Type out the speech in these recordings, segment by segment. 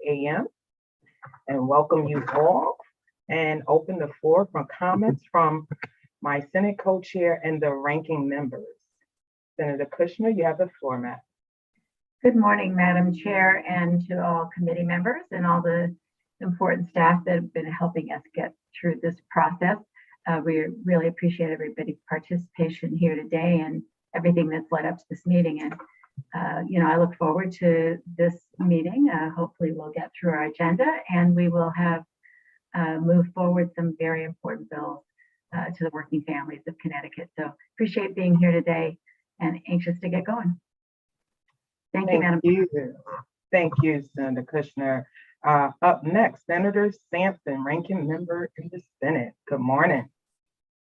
a.m. and welcome you all and open the floor for comments from my Senate co-chair and the ranking members. Senator Kushner, you have the floor, ma'am. Good morning, Madam Chair, and to all committee members and all the important staff that have been helping us get through this process. We really appreciate everybody's participation here today and everything that's led up to this meeting. And I look forward to this meeting. Hopefully we'll get through our agenda and we will have moved forward some very important bills to the working families of Connecticut. So appreciate being here today and anxious to get going. Thank you, Madam Chair. Thank you, Senator Kushner. Up next, Senator Sampson, ranking member in the Senate. Good morning.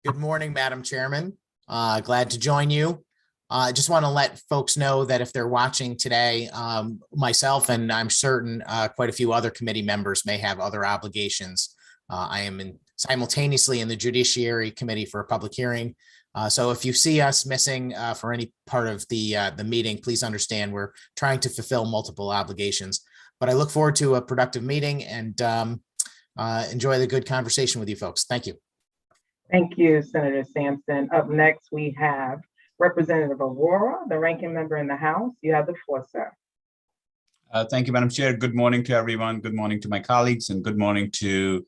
Good morning, Madam Chairman. Glad to join you. I just want to let folks know that if they're watching today, myself and I'm certain quite a few other committee members may have other obligations. I am simultaneously in the Judiciary Committee for a public hearing. So if you see us missing for any part of the meeting, please understand we're trying to fulfill multiple obligations. But I look forward to a productive meeting and enjoy the good conversation with you folks. Thank you. Thank you, Senator Sampson. Up next, we have Representative Aurora, the ranking member in the House. You have the floor, sir. Thank you, Madam Chair. Good morning to everyone. Good morning to my colleagues and good morning to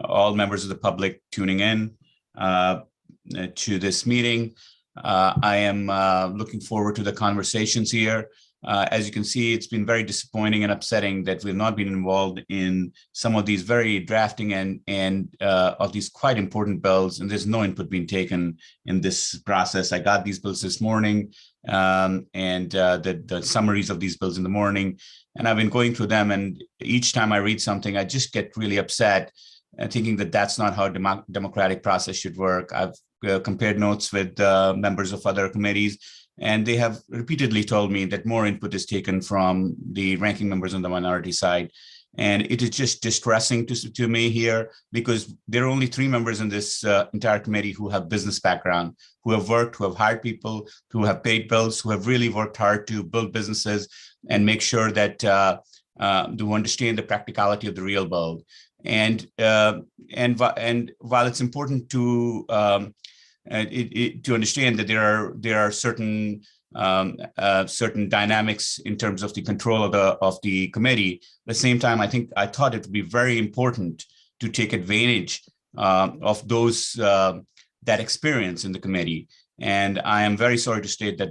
all members of the public tuning in to this meeting. I am looking forward to the conversations here. As you can see, it's been very disappointing and upsetting that we've not been involved in some of these very drafting and of these quite important bills, and there's no input being taken in this process. I got these bills this morning and the summaries of these bills in the morning, and I've been going through them, and each time I read something, I just get really upset, thinking that that's not how democratic process should work. I've compared notes with members of other committees, and they have repeatedly told me that more input is taken from the ranking members on the minority side. And it is just distressing to me here because there are only 3 members in this entire committee who have business background, who have worked, who have hired people, who have paid bills, who have really worked hard to build businesses and make sure that who understand the practicality of the real world. And while it's important to understand that there are certain dynamics in terms of the control of the committee, at the same time, I thought it would be very important to take advantage of those that experience in the committee. And I am very sorry to state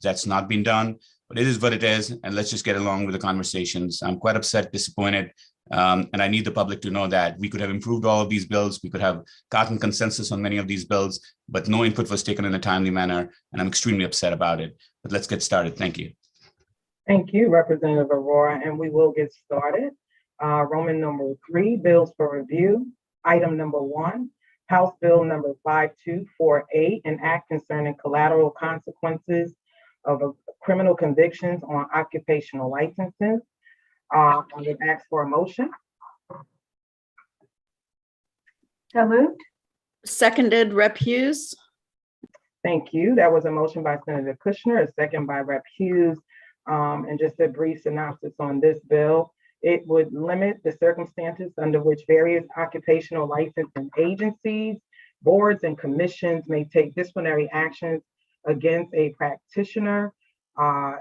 that's not been done, but it is what it is, and let's just get along with the conversations. I'm quite upset, disappointed. And I need the public to know that we could have improved all of these bills. We could have gotten consensus on many of these bills, but no input was taken in a timely manner. And I'm extremely upset about it. But let's get started. Thank you. Thank you, Representative Aurora. And we will get started. Roman number 3, bills for review. Item number 1, House Bill number 5248, an act concerning collateral consequences of criminal convictions on occupational licenses. I would ask for a motion. So moved. Seconded, Rep. Hughes. Thank you. That was a motion by Senator Kushner, a second by Rep. Hughes. And just a brief synopsis on this bill. It would limit the circumstances under which various occupational licensing agencies, boards, and commissions may take disciplinary actions against a practitioner.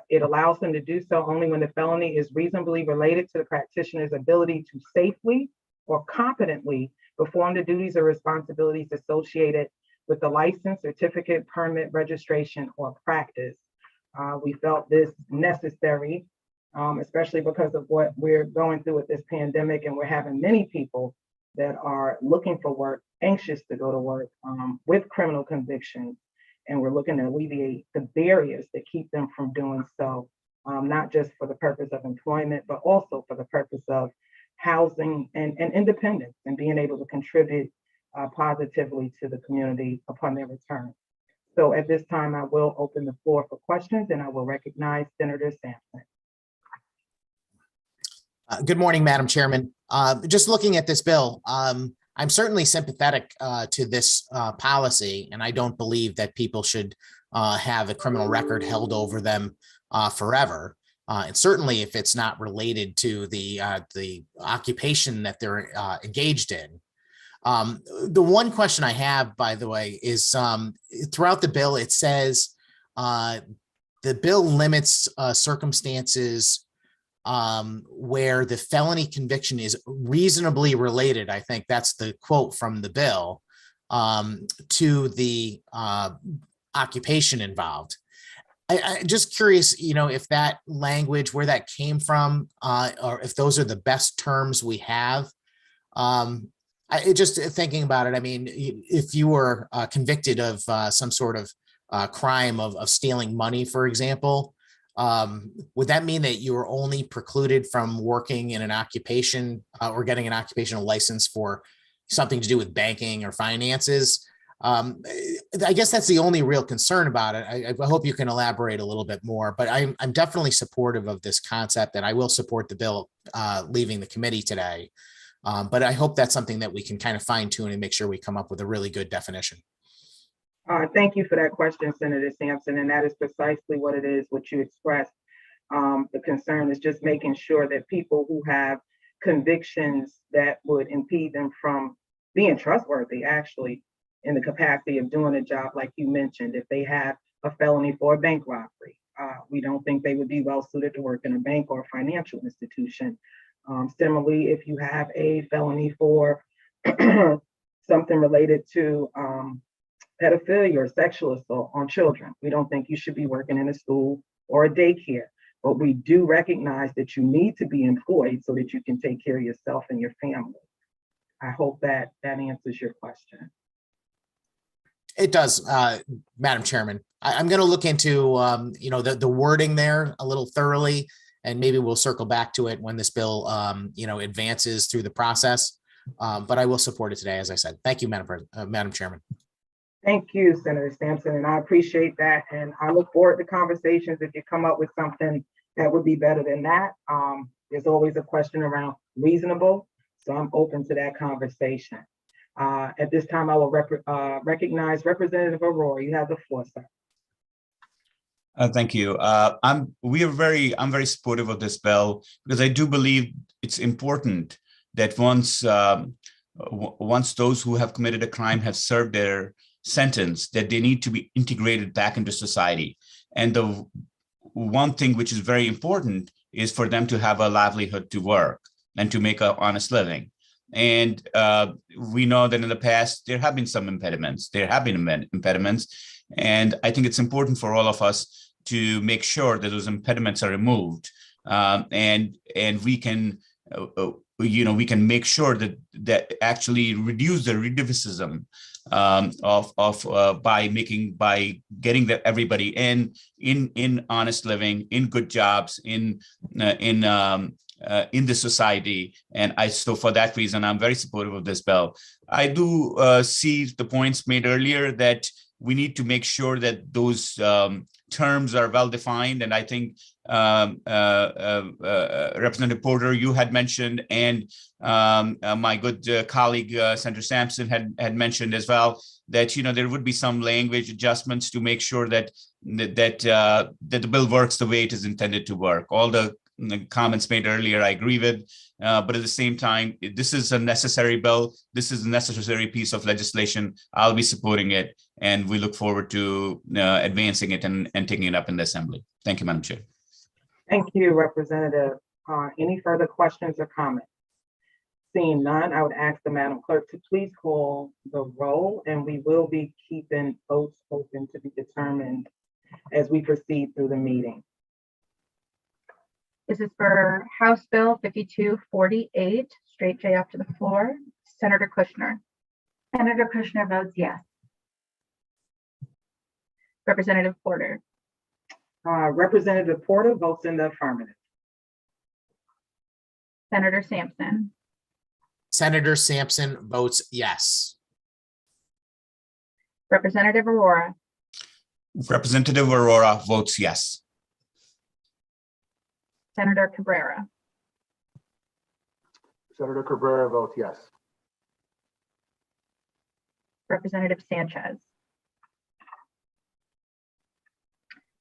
It allows them to do so only when the felony is reasonably related to the practitioner's ability to safely or competently perform the duties or responsibilities associated with the license, certificate, permit, registration, or practice. We felt this necessary, especially because of what we're going through with this pandemic, and we're having many people that are looking for work, anxious to go to work with criminal convictions. And we're looking to alleviate the barriers that keep them from doing so, not just for the purpose of employment, but also for the purpose of housing and independence and being able to contribute positively to the community upon their return. So at this time, I will open the floor for questions and I will recognize Senator Sampson. Good morning, Madam Chairman. Just looking at this bill, I'm certainly sympathetic to this policy, and I don't believe that people should have a criminal record held over them forever. And certainly if it's not related to the occupation that they're engaged in. The one question I have, by the way, is throughout the bill, it says the bill limits circumstances where the felony conviction is reasonably related. I think that's the quote from the bill, to the occupation involved. I'm just curious, if that language, where that came from, or if those are the best terms we have. Just thinking about it, I mean, if you were convicted of some sort of crime of stealing money, for example, would that mean that you were only precluded from working in an occupation or getting an occupational license for something to do with banking or finances? I guess that's the only real concern about it. I hope you can elaborate a little bit more, but I'm definitely supportive of this concept, and I will support the bill leaving the committee today. But I hope that's something that we can kind of fine tune and make sure we come up with a really good definition. Thank you for that question, Senator Sampson, and that is precisely what it is, what you expressed. The concern is just making sure that people who have convictions that would impede them from being trustworthy, actually, in the capacity of doing a job, like you mentioned, if they have a felony for a bank robbery, we don't think they would be well suited to work in a bank or a financial institution. Similarly, if you have a felony for something related to pedophilia or sexual assault on children, we don't think you should be working in a school or a daycare. But we do recognize that you need to be employed so that you can take care of yourself and your family. I hope that answers your question. It does, Madam Chairman. I'm going to look into, the wording there a little thoroughly, and maybe we'll circle back to it when this bill, advances through the process. But I will support it today, as I said. Thank you, Madam Chairman. Thank you, Senator Sampson, and I appreciate that. And I look forward to conversations if you come up with something that would be better than that. There's always a question around reasonable, so I'm open to that conversation. At this time, I will recognize Representative Aurora. You have the floor, sir. Thank you. I'm very supportive of this bill because I do believe it's important that once those who have committed a crime have served their sentence, that they need to be integrated back into society. And the one thing which is very important is for them to have a livelihood to work and to make an honest living. And we know that in the past, there have been some impediments. And I think it's important for all of us to make sure that those impediments are removed. And we can, we can make sure that actually reduce the recidivism by getting everybody in honest living, in good jobs, in the society. And so for that reason, I'm very supportive of this bill. I do see the points made earlier that we need to make sure that those terms are well defined. And I think Representative Porter, you had mentioned, and my good colleague, Senator Sampson had mentioned as well, that, there would be some language adjustments to make sure that the bill works the way it is intended to work. All the comments made earlier, I agree with, but at the same time, this is a necessary bill. This is a necessary piece of legislation. I'll be supporting it, and we look forward to advancing it and taking it up in the Assembly. Thank you, Madam Chair. Thank you, Representative. Any further questions or comments? Seeing none, I would ask the Madam Clerk to please call the roll, and we will be keeping votes open to be determined as we proceed through the meeting. This is for House Bill 5248, straight J up to the floor. Senator Kushner. Senator Kushner votes yes. Representative Porter. Representative Porter votes in the affirmative. Senator Sampson. Senator Sampson votes yes. Representative Aurora. Representative Aurora votes yes. Senator Cabrera. Senator Cabrera votes yes. Representative Sanchez.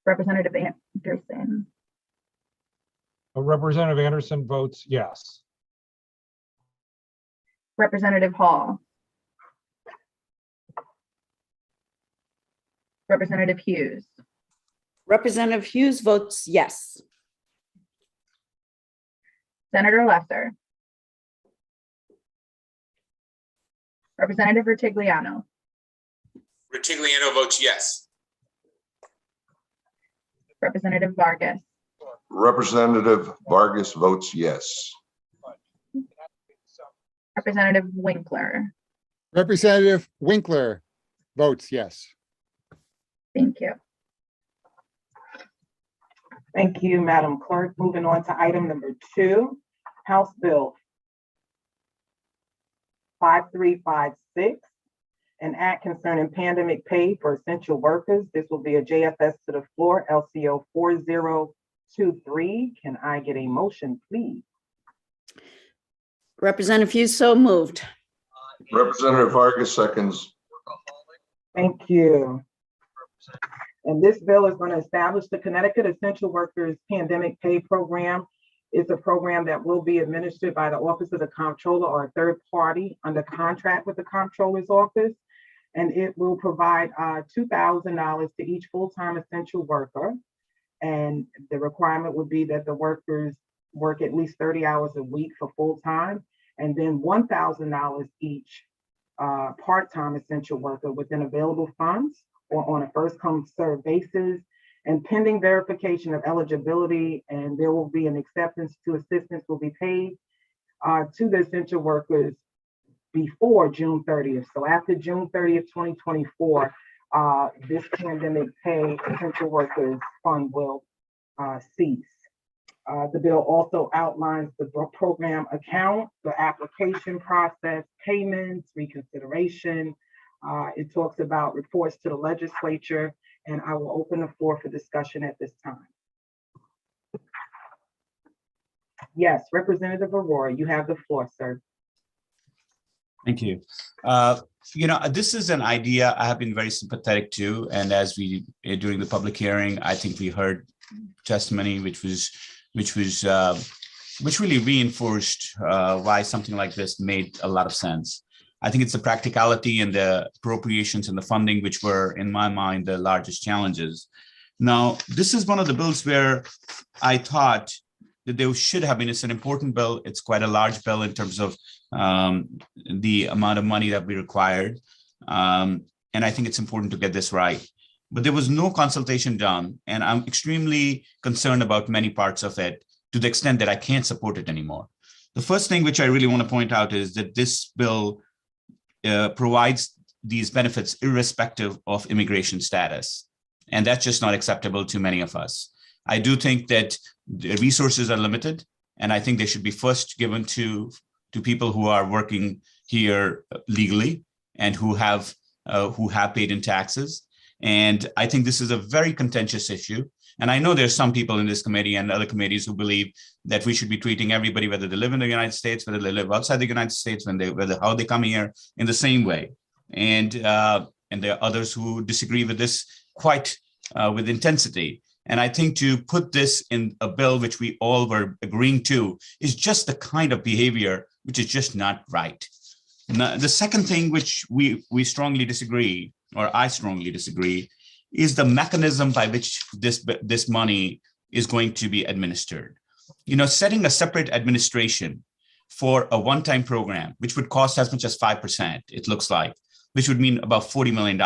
Representative Anderson. Representative Anderson votes yes. Representative Hall. Representative Hughes. Representative Hughes votes yes. Senator Lesser. Representative Retigliano. Retigliano votes yes. Representative Vargas. Representative Vargas votes yes. Representative Winkler. Representative Winkler votes yes. Thank you. Thank you, Madam Clerk. Moving on to item number 2, House Bill 5356, an act concerning pandemic pay for essential workers. This will be a JFS to the floor, LCO 4023. Can I get a motion, please? Representative Hughes, so moved. Representative Vargas seconds. Thank you. And this bill is going to establish the Connecticut Essential Workers Pandemic Pay Program. It's a program that will be administered by the Office of the Comptroller or a third party under contract with the Comptroller's Office. And it will provide $2,000 to each full-time essential worker. And the requirement would be that the workers work at least 30 hours a week for full-time, and then $1,000 each part-time essential worker within available funds or on a first-come served basis, and pending verification of eligibility, and there will be an acceptance to assistance will be paid to the essential workers before June 30th. So after June 30th, 2024, this pandemic pay essential workers fund will cease. The bill also outlines the program account, the application process, payments, reconsideration. It talks about reports to the legislature, and I will open the floor for discussion at this time. Yes, Representative Aurora, you have the floor, sir. Thank you. This is an idea I have been very sympathetic to, and as we during the public hearing, I think we heard testimony which really reinforced why something like this made a lot of sense. I think it's the practicality and the appropriations and the funding which were, in my mind, the largest challenges. Now, this is one of the bills where I thought that there should have been. It's an important bill. It's quite a large bill in terms of the amount of money that we required. And I think it's important to get this right. But there was no consultation done. And I'm extremely concerned about many parts of it to the extent that I can't support it anymore. The first thing which I really want to point out is that this bill provides these benefits irrespective of immigration status. And that's just not acceptable to many of us. I do think that the resources are limited, and I think they should be first given to people who are working here legally and who have paid in taxes. And I think this is a very contentious issue. And I know there's some people in this committee and other committees who believe that we should be treating everybody, whether they live in the United States, whether they live outside the United States, how they come here, in the same way. And there are others who disagree with this quite with intensity. And I think to put this in a bill which we all were agreeing to is just the kind of behavior which is just not right. Now, the second thing which we strongly disagree, or I strongly disagree, is the mechanism by which this money is going to be administered. Setting a separate administration for a one-time program, which would cost as much as 5%, it looks like, which would mean about $40 million,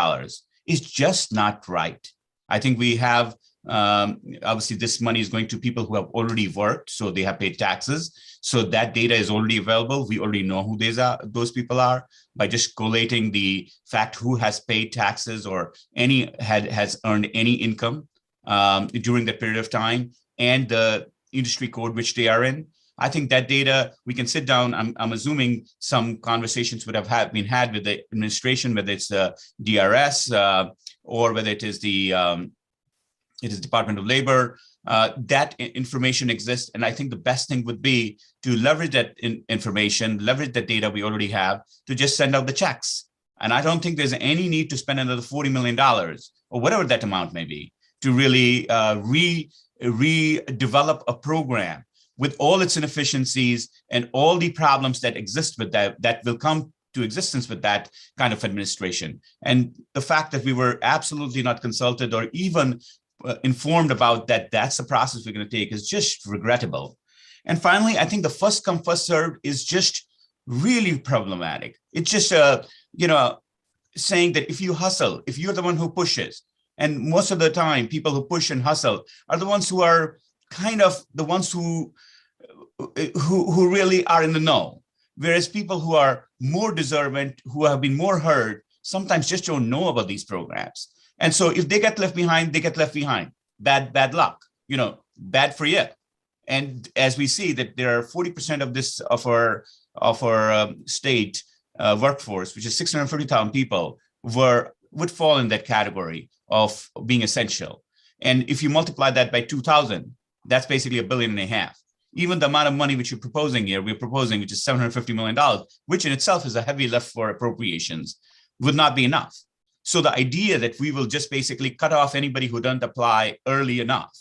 is just not right. I think we have, obviously this money is going to people who have already worked, so they have paid taxes. So that data is already available. We already know who those people are by just collating the fact who has paid taxes or has earned any income during that period of time and the industry code which they are in. I think that data, we can sit down. I'm assuming some conversations would have been had with the administration, whether it's the DRS or whether it is the Department of Labor. That information exists. And I think the best thing would be to leverage that information, leverage the data we already have to just send out the checks. And I don't think there's any need to spend another $40 million or whatever that amount may be to really redevelop a program with all its inefficiencies and all the problems that exist with that will come to existence with that kind of administration. And the fact that we were absolutely not consulted or even informed about that's the process we're going to take is just regrettable. And finally, I think the first come, first served is just really problematic. It's just, saying that if you hustle, if you're the one who pushes, and most of the time, people who push and hustle are the ones who are kind of the ones who really are in the know. Whereas people who are more deserving, who have been more heard, sometimes just don't know about these programs. And so if they get left behind, they get left behind. Bad luck, bad for you. And as we see that there are 40% of our state workforce, which is 650,000 people, would fall in that category of being essential. And if you multiply that by 2,000, that's basically $1.5 billion. Even the amount of money which we're proposing here, which is $750 million, which in itself is a heavy lift for appropriations, would not be enough. So the idea that we will just basically cut off anybody who doesn't apply early enough,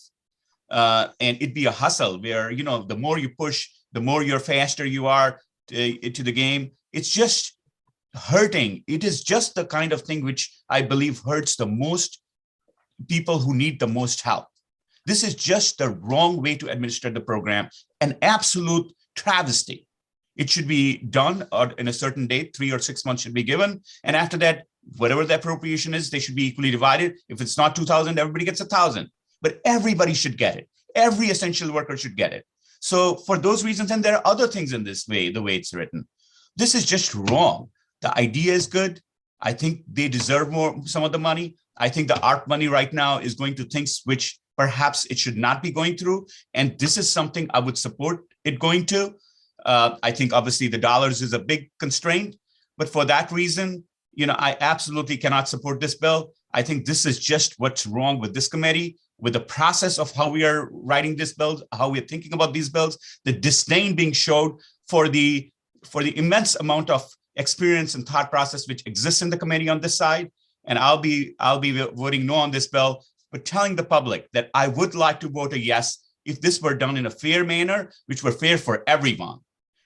and it'd be a hustle where, the more you push, the more you're faster you are to the game. It's just hurting. It is just the kind of thing which I believe hurts the most people who need the most help. This is just the wrong way to administer the program, an absolute travesty. It should be done in a certain date, 3 or 6 months should be given. And after that, whatever the appropriation is, they should be equally divided. If it's not 2,000, everybody gets 1,000, but everybody should get it. Every essential worker should get it. So for those reasons, and there are other things in this way, the way it's written, this is just wrong. The idea is good. I think they deserve some of the money. I think the ARP money right now is going to things which perhaps it should not be going through. And this is something I would support it going to. I think obviously the dollars is a big constraint, but for that reason, I absolutely cannot support this bill. I think this is just what's wrong with this committee, with the process of how we are writing this bill, how we're thinking about these bills, the disdain being showed for the immense amount of experience and thought process which exists in the committee on this side. And I'll be voting no on this bill, but telling the public that I would like to vote a yes if this were done in a fair manner, which were fair for everyone.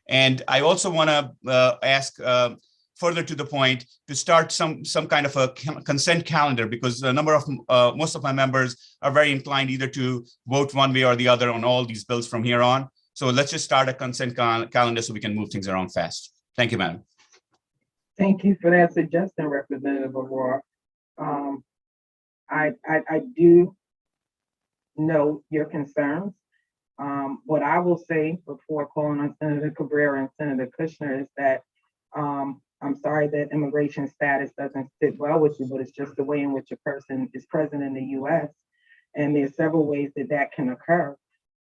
And I also want to ask further to the point to start some kind of a consent calendar, because a number of most of my members are very inclined either to vote one way or the other on all these bills from here on. So let's just start a consent calendar so we can move things around fast. Thank you, Madam. Thank you for that suggestion, Representative Aurora. I do know your concerns. What I will say before calling on Senator Cabrera and Senator Kushner is that I'm sorry that immigration status doesn't sit well with you, but it's just the way in which a person is present in the U.S. And there's several ways that can occur.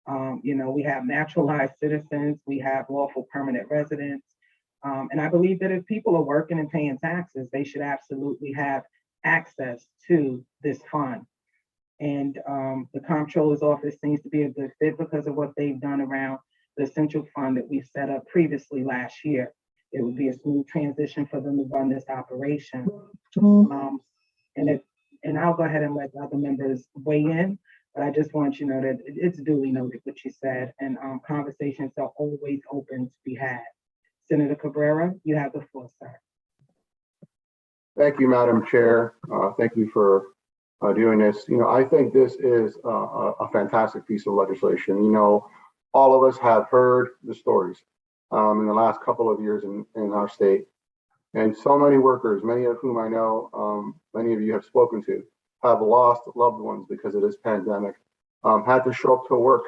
We have naturalized citizens, we have lawful permanent residents. And I believe that if people are working and paying taxes, they should absolutely have access to this fund. And the Comptroller's office seems to be a good fit because of what they've done around the central fund that we set up previously last year. It would be a smooth transition for them to run this operation. And I'll go ahead and let the other members weigh in, but I just want you to know that it's duly noted what you said, and conversations are always open to be had. Senator Cabrera, you have the floor, sir. Thank you, Madam Chair. Thank you for doing this. I think this is a fantastic piece of legislation. All of us have heard the stories in the last couple of years in our state. And so many workers, many of whom I know, many of you have spoken to, have lost loved ones because of this pandemic, had to show up to work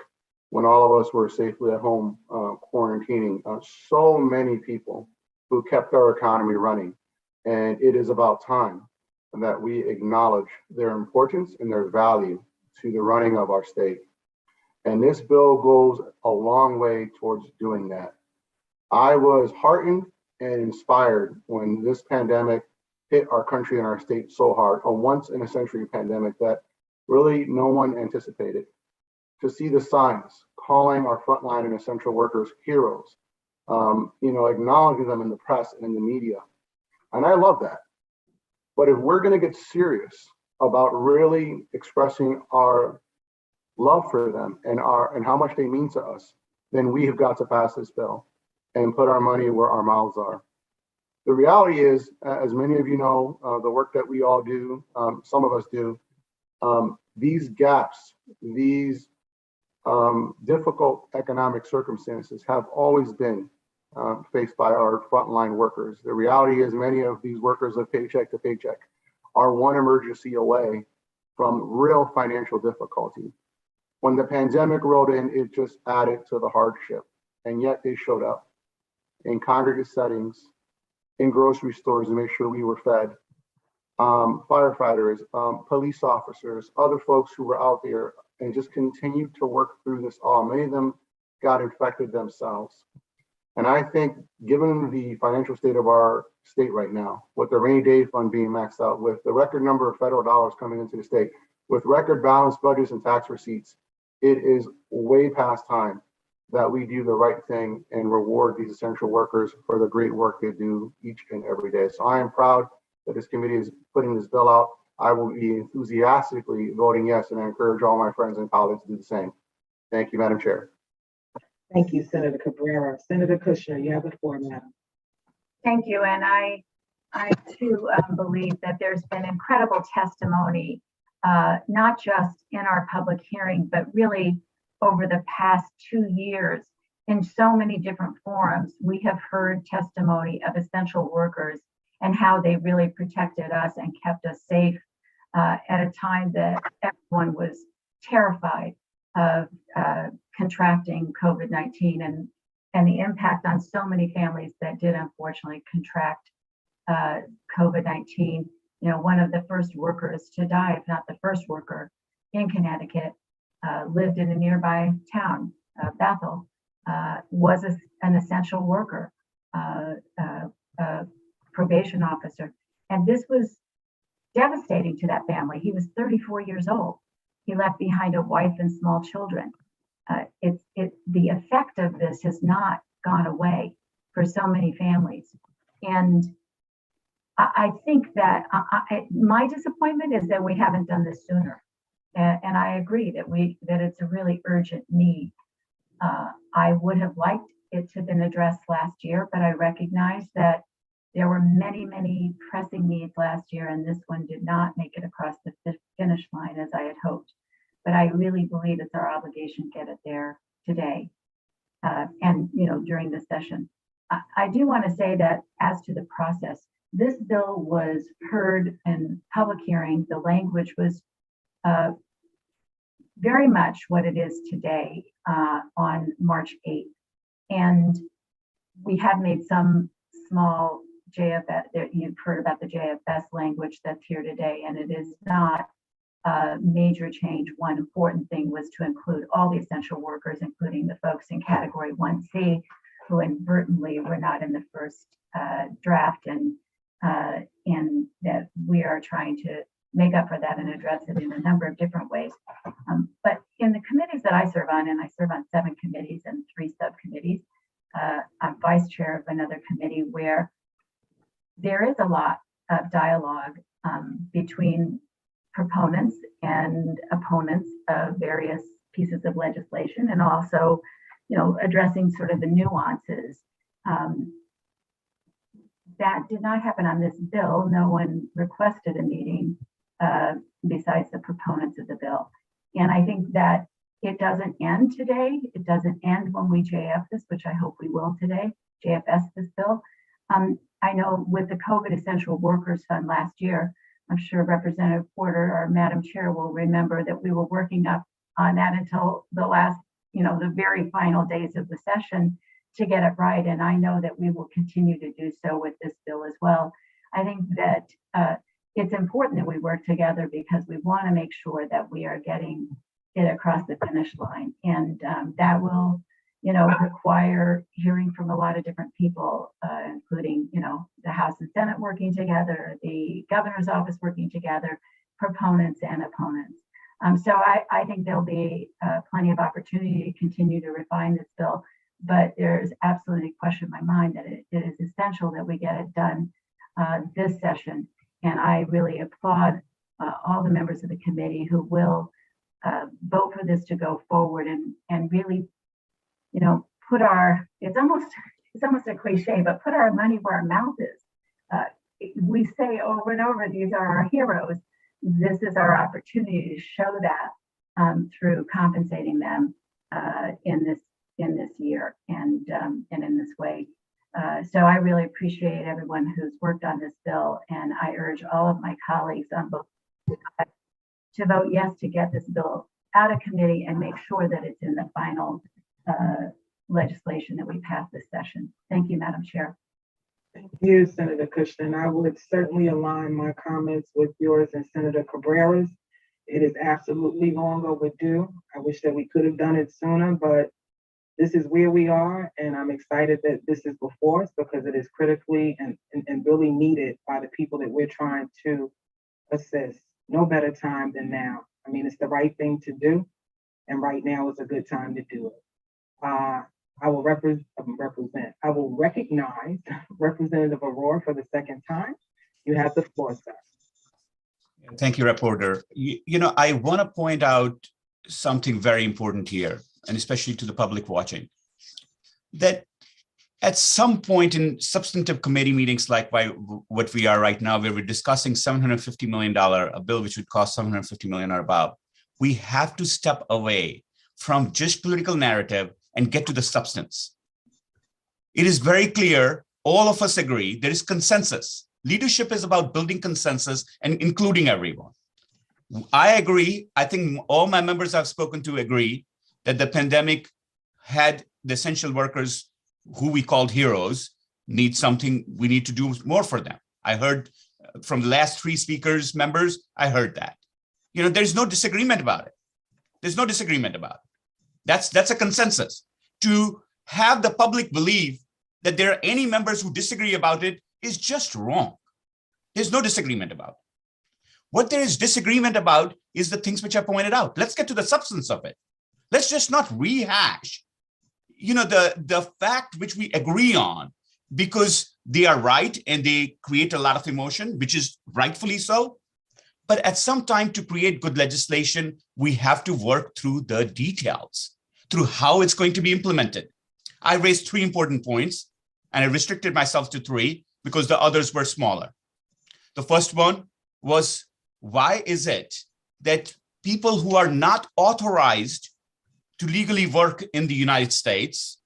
when all of us were safely at home quarantining. So many people who kept our economy running. And it is about time that we acknowledge their importance and their value to the running of our state. And this bill goes a long way towards doing that. I was heartened and inspired when this pandemic hit our country and our state so hard, a once in a century pandemic that really no one anticipated. To see the signs calling our frontline and essential workers heroes, acknowledging them in the press and in the media. And I love that. But if we're going to get serious about really expressing our love for them and how much they mean to us, then we have got to pass this bill and put our money where our mouths are. The reality is, as many of you know, the work that we all do, some of us do, these gaps, these difficult economic circumstances have always been faced by our frontline workers. The reality is many of these workers live paycheck to paycheck, are one emergency away from real financial difficulty. When the pandemic rolled in, it just added to the hardship, and yet they showed up in congregate settings, in grocery stores to make sure we were fed. Firefighters, police officers, other folks who were out there and just continued to work through this all. Many of them got infected themselves. And I think given the financial state of our state right now, with the rainy day fund being maxed out, with the record number of federal dollars coming into the state, with record balanced budgets and tax receipts, it is way past time that we do the right thing and reward these essential workers for the great work they do each and every day. So I am proud that this committee is putting this bill out. I will be enthusiastically voting yes, and I encourage all my friends and colleagues to do the same. Thank you, Madam Chair. Thank you, Senator Cabrera. Senator Kushner, you have the floor, madam. Thank you. And I too believe that there's been incredible testimony, not just in our public hearing, but really over the past 2 years in so many different forums. We have heard testimony of essential workers and how they really protected us and kept us safe at a time that everyone was terrified of contracting COVID-19 and the impact on so many families that did unfortunately contract COVID-19. You know, one of the first workers to die, if not the first worker in Connecticut, lived in a nearby town, Bethel, was an essential worker, probation officer. And this was devastating to that family. He was 34 years old. He left behind a wife and small children. The effect of this has not gone away for so many families. And I think that my disappointment is that we haven't done this sooner. And I agree that it's a really urgent need. I would have liked it to have been addressed last year, but I recognize that there were many, many pressing needs last year, and this one did not make it across the finish line as I had hoped. But I really believe it's our obligation to get it there today, and during the session. I do want to say that as to the process, this bill was heard in public hearing. The language was very much what it is today on March 8th. And we have made some small JFS, you've heard about the JFS language that's here today, and it is not a major change. One important thing was to include all the essential workers, including the folks in category 1C, who inadvertently were not in the first draft, and that we are trying to make up for that and address it in a number of different ways. But in the committees that I serve on, and I serve on 7 committees and 3 subcommittees, I'm vice chair of another committee where there is a lot of dialogue between proponents and opponents of various pieces of legislation, and also, addressing sort of the nuances. That did not happen on this bill. No one requested a meeting besides the proponents of the bill. And I think that it doesn't end today. It doesn't end when we JF this, which I hope we will today, JFS this bill. I know with the COVID Essential Workers Fund last year, I'm sure Representative Porter, our Madam Chair, will remember that we were working up on that until the last, the very final days of the session to get it right. And I know that we will continue to do so with this bill as well. I think that it's important that we work together because we want to make sure that we are getting it across the finish line. And that will, require hearing from a lot of different people, including, the House and Senate working together, the governor's office working together, proponents and opponents. So I think there'll be plenty of opportunity to continue to refine this bill, but there's absolutely a question in my mind that it is essential that we get it done this session. And I really applaud all the members of the committee who will vote for this to go forward and really put it's almost a cliche, but put our money where our mouth is. We say over and over, these are our heroes. This is our opportunity to show that through compensating them in this year and in this way. So I really appreciate everyone who's worked on this bill, and I urge all of my colleagues on both to vote yes to get this bill out of committee and make sure that it's in the final legislation that we pass this session. Thank you, Madam Chair. Thank you, Senator Kushner. I would certainly align my comments with yours and Senator Cabrera's. It is absolutely long overdue. I wish that we could have done it sooner, but this is where we are, and I'm excited that this is before us because it is critically and really needed by the people that we're trying to assist. No better time than now. I mean, it's the right thing to do, and right now is a good time to do it. I will I will recognize Representative Aurora for the second time. You have the floor, sir. Thank you, Reporter. I want to point out something very important here, and especially to the public watching, that at some point in substantive committee meetings like what we are right now, where we're discussing $750 million, a bill which would cost $750 million or above, we have to step away from just political narrative and get to the substance. It is very clear, all of us agree, there is consensus. Leadership is about building consensus and including everyone. I agree, I think all my members I've spoken to agree that the pandemic had the essential workers who we called heroes need something, we need to do more for them. I heard from the last three speakers, members, I heard that. There's no disagreement about it. There's no disagreement about it. That's a consensus. To have the public believe that there are any members who disagree about it is just wrong. There's no disagreement about it. What there is disagreement about is the things which I pointed out. Let's get to the substance of it. Let's just not rehash, the fact which we agree on, because they are right and they create a lot of emotion, which is rightfully so. But at some time, to create good legislation, we have to work through the details, through how it's going to be implemented. I raised three important points, and I restricted myself to three because the others were smaller. The first one was, why is it that people who are not authorized to legally work in the United States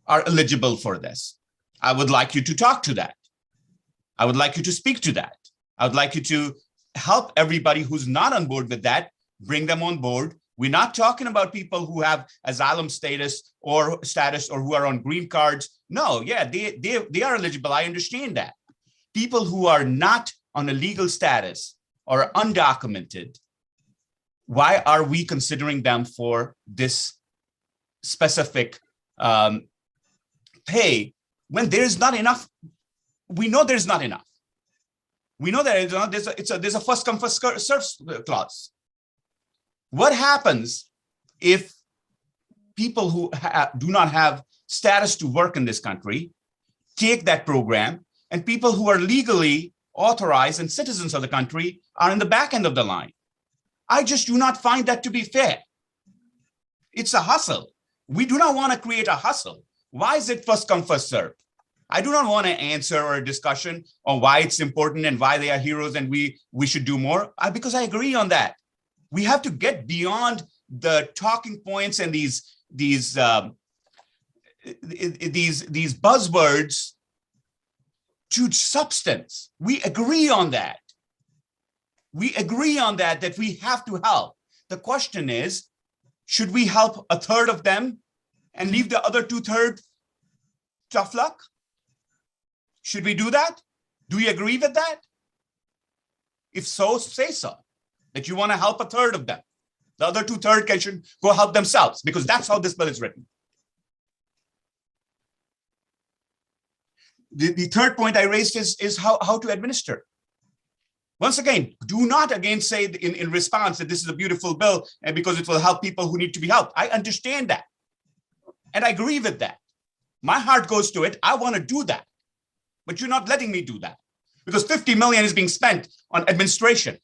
are eligible for this? I would like you to talk to that. I would like you to speak to that. I would like you to help everybody who's not on board with that, bring them on board. We're not talking about people who have asylum status or who are on green cards. No, yeah, they are eligible. I understand that. People who are not on a legal status or undocumented, why are we considering them for this specific pay when there is not enough? We know there's not enough. We know that there's a first come, first serve clause. What happens if people who do not have status to work in this country take that program, and people who are legally authorized and citizens of the country are in the back end of the line? I just do not find that to be fair. It's a hustle. We do not want to create a hustle. Why is it first come, first serve? I do not want to answer or a discussion on why it's important and why they are heroes and we should do more, because I agree on that. We have to get beyond the talking points and these buzzwords to substance. We agree on that. We agree on that we have to help. The question is, should we help a third of them and leave the other 2/3 tough luck? Should we do that? Do we agree with that? If so, say so, that you want to help a third of them. The other 2/3 should go help themselves, because that's how this bill is written. The third point I raised is how to administer. Once again, do not again say in response that this is a beautiful bill and because it will help people who need to be helped. I understand that. And I agree with that. My heart goes to it. I want to do that. But you're not letting me do that, because $50 million is being spent on administration.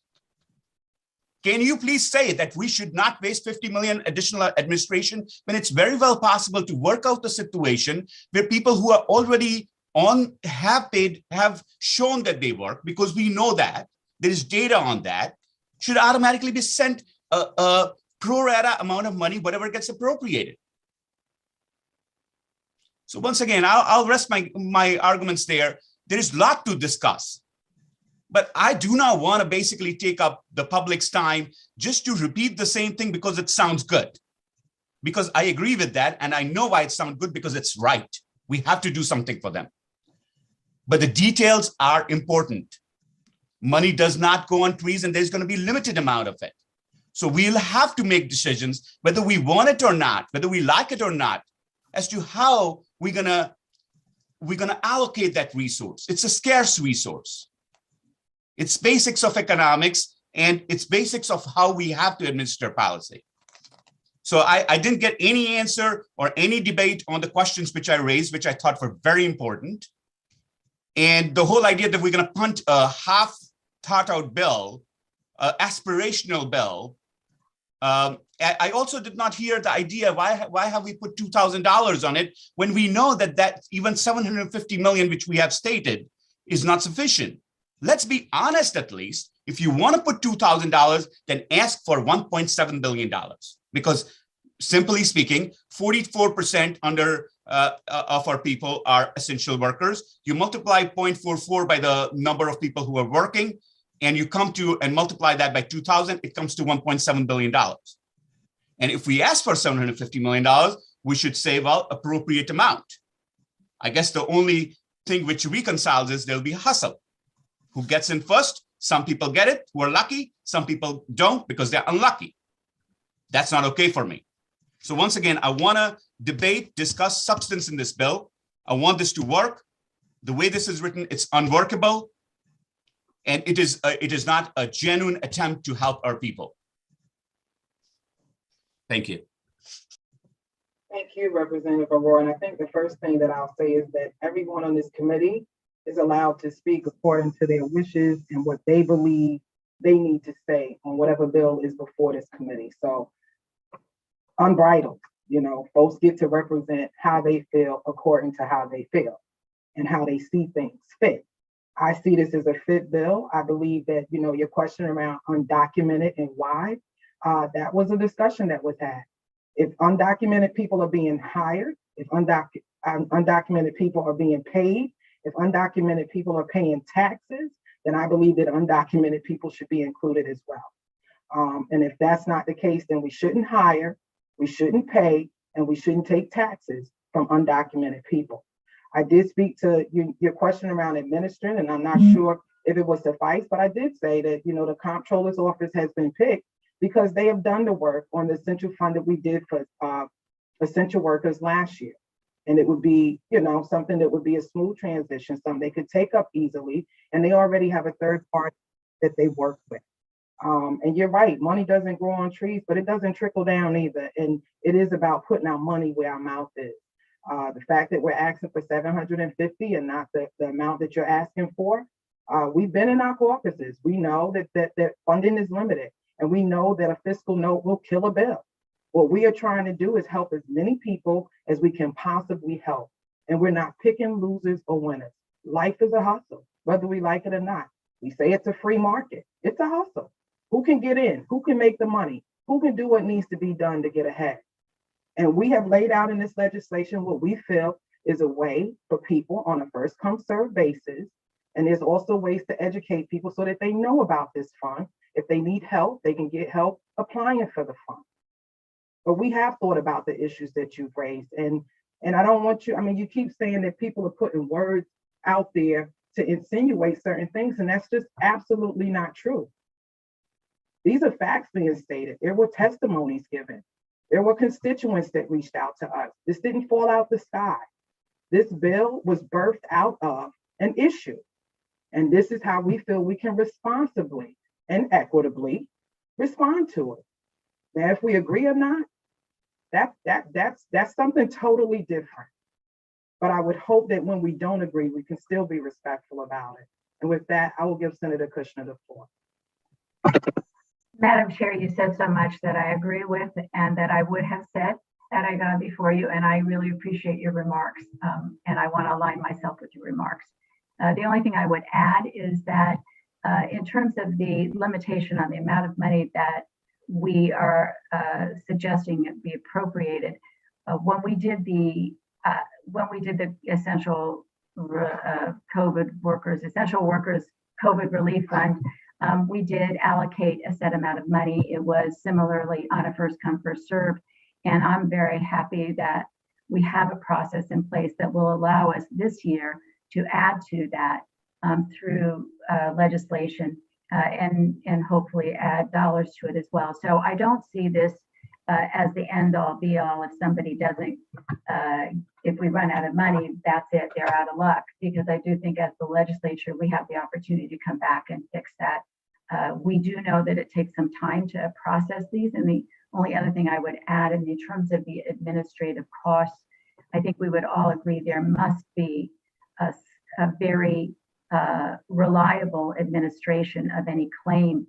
Can you please say that we should not waste 50 million additional administration when it's very well possible to work out the situation where people who are already on have paid, have shown that they work, because we know that there is data on that, should automatically be sent a pro rata amount of money, whatever gets appropriated. So once again, I'll rest my arguments there. There is a lot to discuss. But I do not want to basically take up the public's time just to repeat the same thing because it sounds good. Because I agree with that, and I know why it sounds good, because it's right. We have to do something for them. But the details are important. Money does not go on trees, and there's going to be a limited amount of it. So we'll have to make decisions, whether we want it or not, whether we like it or not, as to how we're gonna allocate that resource. It's a scarce resource. It's basics of economics, and it's basics of how we have to administer policy. So I didn't get any answer or any debate on the questions which I raised, which I thought were very important. And the whole idea that we're going to punt a half thought out bill, aspirational bill. I also did not hear the idea, why have we put $2,000 on it when we know that even 750 million, which we have stated, is not sufficient. Let's be honest, at least. If you want to put $2,000, then ask for $1.7 billion, because simply speaking, 44% of our people are essential workers. You multiply 0.44 by the number of people who are working, and you come to and multiply that by 2,000, it comes to $1.7 billion. And if we ask for $750 million, we should say, well, appropriate amount. I guess the only thing which reconciles is there'll be hustle. Who gets in first? Some people get it, who are lucky. Some people don't because they're unlucky. That's not okay for me. So once again, I want to debate, discuss substance in this bill. I want this to work. The way this is written, it's unworkable. And it is not a genuine attempt to help our people. Thank you. Thank you, Representative Aurora. And I think the first thing that I'll say is that everyone on this committee is allowed to speak according to their wishes and what they believe they need to say on whatever bill is before this committee. So unbridled, folks get to represent how they feel according to how they feel and how they see things fit. I see this as a fit bill. I believe that, your question around undocumented and why, that was a discussion that was had. If undocumented people are being hired, if undocumented people are being paid, if undocumented people are paying taxes, then I believe that undocumented people should be included as well. And if that's not the case, then we shouldn't hire, we shouldn't pay, and we shouldn't take taxes from undocumented people. I did speak to your question around administering, and I'm not sure if it will suffice, but I did say that, the comptroller's office has been picked because they have done the work on the essential fund that we did for essential workers last year. And it would be, something that would be a smooth transition, something they could take up easily. And they already have a third party that they work with. And you're right, money doesn't grow on trees, but it doesn't trickle down either. And it is about putting our money where our mouth is. The fact that we're asking for 750 and not the amount that you're asking for, we've been in our caucuses. We know that funding is limited, and we know that a fiscal note will kill a bill. What we are trying to do is help as many people as we can possibly help. And we're not picking losers or winners. Life is a hustle, whether we like it or not. We say it's a free market. It's a hustle. Who can get in? Who can make the money? Who can do what needs to be done to get ahead? And we have laid out in this legislation what we feel is a way for people on a first come served basis. And there's also ways to educate people so that they know about this fund. If they need help, they can get help applying for the fund. But we have thought about the issues that you've raised. And I don't want you, you keep saying that people are putting words out there to insinuate certain things, and that's just absolutely not true. These are facts being stated. There were testimonies given. There were constituents that reached out to us. This didn't fall out the sky. This bill was birthed out of an issue. And this is how we feel we can responsibly and equitably respond to it. Now, if we agree or not, that's something totally different. But I would hope that when we don't agree, we can still be respectful about it. And with that, I will give Senator Kushner the floor. Madam Chair, you said so much that I agree with and that I would have said that I got before you, and I really appreciate your remarks. And I want to align myself with your remarks. The only thing I would add is that in terms of the limitation on the amount of money that we are suggesting be appropriated, when we did the essential essential workers COVID relief fund, we did allocate a set amount of money. It was similarly on a first come, first serve. And I'm very happy that we have a process in place that will allow us this year to add to that through legislation and hopefully add dollars to it as well. So I don't see this as the end all be all. If somebody doesn't, if we run out of money, that's it, they're out of luck. Because I do think as the legislature, we have the opportunity to come back and fix that. We do know that it takes some time to process these. And the only other thing I would add in terms of the administrative costs, I think we would all agree there must be a very reliable administration of any claim.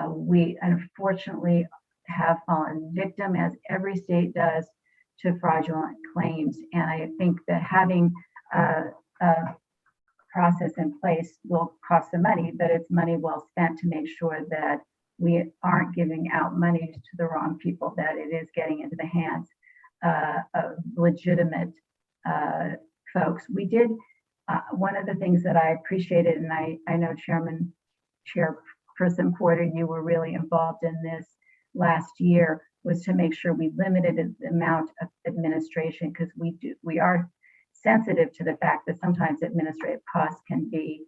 We unfortunately have fallen victim, as every state does, to fraudulent claims. And I think that having a process in place will cost some money, but it's money well spent to make sure that we aren't giving out money to the wrong people, that it is getting into the hands of legitimate folks. We did, one of the things that I appreciated, and I know Chairperson Porter, you were really involved in this last year, was to make sure we limited the amount of administration, because we are sensitive to the fact that sometimes administrative costs can be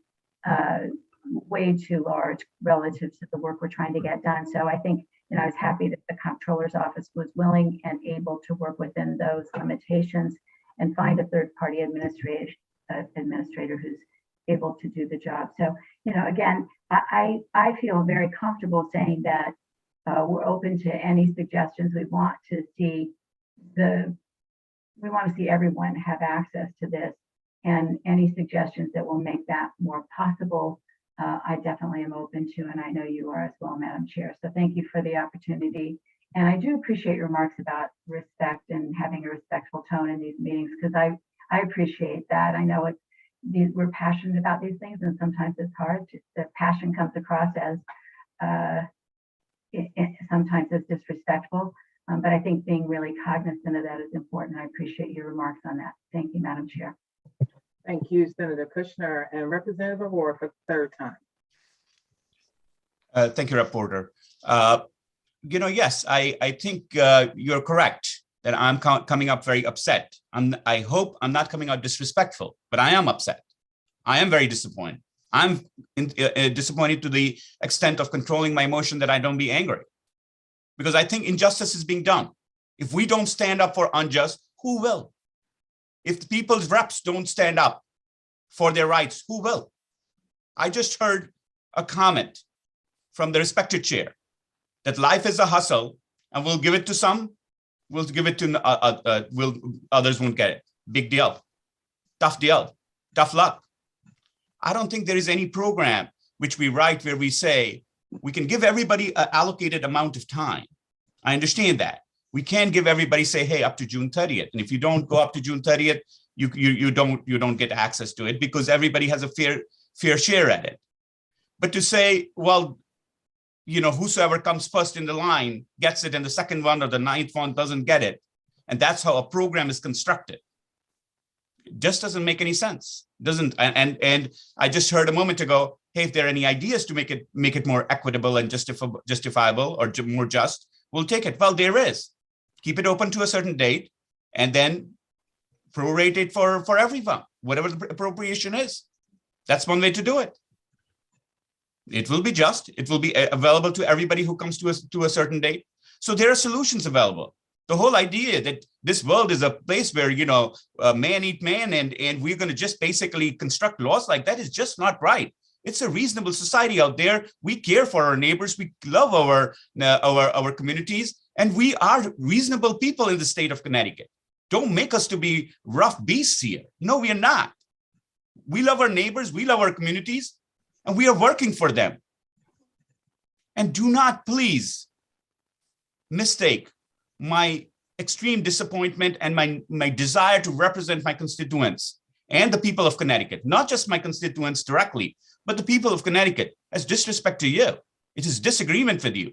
way too large relative to the work we're trying to get done. So I think, I was happy that the Comptroller's Office was willing and able to work within those limitations and find a third-party administrator who's able to do the job. So, again, I feel very comfortable saying that we're open to any suggestions. We want to see everyone have access to this, and any suggestions that will make that more possible, I definitely am open to, and I know you are as well, Madam Chair. So thank you for the opportunity. And I do appreciate your remarks about respect and having a respectful tone in these meetings, because I appreciate that. I know we're passionate about these things, and sometimes it's hard. The passion comes across as sometimes as disrespectful, but I think being really cognizant of that is important. I appreciate your remarks on that. Thank you, Madam Chair. Thank you, Senator Kushner, and Representative Aurora for the third time. Thank you, Reporter. Yes, I think you're correct that I'm coming up very upset. I hope I'm not coming out disrespectful, but I am upset. I am very disappointed. I'm disappointed to the extent of controlling my emotion that I don't be angry, because I think injustice is being done. If we don't stand up for unjust, who will? If the people's reps don't stand up for their rights, who will? I just heard a comment from the respected chair that life is a hustle, and we'll give it to some, we'll give it to others won't get it. Big deal, tough luck. I don't think there is any program which we write where we say we can give everybody an allocated amount of time. I understand that. We can't give everybody, say, hey, up to June 30th. And if you don't go up to June 30th, you don't get access to it, because everybody has a fair share at it. But to say, well, whosoever comes first in the line gets it, and the second one or the ninth one doesn't get it, and that's how a program is constructed, it just doesn't make any sense. Doesn't. And I just heard a moment ago, hey, if there are any ideas to make it more equitable and justifiable or more just, we'll take it. Well, there is. Keep it open to a certain date, and then prorate it for everyone, whatever the appropriation is. That's one way to do it. It will be just. It will be available to everybody who comes to a certain date. So there are solutions available. The whole idea that this world is a place where, man eat man, and we're going to just basically construct laws like that is just not right. It's a reasonable society out there. We care for our neighbors. We love our communities, and we are reasonable people in the state of Connecticut. Don't make us to be rough beasts here. No, we are not. We love our neighbors. We love our communities, and we are working for them. And do not please mistake my extreme disappointment and my desire to represent my constituents and the people of Connecticut, not just my constituents directly, but the people of Connecticut, as disrespect to you. It is disagreement with you.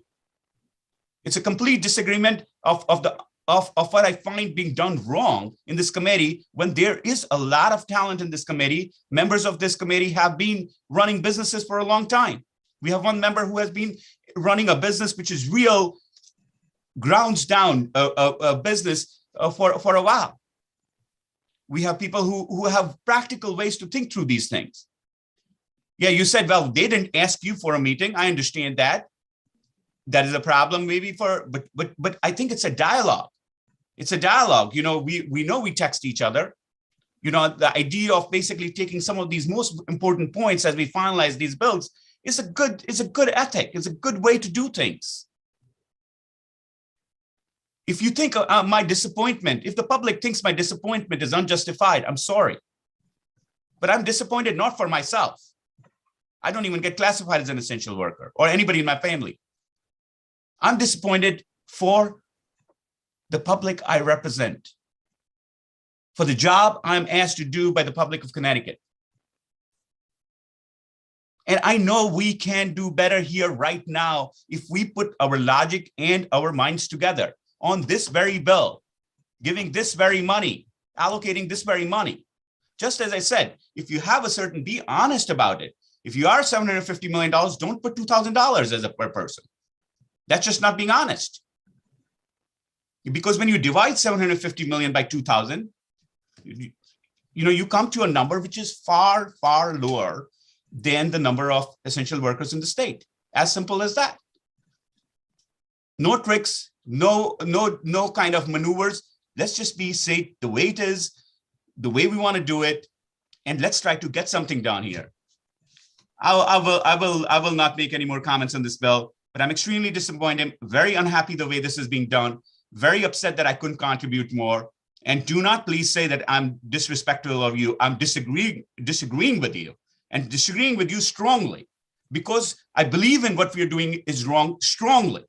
It's a complete disagreement of what I find being done wrong in this committee, when there is a lot of talent in this committee. Members of this committee have been running businesses for a long time. We have one member who has been running a business which is real grounds down a business for a while. We have people who have practical ways to think through these things. Yeah, you said, well, they didn't ask you for a meeting. I understand that. That is a problem maybe but I think it's a dialogue. It's a dialogue. You know, we know we text each other. You know, the idea of basically taking some of these most important points as we finalize these bills is a good ethic. It's a good way to do things. If you think my disappointment, if the public thinks my disappointment is unjustified, I'm sorry. But I'm disappointed not for myself. I don't even get classified as an essential worker or anybody in my family. I'm disappointed for the public I represent, for the job I'm asked to do by the public of Connecticut. And I know we can do better here right now if we put our logic and our minds together on this very bill, giving this very money, allocating this very money. Just as I said, if you have a certain, be honest about it. If you are $750 million, don't put $2,000 as a per person. That's just not being honest. Because when you divide 750 million by 2,000, you come to a number which is far, far lower than the number of essential workers in the state. As simple as that. No tricks, no kind of maneuvers. Let's just say the way it is, the way we want to do it, and let's try to get something done here. I will not make any more comments on this bill, but I'm extremely disappointed, very unhappy the way this is being done, very upset that I couldn't contribute more. And do not please say that I'm disrespectful of you. I'm disagreeing with you, and disagreeing with you strongly, because I believe in what we're doing is wrong strongly.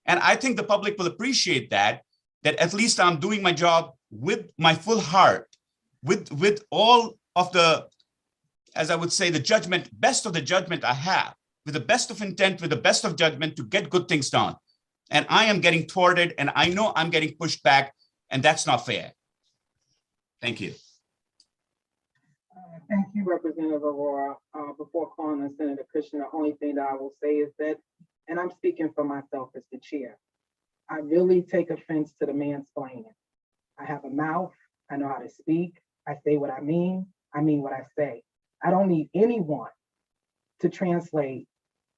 And I think the public will appreciate that at least I'm doing my job with my full heart, with all of the, as I would say, the judgment, best of the judgment I have, with the best of intent, with the best of judgment to get good things done. And I am getting thwarted, and I know I'm getting pushed back, and that's not fair. Thank you. Thank you, Representative Aurora. Before calling on Senator Kushner, the only thing that I will say is that, and I'm speaking for myself as the chair, I really take offense to the mansplaining. I have a mouth, I know how to speak, I say what I mean what I say. I don't need anyone to translate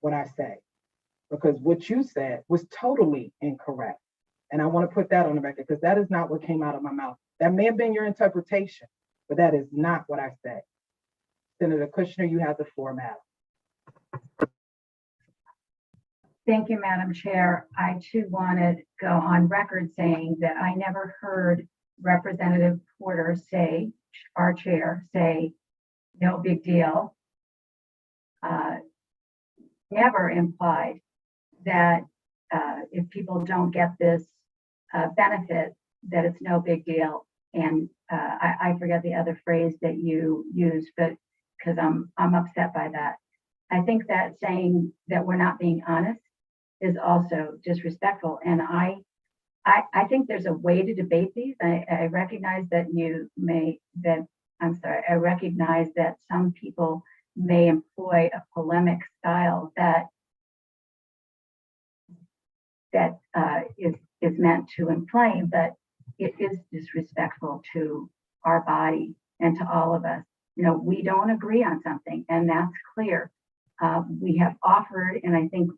what I say, because what you said was totally incorrect. And I want to put that on the record, because that is not what came out of my mouth. That may have been your interpretation, but that is not what I said. Senator Kushner, you have the floor, madam. Thank you, Madam Chair. I too want to go on record saying that I never heard Representative Porter say, our chair, say, no big deal. Never implied that if people don't get this benefit, that it's no big deal. And I forget the other phrase that you used, but because I'm upset by that. I think that saying that we're not being honest is also disrespectful. And I think there's a way to debate these. I recognize that I recognize that some people may employ a polemic style that is meant to inflame, but it is disrespectful to our body and to all of us. We don't agree on something, and that's clear. We have offered, and I think,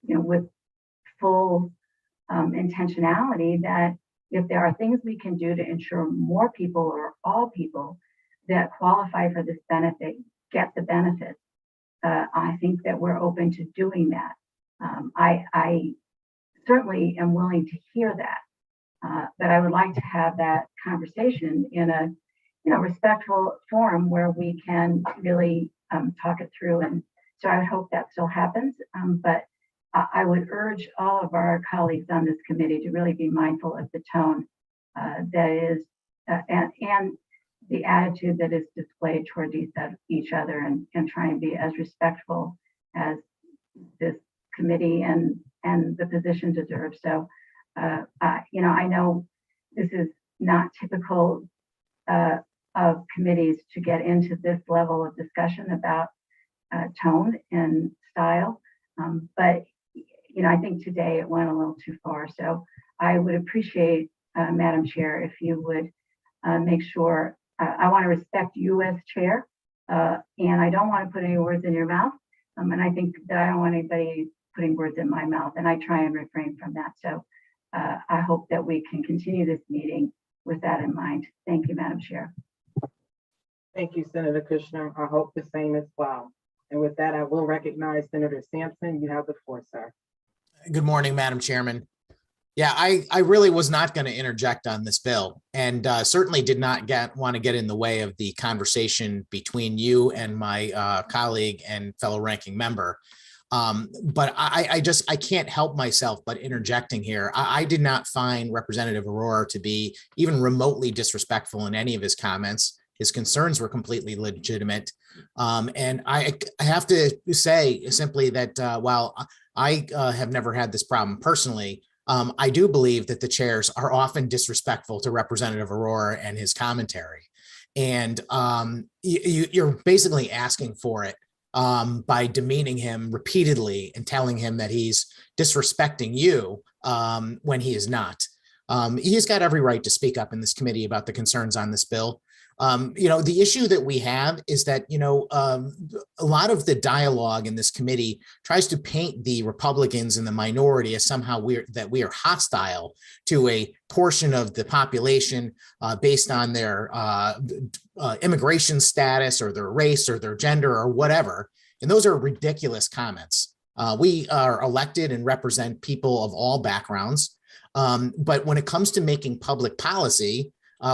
with full intentionality, that if there are things we can do to ensure more people or all people that qualify for this benefit get the benefit, I think that we're open to doing that. I certainly am willing to hear that, but I would like to have that conversation in a respectful forum where we can really talk it through and So I hope that still happens. But I would urge all of our colleagues on this committee to really be mindful of the tone that is and the attitude that is displayed toward each other, and try and be as respectful as this committee and the position deserves. So, I know this is not typical of committees to get into this level of discussion about tone and style, but I think today it went a little too far. So I would appreciate, Madam Chair, if you would make sure. I want to respect you as chair, and I don't want to put any words in your mouth. And I think that I don't want anybody putting words in my mouth, and I try and refrain from that. So I hope that we can continue this meeting with that in mind. Thank you, Madam Chair. Thank you, Senator Kushner. I hope the same as well. And with that, I will recognize Senator Sampson. You have the floor, sir. Good morning, Madam Chairman. Yeah, I really was not going to interject on this bill, and certainly did not want to get in the way of the conversation between you and my colleague and fellow ranking member. But I can't help myself but interjecting here. I did not find Representative Aurora to be even remotely disrespectful in any of his comments. His concerns were completely legitimate. And I have to say simply that while I have never had this problem personally, I do believe that the chairs are often disrespectful to Representative Aurora and his commentary. And you're basically asking for it by demeaning him repeatedly and telling him that he's disrespecting you when he is not. He's got every right to speak up in this committee about the concerns on this bill. The issue that we have is that, a lot of the dialogue in this committee tries to paint the Republicans and the minority as somehow we are hostile to a portion of the population based on their immigration status or their race or their gender or whatever. And those are ridiculous comments. We are elected and represent people of all backgrounds. But when it comes to making public policy,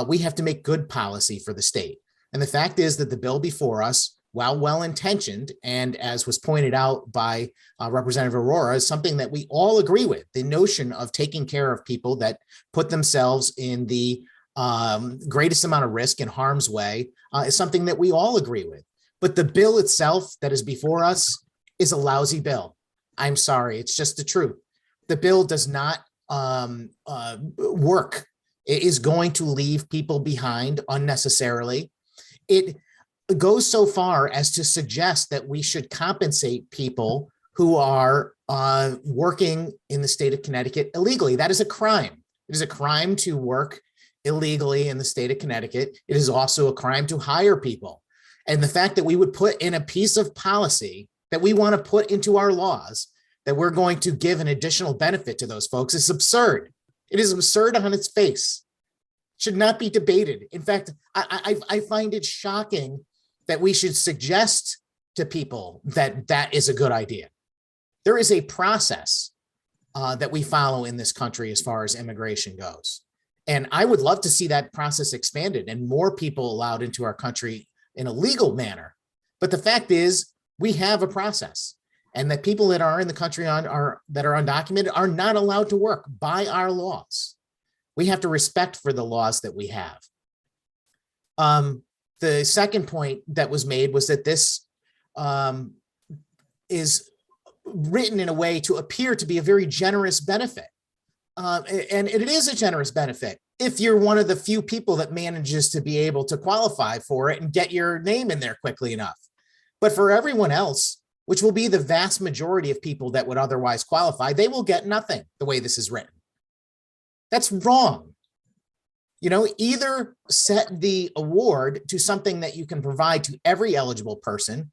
we have to make good policy for the state. And the fact is that the bill before us, while well-intentioned, and as was pointed out by Representative Aurora, is something that we all agree with. The notion of taking care of people that put themselves in the greatest amount of risk and harm's way is something that we all agree with. But the bill itself that is before us is a lousy bill. I'm sorry, it's just the truth. The bill does not work. It is going to leave people behind unnecessarily. It goes so far as to suggest that we should compensate people who are working in the state of Connecticut illegally. That is a crime. It is a crime to work illegally in the state of Connecticut. It is also a crime to hire people. And the fact that we would put in a piece of policy that we want to put into our laws that we're going to give an additional benefit to those folks is absurd. It is absurd on its face. Should not be debated. In fact, I find it shocking that we should suggest to people that that is a good idea. There is a process that we follow in this country as far as immigration goes. And I would love to see that process expanded and more people allowed into our country in a legal manner. But the fact is, we have a process, and that people that are in the country that are undocumented are not allowed to work by our laws. We have to respect for the laws that we have. The second point that was made was that this is written in a way to appear to be a very generous benefit. And it is a generous benefit if you're one of the few people that manages to be able to qualify for it and get your name in there quickly enough. But for everyone else, which will be the vast majority of people that would otherwise qualify, they will get nothing the way this is written. That's wrong. Either set the award to something that you can provide to every eligible person,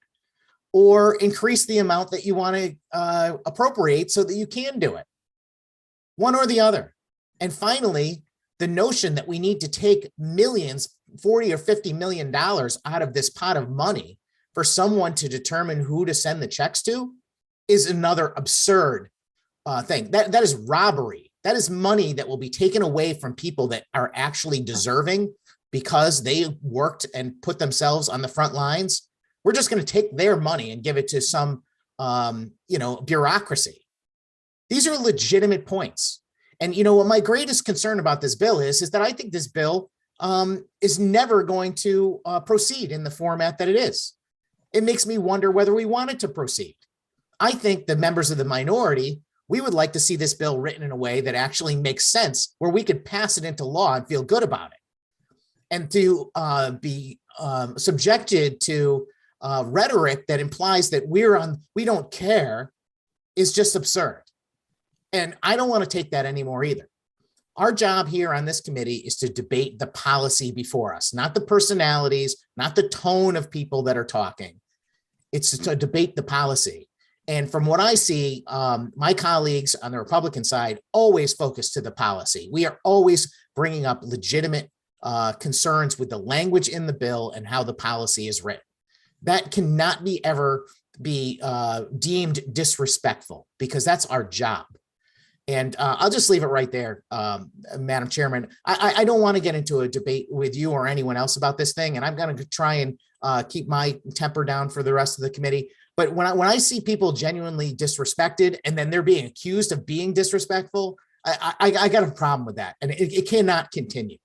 or increase the amount that you want to appropriate so that you can do it. One or the other. And finally, the notion that we need to take millions, $40 or $50 million out of this pot of money for someone to determine who to send the checks to is another absurd thing. That is robbery. That is money that will be taken away from people that are actually deserving because they worked and put themselves on the front lines. We're just going to take their money and give it to some, bureaucracy. These are legitimate points. And, what my greatest concern about this bill is that I think this bill is never going to proceed in the format that it is. It makes me wonder whether we want it to proceed. I think the members of the minority, we would like to see this bill written in a way that actually makes sense, where we could pass it into law and feel good about it. And to be subjected to rhetoric that implies that we don't care is just absurd. And I don't want to take that anymore either. Our job here on this committee is to debate the policy before us, not the personalities, not the tone of people that are talking. It's to debate the policy. And from what I see, my colleagues on the Republican side always focus to the policy. We are always bringing up legitimate concerns with the language in the bill and how the policy is written. That cannot ever be deemed disrespectful, because that's our job. And I'll just leave it right there, Madam Chairman. I don't want to get into a debate with you or anyone else about this thing, and I'm going to try and keep my temper down for the rest of the committee. But when I see people genuinely disrespected and then they're being accused of being disrespectful, I got a problem with that, and it cannot continue.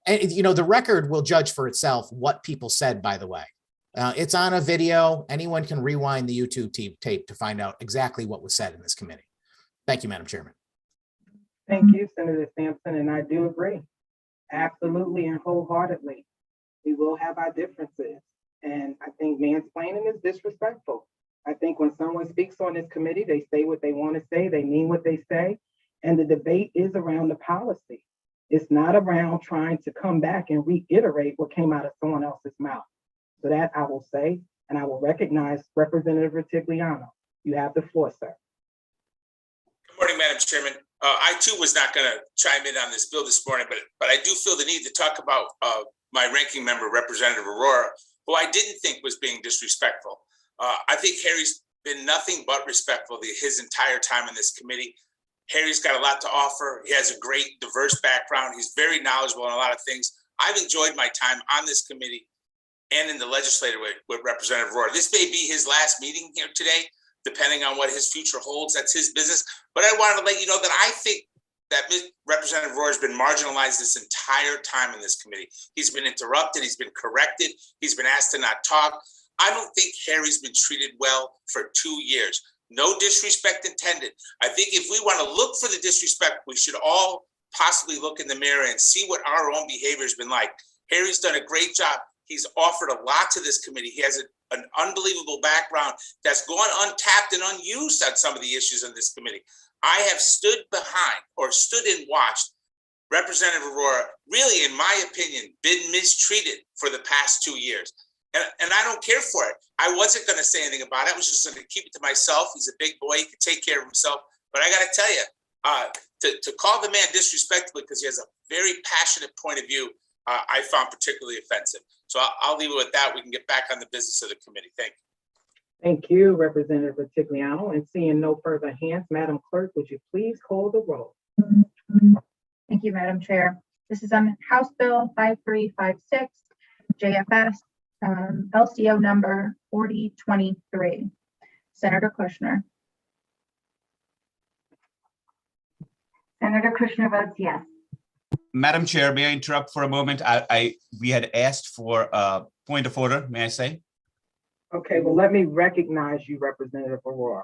And the record will judge for itself what people said. By the way, it's on a video. Anyone can rewind the YouTube tape to find out exactly what was said in this committee. Thank you, Madam Chairman. Thank you, Senator Sampson, and I do agree, absolutely and wholeheartedly. We will have our differences, and I think mansplaining is disrespectful. I think when someone speaks on this committee, they say what they want to say, they mean what they say, and the debate is around the policy. It's not around trying to come back and reiterate what came out of someone else's mouth. So that I will say, and I will recognize Representative Retigliano. You have the floor, sir. Good morning, Madam Chairman. I too was not going to chime in on this bill this morning, but I do feel the need to talk about my ranking member, Representative Aurora, who I didn't think was being disrespectful. I think Harry's been nothing but respectful his entire time in this committee. Harry's got a lot to offer. He has a great, diverse background. He's very knowledgeable in a lot of things. I've enjoyed my time on this committee and in the legislature with Representative Aurora. This may be his last meeting here today, depending on what his future holds. That's his business. But I wanted to let you know that I think that Representative Aurora has been marginalized this entire time in this committee. He's been interrupted. He's been corrected. He's been asked to not talk. I don't think Harry's been treated well for 2 years. No disrespect intended. I think if we want to look for the disrespect, we should all possibly look in the mirror and see what our own behavior has been like. Harry's done a great job. He's offered a lot to this committee. He has an unbelievable background that's gone untapped and unused on some of the issues in this committee. I have stood and watched Representative Aurora, really, in my opinion, been mistreated for the past 2 years. And I don't care for it. I wasn't going to say anything about it. I was just going to keep it to myself. He's a big boy. He can take care of himself. But I got to tell you, to call the man disrespectful because he has a very passionate point of view, I found particularly offensive. So I'll leave it with that. We can get back on the business of the committee. Thank you. Thank you, Representative Retigliano. And seeing no further hands, Madam Clerk, would you please call the roll? Thank you, Madam Chair. This is on House Bill 5356, JFS, LCO number 4023. Senator Kushner. Senator Kushner votes yes. Madam Chair, may I interrupt for a moment? We had asked for a point of order, may I say? Okay, well, let me recognize you, Representative Aurora.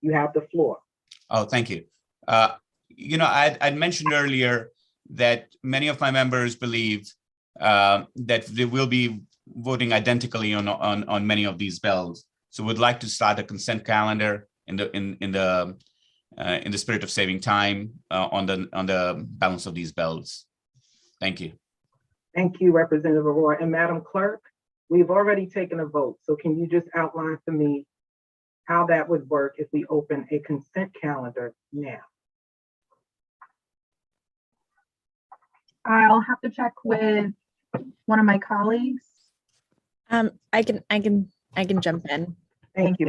You have the floor. Oh, thank you. I'd mentioned earlier that many of my members believe that they will be voting identically on many of these bills. So we'd like to start a consent calendar in the spirit of saving time on the balance of these bills. Thank you. Thank you, Representative Aurora. And Madam Clerk, we've already taken a vote. So can you just outline for me how that would work if we open a consent calendar now? I'll have to check with one of my colleagues. I can jump in. Thank you,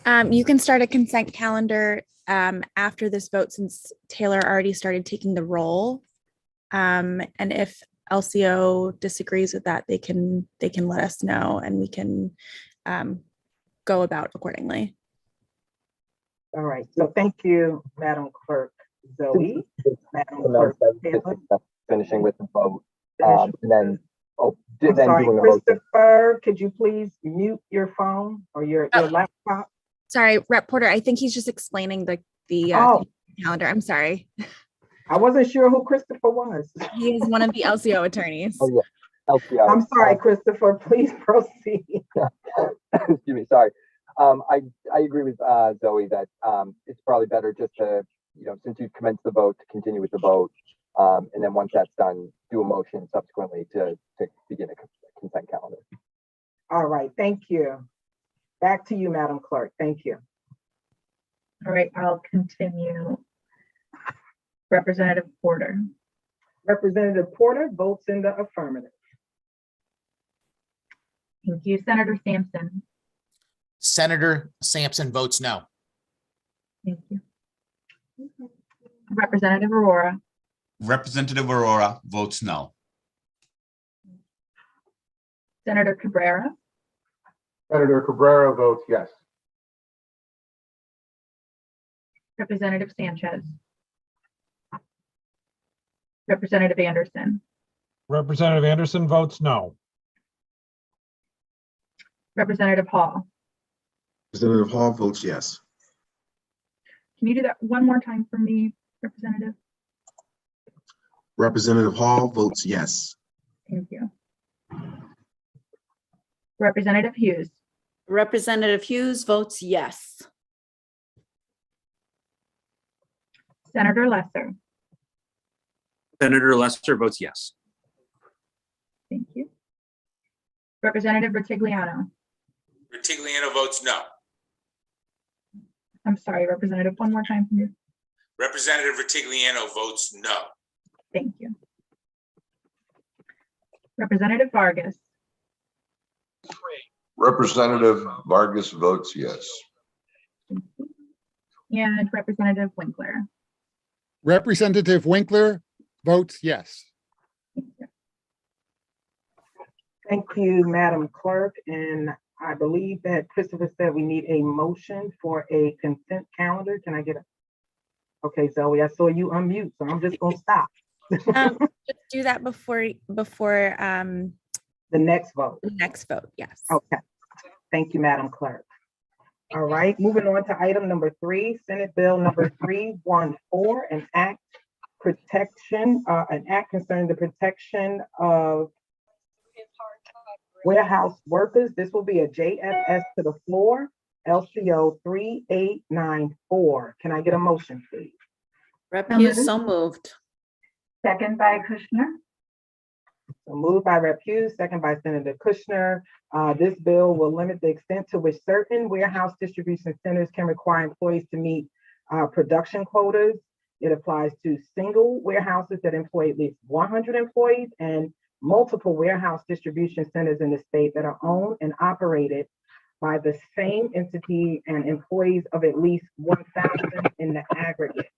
Madam. You can start a consent calendar after this vote, since Taylor already started taking the roll. And if LCO disagrees with that, they can let us know and we can go about accordingly. All right, so thank you, Madam Clerk Zoe. Madam Clerk Taylor. Finishing with the vote, Finish and then, I'm then sorry, doing a motion. Christopher, could you please mute your phone or your laptop? Sorry, Rep Porter, I think he's just explaining the Oh. calendar. I'm sorry. I wasn't sure who Christopher was. He is one of the LCO attorneys. Oh, yeah. LCO. I'm sorry, Christopher, please proceed. Excuse me, sorry. I agree with Zoe that it's probably better just to, since you commenced the vote, to continue with the vote. And then once that's done, do a motion subsequently to begin a consent calendar. All right, thank you. Back to you, Madam Clerk. Thank you. All right, I'll continue. Representative Porter. Representative Porter votes in the affirmative. Thank you. Senator Sampson. Senator Sampson votes no. Thank you. Representative Aurora. Representative Aurora votes no. Senator Cabrera. Senator Cabrera votes yes. Representative Sanchez. Representative Anderson. Representative Anderson votes no. Representative Hall. Representative Hall votes yes. Can you do that one more time for me, Representative? Representative Hall votes yes. Thank you. Representative Hughes. Representative Hughes votes yes. Senator Lesser. Senator Lesser votes yes. Thank you. Representative Retigliano. Retigliano votes no. I'm sorry, Representative, one more time for me. Representative Retigliano votes no. Thank you. Representative Vargas. Representative Vargas votes yes. And Representative Winkler. Representative Winkler votes yes. Thank you, Madam Clerk. And I believe that Christopher said we need a motion for a consent calendar. Can I get a? Okay, Zoe, I saw you unmute, so I'm just gonna stop. Just do that before The next vote. the next vote. Yes. Okay. Thank you, Madam Clerk. All right, moving on to item number 3, Senate Bill number 314, an act concerning the protection of warehouse workers. This will be a JFS to the floor, LCO 3894. Can I get a motion, please? Rep Hughes, so moved. Second by Kushner. So moved by Rep. Hughes, second by Senator Kushner. This bill will limit the extent to which certain warehouse distribution centers can require employees to meet production quotas. It applies to single warehouses that employ at least 100 employees and multiple warehouse distribution centers in the state that are owned and operated by the same entity and employees of at least 1,000 in the aggregate.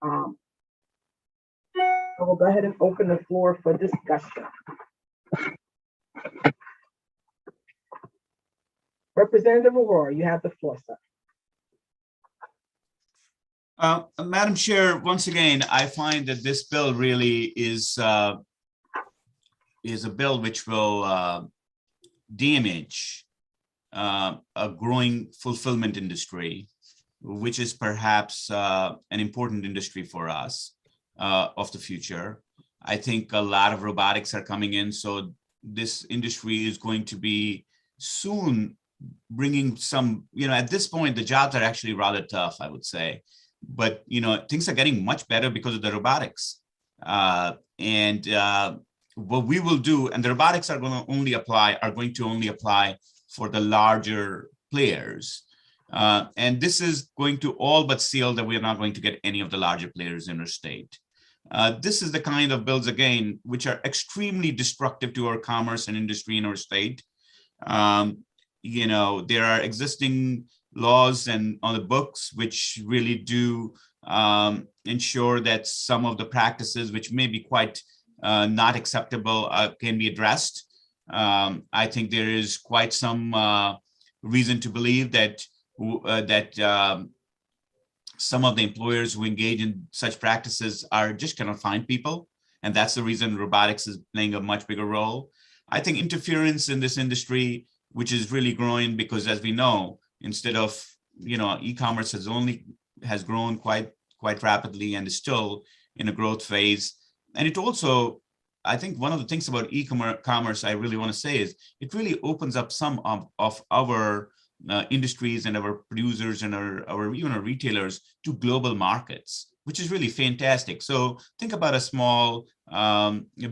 I will go ahead and open the floor for discussion. Representative Aurora, you have the floor, sir. Madam Chair, once again, I find that this bill really is a bill which will damage a growing fulfillment industry, which is perhaps an important industry for us of the future. I think a lot of robotics are coming in, so this industry is going to be soon bringing some, at this point, the jobs are actually rather tough, I would say. But, things are getting much better because of the robotics. What we will do, and the robotics are going to only apply for the larger players. And this is going to all but seal that we're not going to get any of the larger players in our state. This is the kind of bills, again, which are extremely destructive to our commerce and industry in our state. There are existing laws and on the books which really do ensure that some of the practices which may be quite not acceptable can be addressed. I think there is quite some reason to believe that some of the employers who engage in such practices are just cannot find people. And that's the reason robotics is playing a much bigger role. I think interference in this industry, which is really growing because, as we know, instead of, e-commerce has grown quite rapidly and is still in a growth phase. And it also, I think one of the things about e-commerce I really want to say is it really opens up some of our industries and our producers and our even our retailers to global markets, which is really fantastic. So think about a small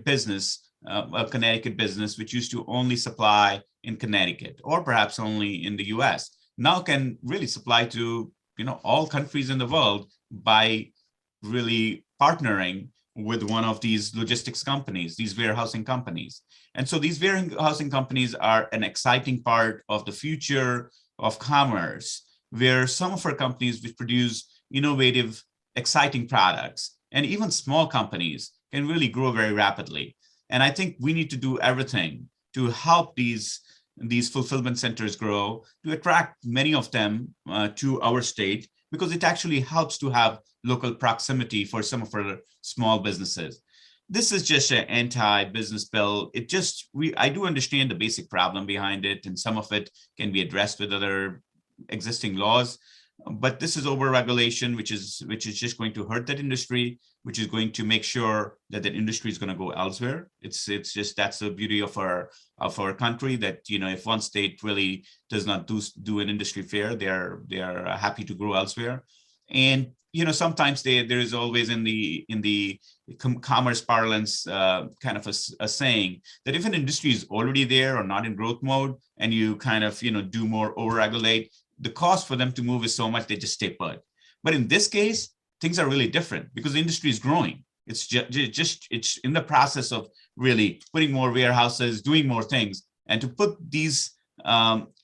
business, a Connecticut business, which used to only supply in Connecticut or perhaps only in the US, now can really supply to all countries in the world by really partnering with one of these logistics companies, these warehousing companies. And so these warehousing companies are an exciting part of the future of commerce, where some of our companies which produce innovative, exciting products, and even small companies can really grow very rapidly. And I think we need to do everything to help these fulfillment centers grow, to attract many of them to our state, because it actually helps to have local proximity for some of our small businesses. This is just an anti-business bill. I do understand the basic problem behind it, and some of it can be addressed with other existing laws. But this is over-regulation, which is just going to hurt that industry, which is going to make sure that that industry is going to go elsewhere. It's just, that's the beauty of our country, that if one state really does not do an industry fair, they are happy to grow elsewhere. And sometimes there is always in the commerce parlance kind of a saying that if an industry is already there or not in growth mode, and you kind of do more over-regulate, the cost for them to move is so much they just stay put. But in this case, things are really different because the industry is growing. It's it's in the process of really putting more warehouses, doing more things, and to put these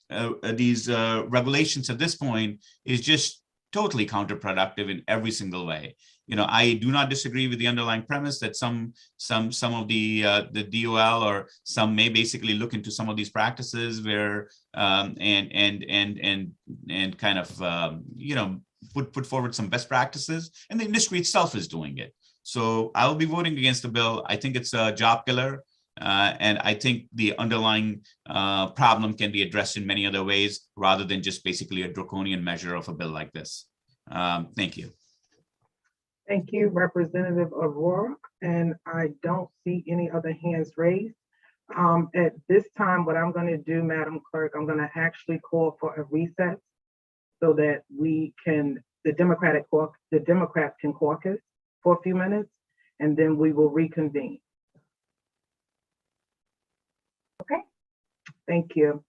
regulations at this point is just totally counterproductive in every single way. I do not disagree with the underlying premise that some of the DOL or some may basically look into some of these practices where and kind of put forward some best practices, and the industry itself is doing it. So I'll be voting against the bill. I think it's a job killer. And I think the underlying problem can be addressed in many other ways rather than just basically a draconian measure of a bill like this. Thank you. Thank you, Representative Aurora. And I don't see any other hands raised. At this time, what I'm going to do, Madam Clerk, I'm going to actually call for a recess so that the Democrats can caucus for a few minutes, and then we will reconvene. Okay. Thank you.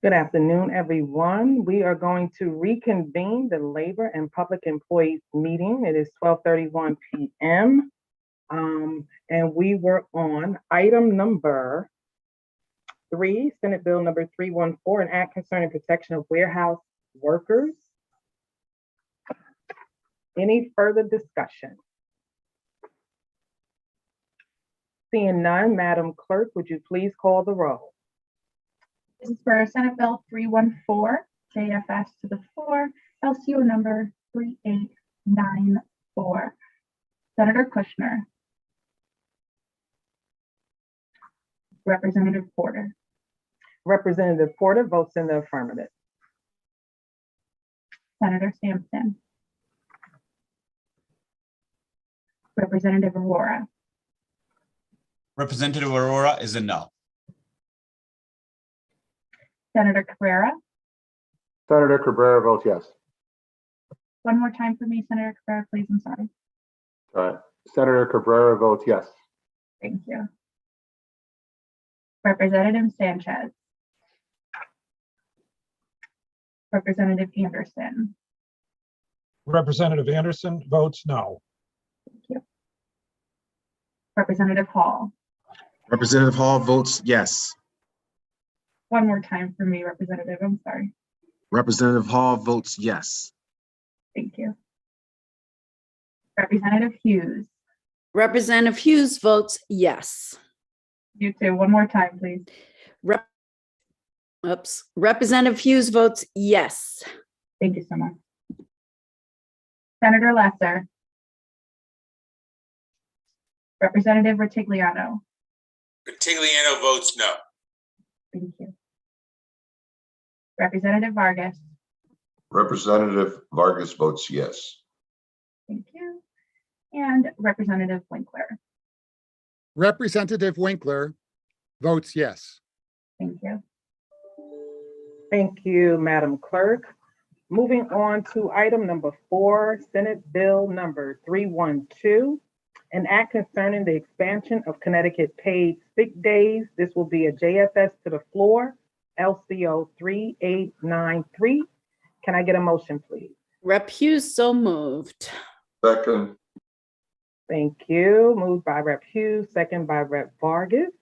Good afternoon, everyone. We are going to reconvene the Labor and Public Employees meeting. It is 12:31 p.m. And we were on item number 3, Senate Bill number 314, an act concerning protection of warehouse workers. Any further discussion? Seeing none, Madam Clerk, would you please call the roll? This is for Senate Bill 314, JFS to the floor, LCO number 3894. Senator Kushner. Representative Porter. Representative Porter votes in the affirmative. Senator Sampson. Representative Aurora. Representative Aurora is a no. Senator Cabrera. Senator Cabrera votes yes. One more time for me, Senator Cabrera, please. I'm sorry. Senator Cabrera votes yes. Thank you. Representative Sanchez. Representative Anderson. Representative Anderson votes no. Thank you. Representative Hall. Representative Hall votes yes. One more time for me, Representative. I'm sorry. Representative Hall votes yes. Thank you. Representative Hughes. Representative Hughes votes yes. You too. One more time, please. Representative Hughes votes yes. Thank you so much. Senator Lesser. Representative Retigliano. Retigliano votes no. Thank you. Representative Vargas. Representative Vargas votes yes. Thank you. And Representative Winkler. Representative Winkler votes yes. Thank you. Thank you, Madam Clerk. Moving on to item number 4, Senate Bill number 312, an act concerning the expansion of Connecticut paid sick days. This will be a JFS to the floor, LCO 3893. Can I get a motion, please? Rep Hughes so moved. Second. Thank you. Moved by Rep Hughes, second by Rep Vargas.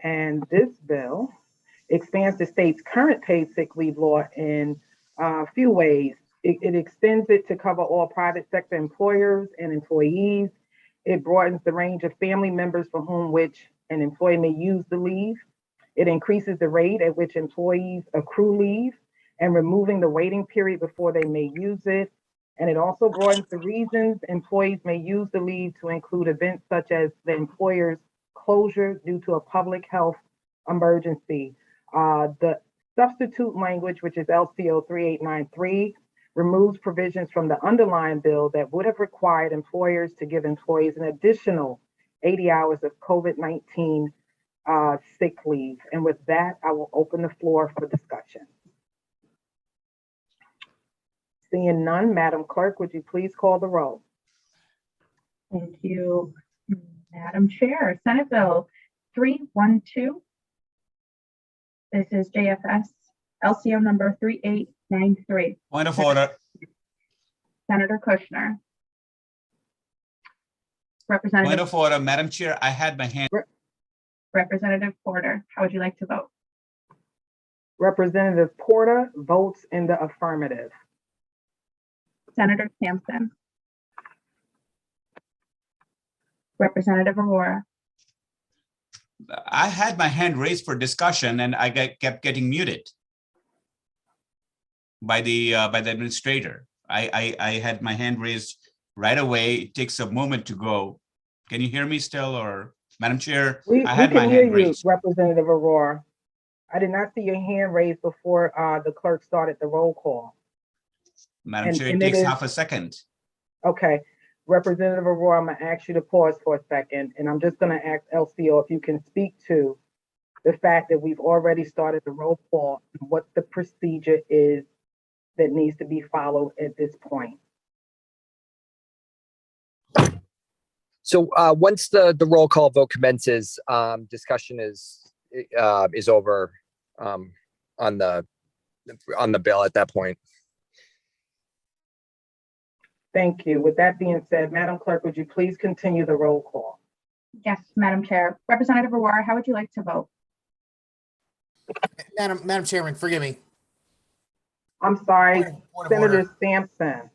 And this bill expands the state's current paid sick leave law in a few ways. It extends it to cover all private sector employers and employees. It broadens the range of family members for whom which an employee may use the leave. It increases the rate at which employees accrue leave and removing the waiting period before they may use it. And it also broadens the reasons employees may use the leave to include events such as the employer's closure due to a public health emergency. The substitute language, which is LCO 3893, removes provisions from the underlying bill that would have required employers to give employees an additional 80 hours of COVID-19 sick leave. And with that, I will open the floor for discussion. Seeing none, Madam Clerk, would you please call the roll? Thank you, Madam Chair. Senate Bill 312. This is JFS LCO number 3893. Point of order. Senator Kushner. Point Representative of order, Madam Chair, I had my hand. Representative Porter, how would you like to vote? Representative Porter votes in the affirmative. Senator Sampson. Representative Aurora. I had my hand raised for discussion and I kept getting muted. by the administrator. I had my hand raised right away. It takes a moment to go. Can you hear me still, or Madam Chair? We I had my can hear hand you, raised. Representative Aurora. I did not see your hand raised before the clerk started the roll call. Madam And- Chair, and it it takes is- half a second. Okay, Representative Aurora, I'm gonna ask you to pause for a second, and I'm just gonna ask LCO if you can speak to the fact that we've already started the roll call, and what the procedure is that needs to be followed at this point. So once the roll call vote commences, discussion is over on the bill at that point. Thank you. With that being said, Madam Clerk, would you please continue the roll call? Yes, Madam Chair. Representative Aurora, how would you like to vote? Madam Chairman, forgive me. I'm sorry, Point of Senator order. Sampson.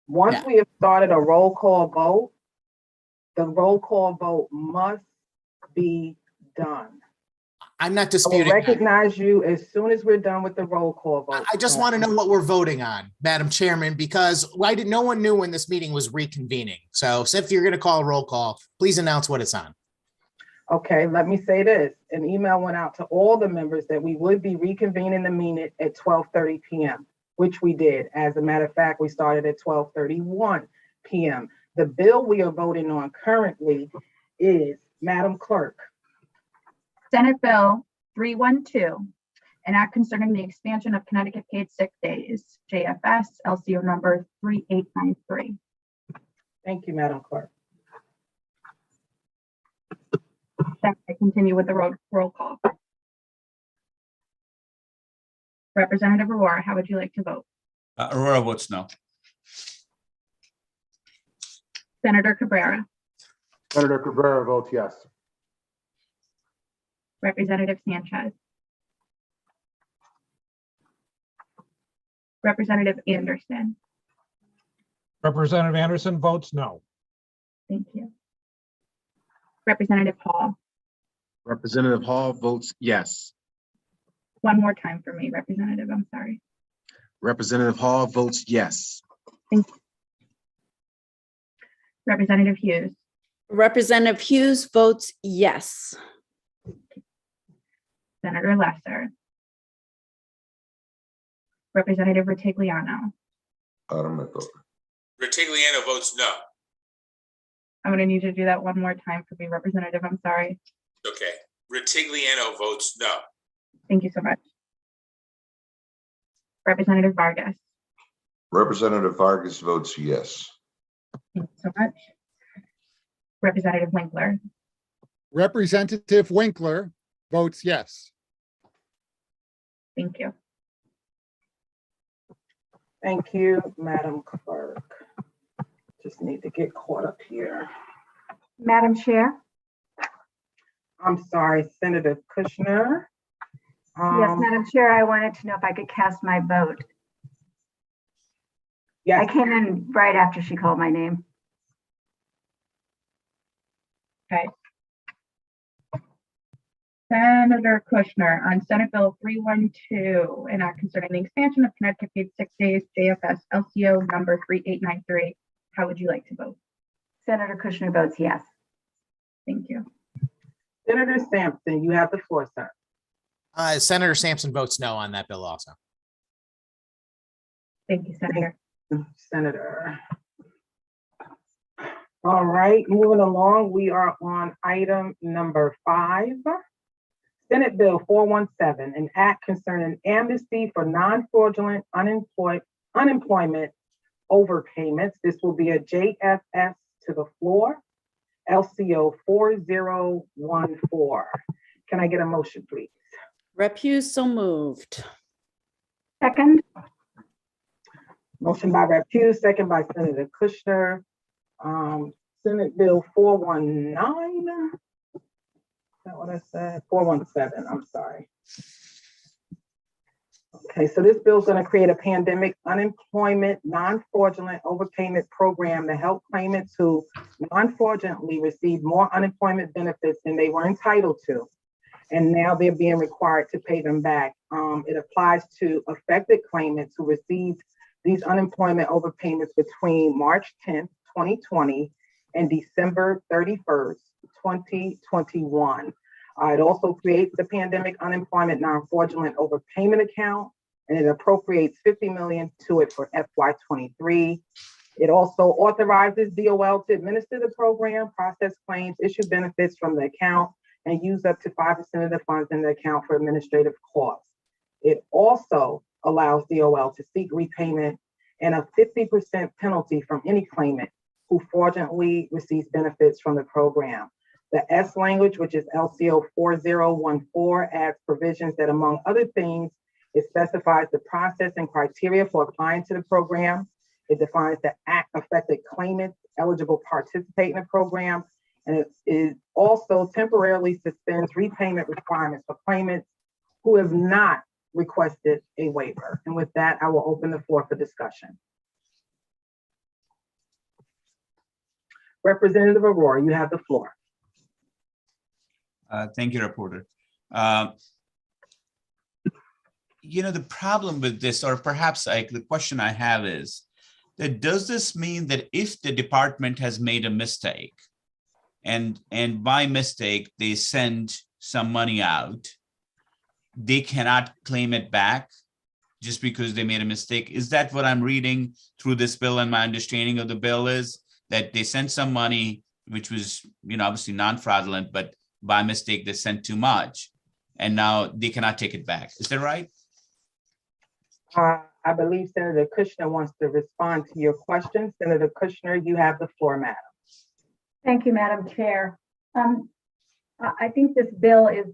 Once Yeah. we have started a roll call vote, the roll call vote must be done. I'm not I will disputing that. recognize you as soon as we're done with the roll call vote. I just want to know what we're voting on, Madam Chairman, because no one knew when this meeting was reconvening. So if you're going to call a roll call, please announce what it's on. Okay, let me say this. An email went out to all the members that we would be reconvening the meeting at 12:30 p.m., which we did. As a matter of fact, we started at 12:31 p.m. The bill we are voting on currently is, Madam Clerk, Senate Bill 312, an act concerning the expansion of Connecticut paid sick days, JFS LCO number 3893. thank you, Madam Clerk. I continue with the roll call. Representative Aurora, how would you like to vote? Aurora votes no. Senator Cabrera, Senator Cabrera votes yes. Representative Sanchez, Representative Anderson, Representative Anderson votes no. thank you. Representative Hall, Representative Hall votes yes. one more time for me, Representative, I'm sorry. Representative Hall votes yes. Representative Hughes, Representative Hughes votes yes. Senator Lesser, Representative Ritigliano. Ritigliano votes no. I'm going to need you to do that one more time for me, Representative. I'm sorry. Okay. Ritigliano votes no. Thank you so much. Representative Vargas. Representative Vargas votes yes. Thank you so much. Representative Winkler. Representative Winkler votes yes. Thank you. Thank you, Madam Clerk. Just need to get caught up here. Madam Chair? I'm sorry, Senator Kushner. Yes, Madam Chair, I wanted to know if I could cast my vote. I Yes, came in right after she called my name. Okay. Senator Kushner on Senate Bill 312, an act concerning the expansion of Connecticut paid sick days, JFS LCO number 3893. How would you like to vote? Senator Kushner votes yes. Thank you. Senator Sampson, you have the floor, sir. Senator Sampson votes no on that bill also. Thank you, Senator. Senator. All right, moving along, we are on item number 5. Senate Bill 417, an act concerning amnesty for non-fraudulent unemployment overpayments. This will be a JFS to the floor, LCO 4014. Can I get a motion, please? Rep Hughes, so moved. Second? Motion by Rep. Hughes, second by Senator Kushner. Senate Bill 419. Is that what I said? 417, I'm sorry. Okay, so this bill is going to create a pandemic unemployment non-fraudulent overpayment program to help claimants who non-fraudulently receive more unemployment benefits than they were entitled to. and now they're being required to pay them back. It applies to affected claimants who received these unemployment overpayments between March 10th, 2020 and December 31st, 2021. It also creates the pandemic unemployment non-fraudulent overpayment account, and it appropriates $50 million to it for FY23. It also authorizes DOL to administer the program, process claims, issue benefits from the account, and use up to 5% of the funds in the account for administrative costs. It also allows DOL to seek repayment and a 50% penalty from any claimant who fraudulently receives benefits from the program. The S language, which is LCO 4014, adds provisions that, among other things, it specifies the process and criteria for applying to the program. It defines the affected claimants eligible to participate in the program, and it also temporarily suspends repayment requirements for claimants who have not requested a waiver. And with that, I will open the floor for discussion. Representative Aurora, you have the floor. Thank you, reporter. The problem with this, or perhaps the question I have is that does this mean that if the department has made a mistake and by mistake they send some money out, they cannot claim it back just because they made a mistake? Is that what I'm reading through this bill? And my understanding of the bill is that they sent some money, which was, obviously non-fraudulent, but by mistake they sent too much, and now they cannot take it back. Is that right? I believe Senator Kushner wants to respond to your question. Senator Kushner, you have the floor, madam. Thank you, Madam Chair. I think this bill is,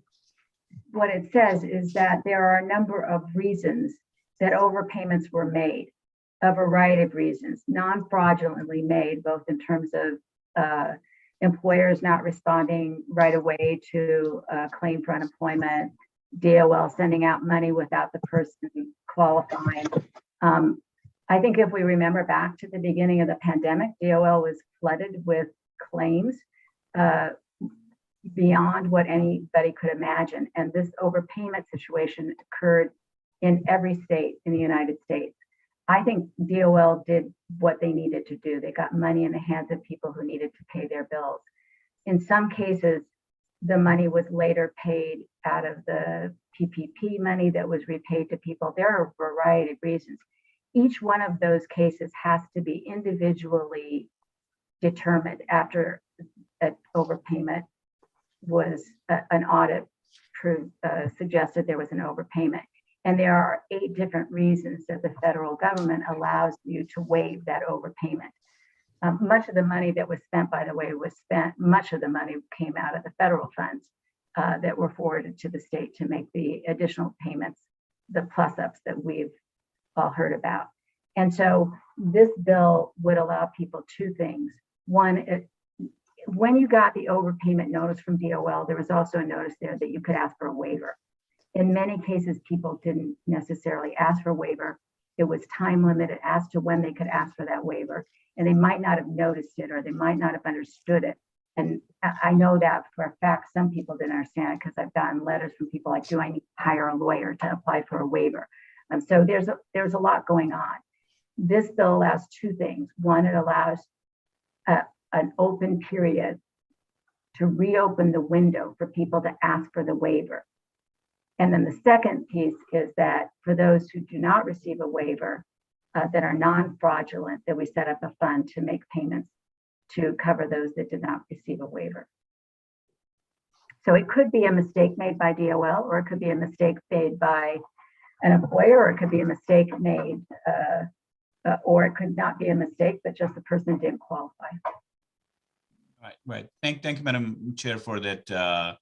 what it says is that there are a number of reasons that overpayments were made, a variety of reasons, non-fraudulently made, both in terms of employers not responding right away to a claim for unemployment, DOL sending out money without the person qualifying. I think if we remember back to the beginning of the pandemic, DOL was flooded with claims beyond what anybody could imagine. And this overpayment situation occurred in every state in the United States. I think DOL did what they needed to do. They got money in the hands of people who needed to pay their bills. In some cases, the money was later paid out of the PPP money that was repaid to people. There are a variety of reasons. Each one of those cases has to be individually determined after an overpayment was an audit suggested there was an overpayment. And there are 8 different reasons that the federal government allows you to waive that overpayment. Much of the money that was spent, by the way, much of the money came out of the federal funds that were forwarded to the state to make the additional payments, the plus-ups that we've all heard about. And so this bill would allow people 2 things. One, when you got the overpayment notice from DOL, there was also a notice there that you could ask for a waiver. In many cases, people didn't necessarily ask for a waiver. It was time limited as to when they could ask for that waiver, and they might not have noticed it, or they might not have understood it. And I know that for a fact, some people didn't understand it, because I've gotten letters from people like, do I need to hire a lawyer to apply for a waiver? So there's a lot going on. This bill allows 2 things. One, it allows an open period to reopen the window for people to ask for the waiver. And then the second piece is that for those who do not receive a waiver, that are non-fraudulent, that we set up a fund to make payments to cover those that did not receive a waiver. So it could be a mistake made by DOL, or it could be a mistake made by an employer, or it could be a mistake made, or it could not be a mistake, but just the person didn't qualify. Right. Thank you, Madam Chair, for that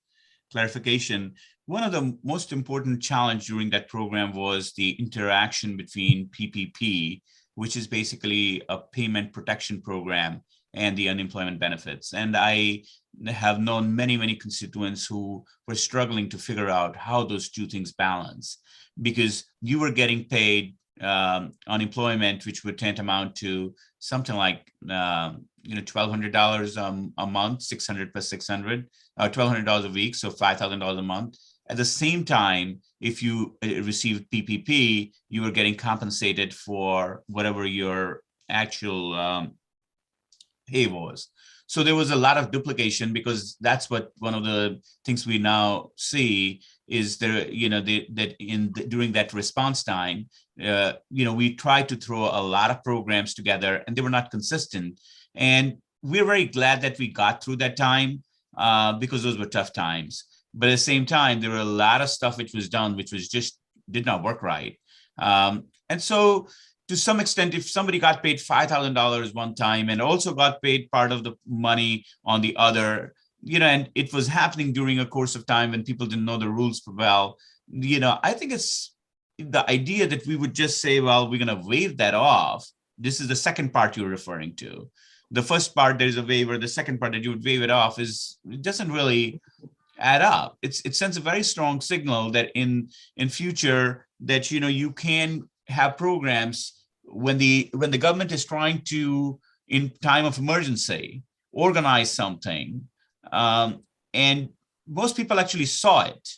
clarification. One of the most important challenge during that program was the interaction between PPP, which is basically a payment protection program, and the unemployment benefits. And I have known many, many constituents who were struggling to figure out how those 2 things balance, because you were getting paid unemployment, which would tantamount to something like $1,200 a month, 600 plus 600, $1,200 a week, so $5,000 a month. At the same time, if you received PPP, you were getting compensated for whatever your actual pay was. So there was a lot of duplication, because that's what one of the things we now see is there, during that response time, we tried to throw a lot of programs together and they were not consistent. And we're very glad that we got through that time because those were tough times. But at the same time, there were a lot of stuff which was done, which was just did not work right. And so to some extent, if somebody got paid $5,000 one time and also got paid part of the money on the other, and it was happening during a course of time when people didn't know the rules well, I think it's the idea that we would just say, well, we're going to waive that off. This is the second part you're referring to. The first part, there's a waiver. The second part that you would waive it off it doesn't really add up. It sends a very strong signal that in future that, you can have programs when the government is trying to, in time of emergency, organize something. And most people actually saw it,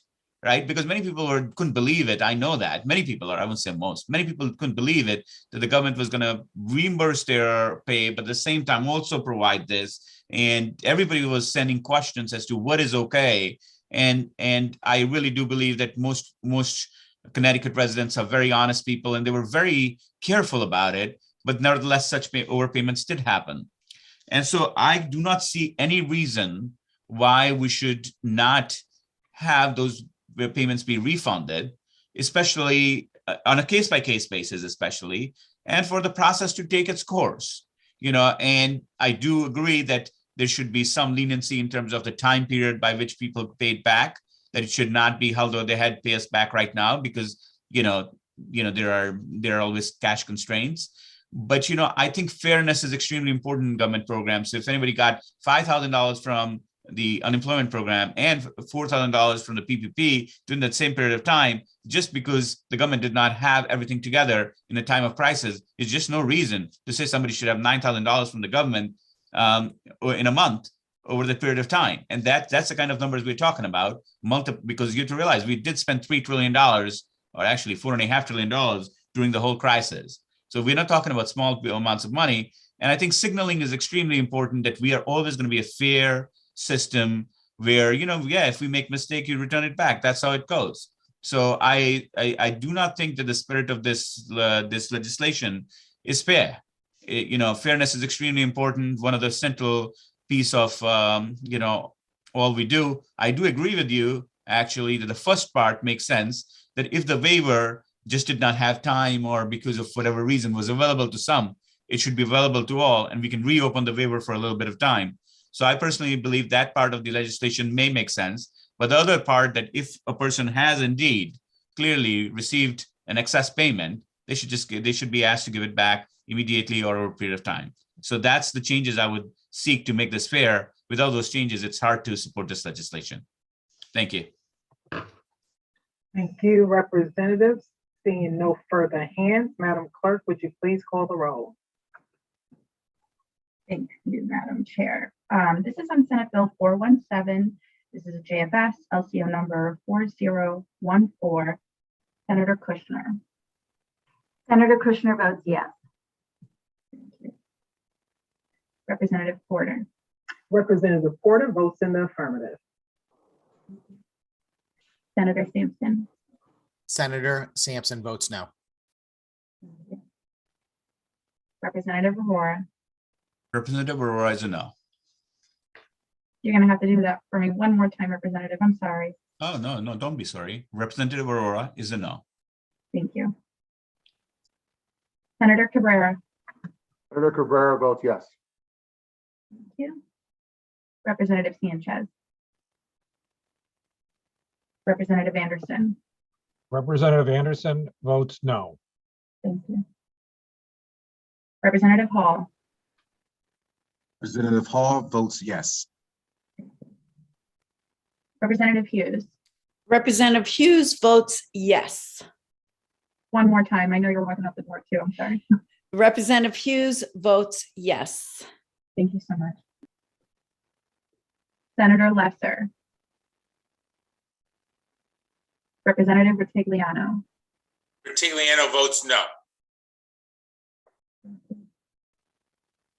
right? Because many people couldn't believe it. I know that. Many people I wouldn't say most. Many people couldn't believe it, that the government was going to reimburse their pay, but at the same time also provide this. And everybody was sending questions as to what is okay. And I really do believe that most Connecticut residents are very honest people, and they were very careful about it. But nevertheless, such overpayments did happen. And so I do not see any reason why we should not have those payments be refunded, especially on a case-by-case basis, especially, and for the process to take its course. And I do agree that there should be some leniency in terms of the time period by which people paid back, that it should not be held, though they had to pay us back right now, because, there are always cash constraints. But, I think fairness is extremely important in government programs. So if anybody got $5,000 from the unemployment program and $4,000 from the PPP during that same period of time, just because the government did not have everything together in a time of crisis, is just no reason to say somebody should have $9,000 from the government in a month over the period of time. And that's the kind of numbers we're talking about, because you have to realize we did spend $3 trillion, or actually $4.5 trillion during the whole crisis. So we're not talking about small amounts of money. And I think signaling is extremely important, that we are always going to be a fair system where, if we make mistake, you return it back. That's how it goes. So I do not think that the spirit of this legislation is fair. Fairness is extremely important. One of the central piece of, all we do. I do agree with you, actually, that the first part makes sense, that if the waiver just did not have time, or because of whatever reason was available to some, it should be available to all, and we can reopen the waiver for a little bit of time. So I personally believe that part of the legislation may make sense. But the other part, that if a person has indeed clearly received an excess payment, they should be asked to give it back immediately or over a period of time. So that's the changes I would seek to make this fair. Without those changes, it's hard to support this legislation. Thank you. Thank you, representatives. Seeing no further hands, Madam Clerk, would you please call the roll? Thank you, Madam Chair. This is on Senate Bill 417. This is a JFS LCO number 4014. Senator Kushner. Senator Kushner votes yes. Thank you. Representative Porter. Representative Porter votes in the affirmative. Senator Sampson. Senator Sampson votes no. Representative Aurora. Representative Aurora is a no. You're going to have to do that for me one more time, Representative. I'm sorry. Oh, no, don't be sorry. Representative Aurora is a no. Thank you. Senator Cabrera. Senator Cabrera votes yes. Thank you. Representative Sanchez. Representative Anderson. Representative Anderson votes no. Thank you. Representative Hall. Representative Hall votes yes. Representative Hughes. Representative Hughes votes yes. one more time. I know you're walking up the door too. I'm sorry. Representative Hughes votes yes. Thank you so much. Senator Lesser. Representative Ritigliano. Ritigliano votes no.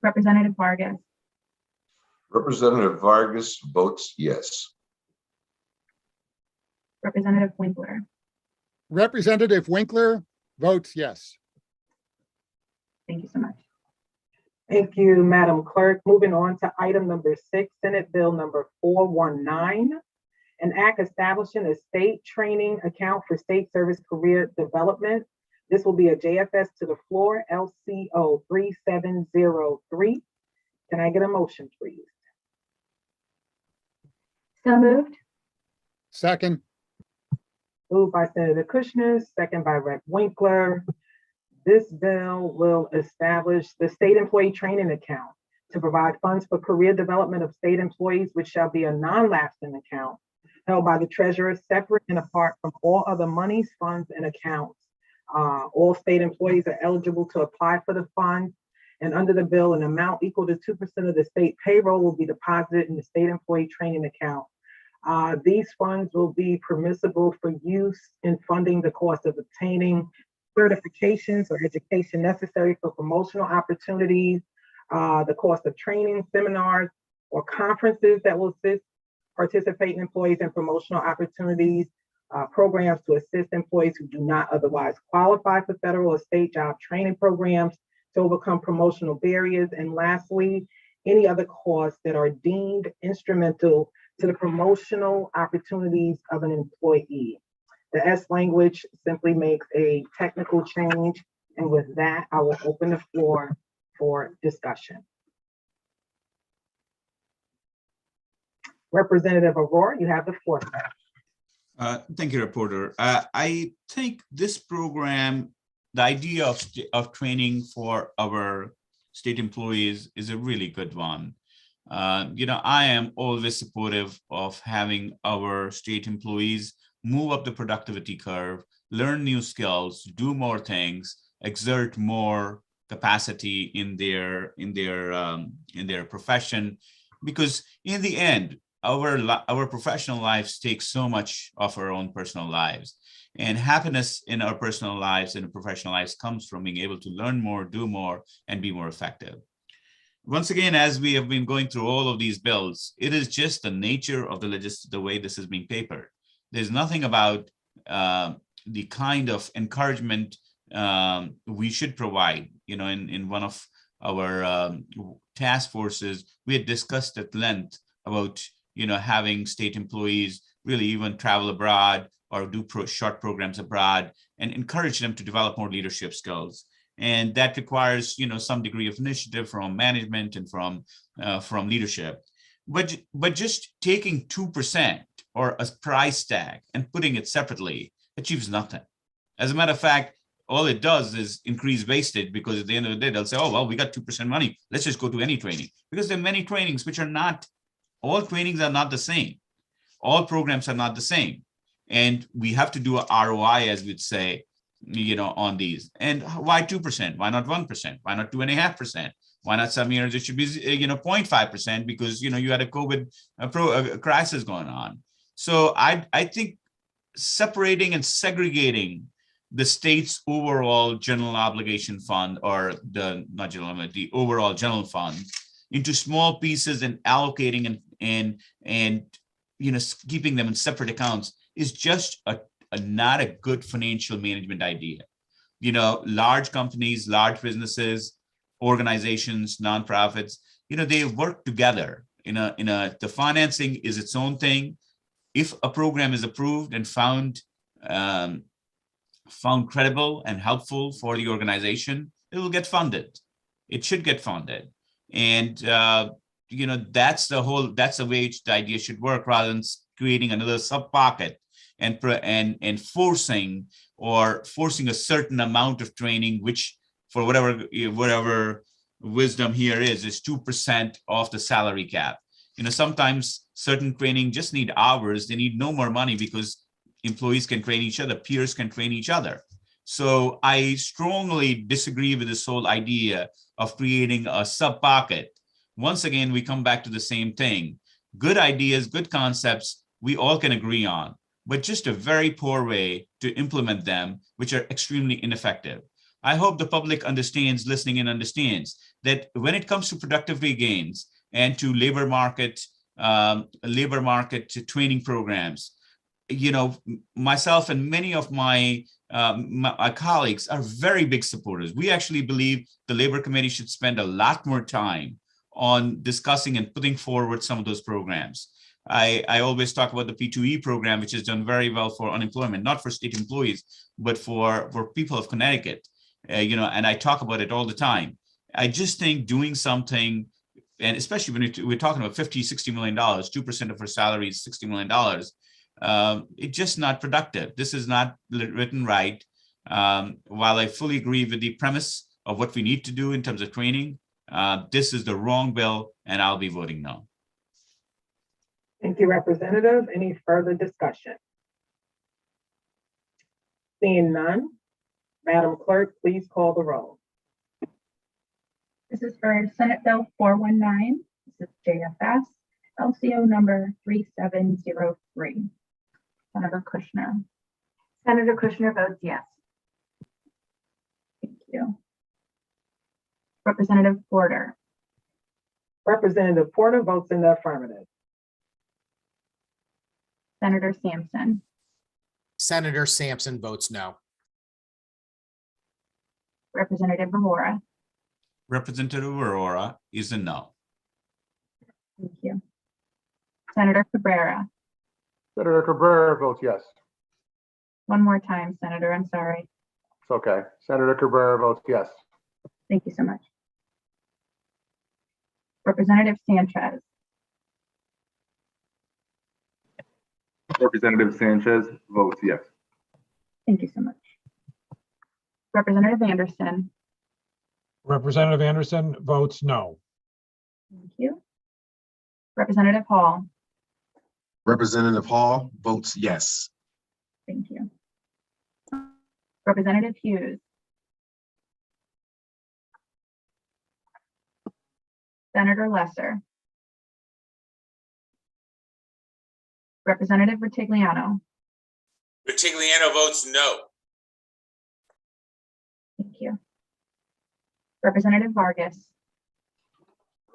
Representative Vargas. Representative Vargas votes yes. Representative Winkler. Representative Winkler votes yes. Thank you so much. Thank you, Madam Clerk. Moving on to item number 6, Senate Bill number 419, an act establishing a state training account for state service career development. This will be a JFS to the floor, LCO 3703. Can I get a motion, please? So moved. Second, Moved by Senator Kushner, second by Rep. Winkler. This bill will establish the state employee training account to provide funds for career development of state employees, which shall be a non-lapsing account held by the treasurer, separate and apart from all other monies, funds, and accounts. All state employees are eligible to apply for the funds, and under the bill, an amount equal to 2% of the state payroll will be deposited in the state employee training account. These funds will be permissible for use in funding the cost of obtaining certifications or education necessary for promotional opportunities, the cost of training, seminars, or conferences that will assist participating employees in promotional opportunities, programs to assist employees who do not otherwise qualify for federal or state job training programs to overcome promotional barriers, and lastly, any other costs that are deemed instrumental to the promotional opportunities of an employee. The S language simply makes a technical change, and with that, I will open the floor for discussion. Representative Aurora, you have the floor, sir. Thank you, reporter. I think this program, the idea of training for our state employees is a really good one. I am always supportive of having our state employees move up the productivity curve, learn new skills, do more things, exert more capacity in their profession, because in the end, our professional lives take so much of our own personal lives, and happiness in our personal lives and professional lives comes from being able to learn more, do more, and be more effective. Once again, as we have been going through all of these bills, it is just the nature of the way this is being papered. There's nothing about the kind of encouragement we should provide. In one of our task forces, we had discussed at length about having state employees really even travel abroad or do short programs abroad and encourage them to develop more leadership skills. And that requires some degree of initiative from management and from leadership. But just taking 2% or a price tag and putting it separately achieves nothing. As a matter of fact, all it does is increase wastage, because at the end of the day, they'll say, oh, well, we got 2% money. Let's just go to any training, because there are many trainings which are not, all trainings are not the same. All programs are not the same. And we have to do a ROI, as we'd say, on these. And why 2%? Why not 1%? Why not 2.5%? Why not some years it should be 0.5%, because you had a COVID crisis going on. So I think separating and segregating the state's overall general obligation fund, or the overall general fund, into small pieces and allocating and keeping them in separate accounts is just not a good financial management idea. Large companies, large businesses, organizations, nonprofits, they work together. The financing is its own thing. If a program is approved and found credible and helpful for the organization, it will get funded. It should get funded. And that's the way the idea should work, rather than creating another sub pocket and forcing a certain amount of training, which for whatever wisdom here is 2% of the salary cap. Sometimes certain training just need hours. They need no more money, because employees can train each other, peers can train each other. So I strongly disagree with this whole idea of creating a sub-pocket. Once again, we come back to the same thing. Good ideas, good concepts, we all can agree on, but just a very poor way to implement them, which are extremely ineffective. I hope the public understands, listening and understands that when it comes to productivity gains and to labor market training programs, you know, myself and many of my colleagues are very big supporters. We actually believe the Labor Committee should spend a lot more time on discussing and putting forward some of those programs. I always talk about the P2E program, which has done very well for unemployment, not for state employees, but for people of Connecticut, you know, and I talk about it all the time. I just think doing something, and especially when we're talking about $50–60 million, 2% of our salary is $60 million, it's just not productive. This is not written right. While I fully agree with the premise of what we need to do in terms of training, this is the wrong bill, and I'll be voting no. Thank you, Representative. Any further discussion? Seeing none, Madam Clerk, please call the roll. This is for Senate Bill 419. This is JFS, LCO number 3703. Senator Kushner. Senator Kushner votes yes. Thank you. Representative Porter. Representative Porter votes in the affirmative. Senator Sampson. Senator Sampson votes no. Representative Aurora. Representative Aurora is a no. Thank you. Senator Cabrera. Senator Cabrera votes yes. One more time, Senator, I'm sorry. It's okay. Senator Cabrera votes yes. Thank you so much. Representative Sanchez. Representative Sanchez votes yes. Thank you so much. Representative Anderson. Representative Anderson votes no. Thank you. Representative Hall. Representative Hall votes yes. Thank you. Representative Hughes. Senator Lesser. Representative Ritigliano. Ritigliano votes no. Thank you. Representative Vargas.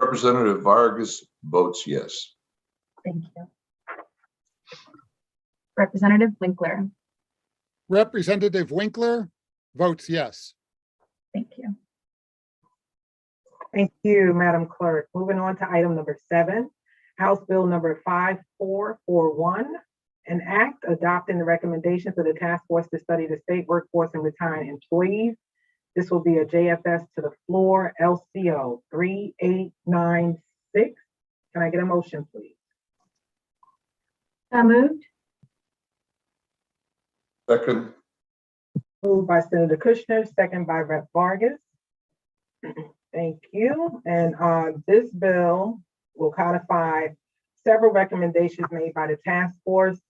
Representative Vargas votes yes. Thank you. Representative Winkler. Representative Winkler votes yes. Thank you. Thank you, Madam Clerk. Moving on to item number 7, House Bill number 5441, an act adopting the recommendations of the task force to study the state workforce and retiring employees. This will be a JFS to the floor, LCO 3896. Can I get a motion, please? So moved. Second. Moved by Senator Kushner, second by Rep. Vargas. Thank you. And this bill will codify several recommendations made by the task force.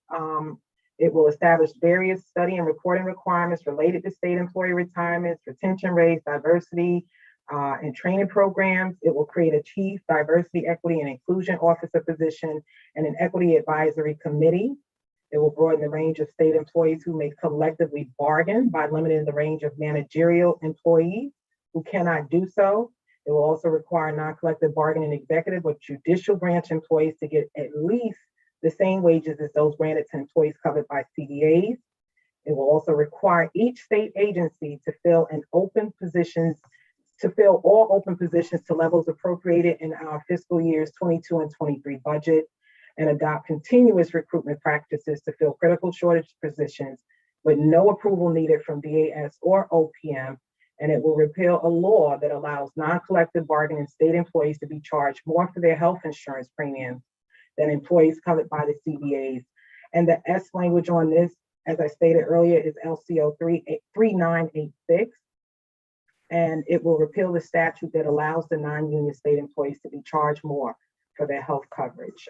It will establish various study and reporting requirements related to state employee retirements, retention rates, diversity, and training programs. It will create a chief diversity, equity, and inclusion officer position and an equity advisory committee. It will broaden the range of state employees who may collectively bargain by limiting the range of managerial employees who cannot do so. It will also require non-collective bargaining executive or judicial branch employees to get at least the same wages as those granted to employees covered by CBAs. It will also require each state agency to fill all open positions to levels appropriated in our fiscal years 22 and 23 budget, and adopt continuous recruitment practices to fill critical shortage positions with no approval needed from DAS or OPM. And it will repeal a law that allows non-collective bargaining state employees to be charged more for their health insurance premiums than employees covered by the CBAs. And the S language on this, as I stated earlier, is LCO 3986. And it will repeal the statute that allows the non-union state employees to be charged more for their health coverage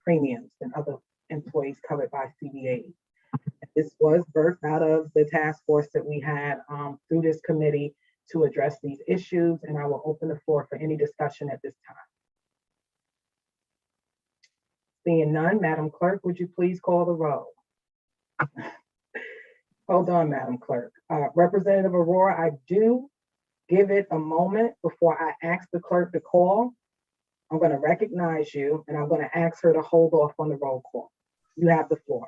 premiums than other employees covered by CBAs. This was birthed out of the task force that we had through this committee to address these issues, and I will open the floor for any discussion at this time. Seeing none, Madam Clerk, would you please call the roll? Hold on, Madam Clerk. Representative Aurora, I do give it a moment before I ask the clerk to call. I'm going to recognize you, and I'm going to ask her to hold off on the roll call. You have the floor.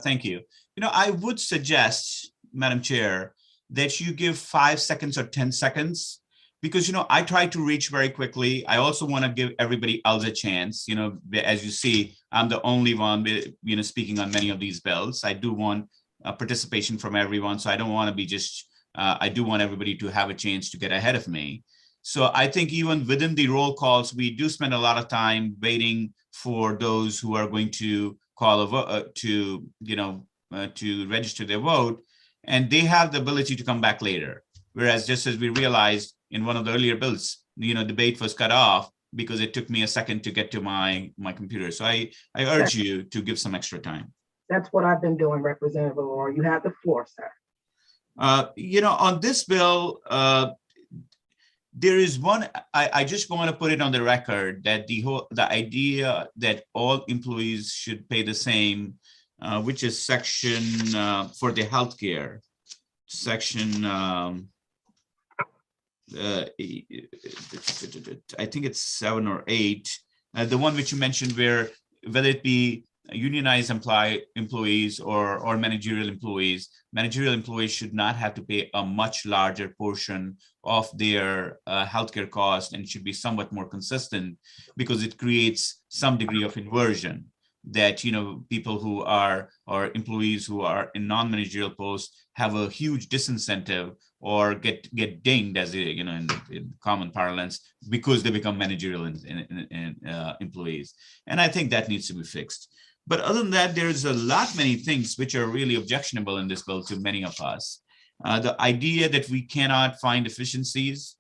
Thank you. I would suggest, Madam Chair, that you give 5 seconds or 10 seconds, because, I try to reach very quickly. I also want to give everybody else a chance. As you see, I'm the only one, speaking on many of these bills. I do want participation from everyone. So I don't want to be just, I do want everybody to have a chance to get ahead of me. So I think even within the roll calls, we do spend a lot of time waiting for those who are going to call a vote, to register their vote, and they have the ability to come back later. Whereas just as we realized in one of the earlier bills, debate was cut off because it took me a second to get to my computer. So I urge you to give some extra time. That's what I've been doing, Representative Aurora. You have the floor, sir. On this bill, there is one, I just want to put it on the record that the idea that all employees should pay the same, which is section for the healthcare, section, I think it's 7 or 8, the one which you mentioned, where whether it be unionized employees or managerial employees should not have to pay a much larger portion of their healthcare cost, and should be somewhat more consistent, because it creates some degree of inversion that people who are, or employees who are in non-managerial posts, have a huge disincentive or get dinged, as in common parlance, because they become managerial employees. And I think that needs to be fixed. But other than that, there's many things which are really objectionable in this bill to many of us. The idea that we cannot find efficiencies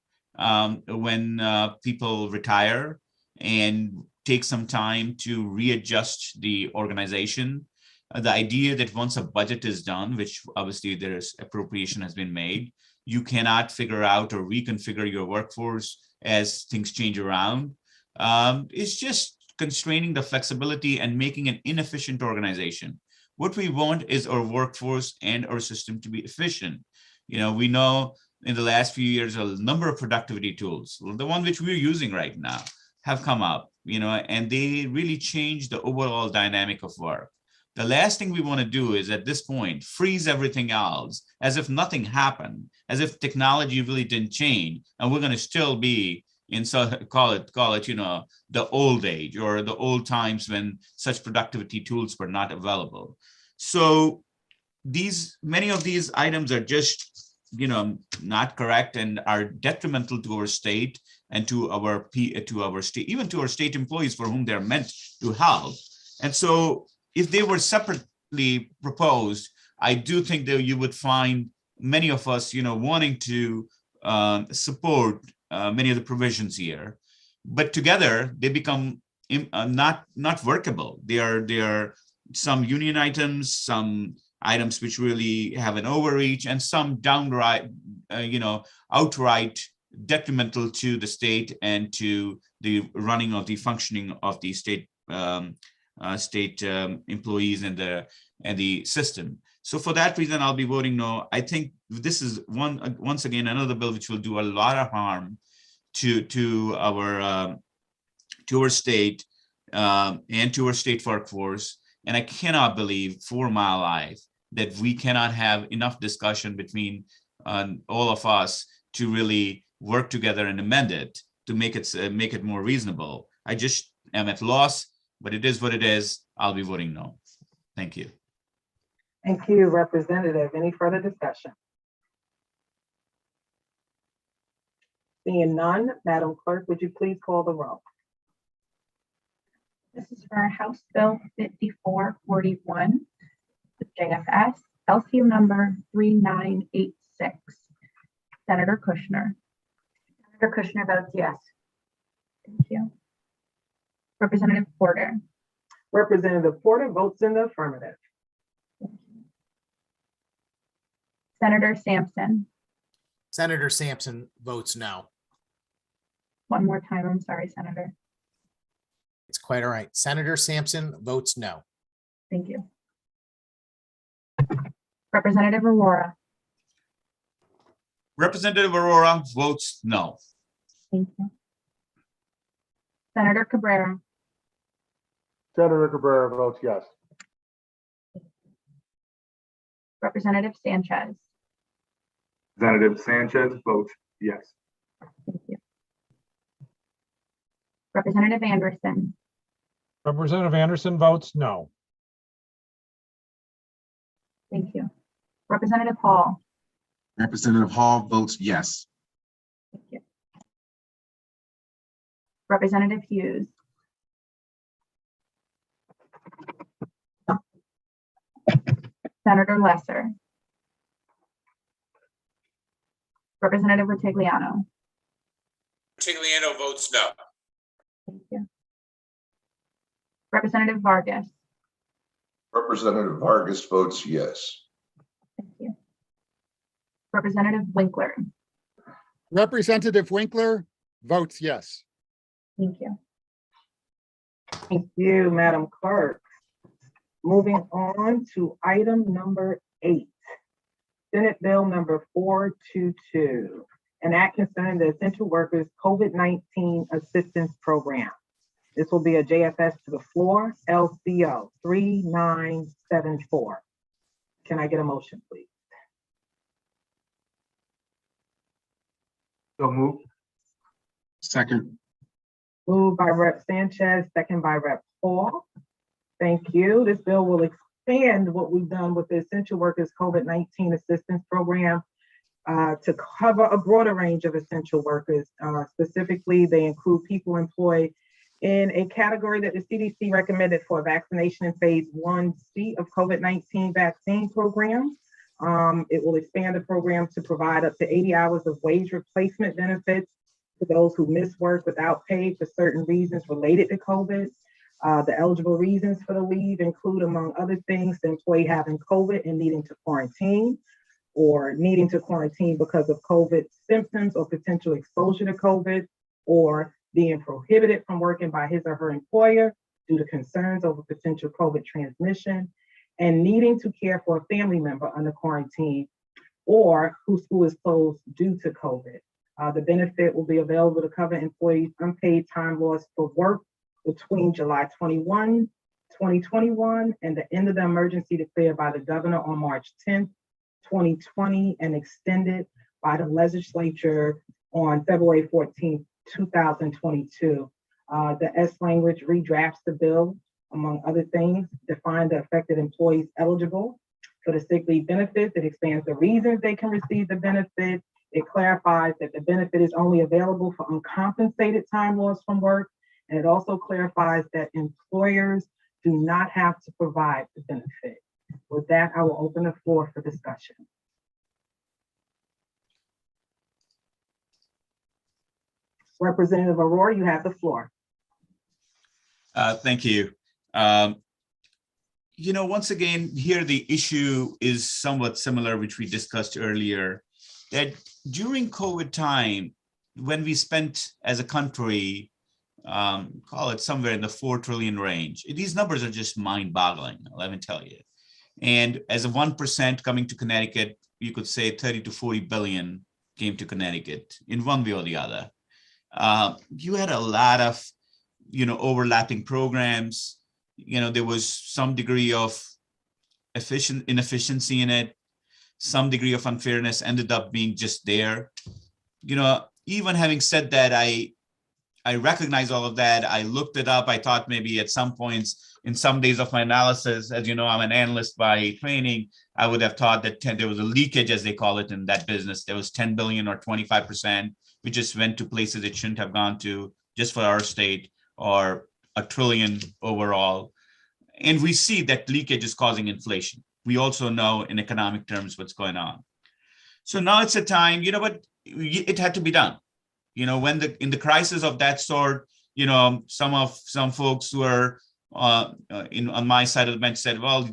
when people retire and take some time to readjust the organization. The idea that once a budget is done, which obviously there's appropriation has been made, you cannot figure out or reconfigure your workforce as things change around. It's just constraining the flexibility and making an inefficient organization. What we want is our workforce and our system to be efficient. We know in the last few years, a number of productivity tools, the one which we're using right now, have come up, and they really change the overall dynamic of work. The last thing we want to do is, at this point, freeze everything else as if nothing happened, as if technology really didn't change, and we're going to still be in, so call it, the old age, or the old times when such productivity tools were not available. So many of these items are just, not correct, and are detrimental to our state and to our state, even to our state employees for whom they're meant to help. And so if they were separately proposed, I do think that you would find many of us, wanting to support many of the provisions here, but together they become not workable. There are some union items, some items which really have an overreach, and some downright, outright detrimental to the state and to the running of the functioning of the state employees and the system. So for that reason, I'll be voting no. I think this is once again another bill which will do a lot of harm to our state and to our state workforce. And I cannot believe for my life that we cannot have enough discussion between all of us to really work together and amend it to make it more reasonable. I just am at loss, but it is what it is. I'll be voting no. Thank you. Thank you, Representative. Any further discussion? Seeing none, Madam Clerk, would you please call the roll? This is for House Bill 5441, the JFS, LCU number 3986. Senator Kushner. Senator Kushner votes yes. Thank you. Representative Porter. Representative Porter votes in the affirmative. Senator Sampson. Senator Sampson votes no. One more time. I'm sorry, Senator. It's quite all right. Senator Sampson votes no. Thank you. Representative Aurora. Representative Aurora votes no. Thank you. Senator Cabrera. Senator Cabrera votes yes. Representative Sanchez. Representative Sanchez votes yes. Thank you. Representative Anderson. Representative Anderson votes no. Thank you. Representative Hall. Representative Hall votes yes. Thank you. Representative Hughes. Senator Lesser. Representative Retigliano. Tigliano votes no. Thank you. Representative Vargas. Representative Vargas votes yes. Thank you. Representative Winkler. Representative Winkler votes yes. Thank you. Thank you, Madam Clerk. Moving on to item number 8. Senate Bill number 422, an act concerning the Essential Workers COVID-19 Assistance Program. This will be a JFS to the floor, LCO 3974. Can I get a motion, please? So moved. Second. Moved by Rep. Sanchez, second by Rep. Hall. Thank you. This bill will expand what we've done with the Essential Workers COVID-19 Assistance Program to cover a broader range of essential workers. Specifically, they include people employed in a category that the CDC recommended for vaccination in phase 1C of COVID-19 vaccine program. It will expand the program to provide up to 80 hours of wage replacement benefits to those who miss work without pay for certain reasons related to COVID. The eligible reasons for the leave include, among other things, the employee having COVID and needing to quarantine, or needing to quarantine because of COVID symptoms or potential exposure to COVID, or being prohibited from working by his or her employer due to concerns over potential COVID transmission, and needing to care for a family member under quarantine or whose school is closed due to COVID. The benefit will be available to cover employees' unpaid time lost for work between July 21, 2021 and the end of the emergency declared by the governor on March 10th, 2020, and extended by the legislature on February 14th, 2022. The S language redrafts the bill, among other things, define the affected employees eligible for the sick leave benefit. It expands the reasons they can receive the benefit. It clarifies that the benefit is only available for uncompensated time lost from work. And it also clarifies that employers do not have to provide the benefit. With that, I will open the floor for discussion. Representative Aurora, you have the floor. Thank you. Once again, here the issue is somewhat similar, which we discussed earlier, that during COVID time, when we spent as a country, call it somewhere in the 4 trillion range, these numbers are just mind-boggling, let me tell you. And as a 1% coming to Connecticut, you could say 30 to 40 billion came to Connecticut in one way or the other. You had a lot of, overlapping programs. There was some degree of inefficiency in it. Some degree of unfairness ended up being just there. Even having said that, I recognize all of that. I looked it up. I thought maybe at some points in some days of my analysis, as you know, I'm an analyst by training, I would have thought that there was a leakage, as they call it in that business. There was 10 billion or 25%, which just went to places it shouldn't have gone to just for our state, or $1 trillion overall. And we see that leakage is causing inflation. We also know in economic terms what's going on. So now it's a time, but it had to be done. When in the crisis of that sort, some folks who are on my side of the bench said, well,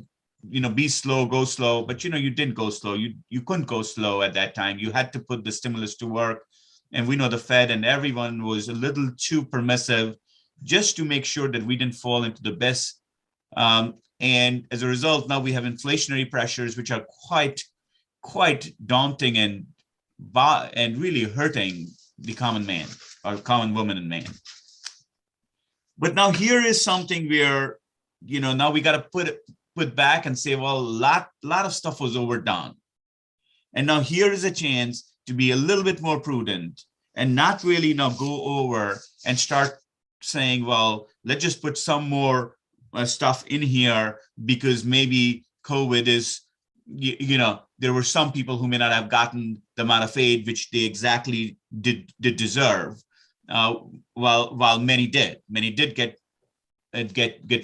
be slow, go slow, but you didn't go slow. You couldn't go slow at that time. You had to put the stimulus to work. And we know the Fed and everyone was a little too permissive just to make sure that we didn't fall into the best. And as a result, now we have inflationary pressures, which are quite daunting and really hurting the common man or common woman and man. But now here is something where, now we got to put back and say, well, a lot of stuff was overdone. And now here is a chance to be a little bit more prudent and not really now go over and start saying, well, let's just put some more stuff in here because maybe COVID is, there were some people who may not have gotten the amount of aid which they exactly did deserve, while many did. Many did get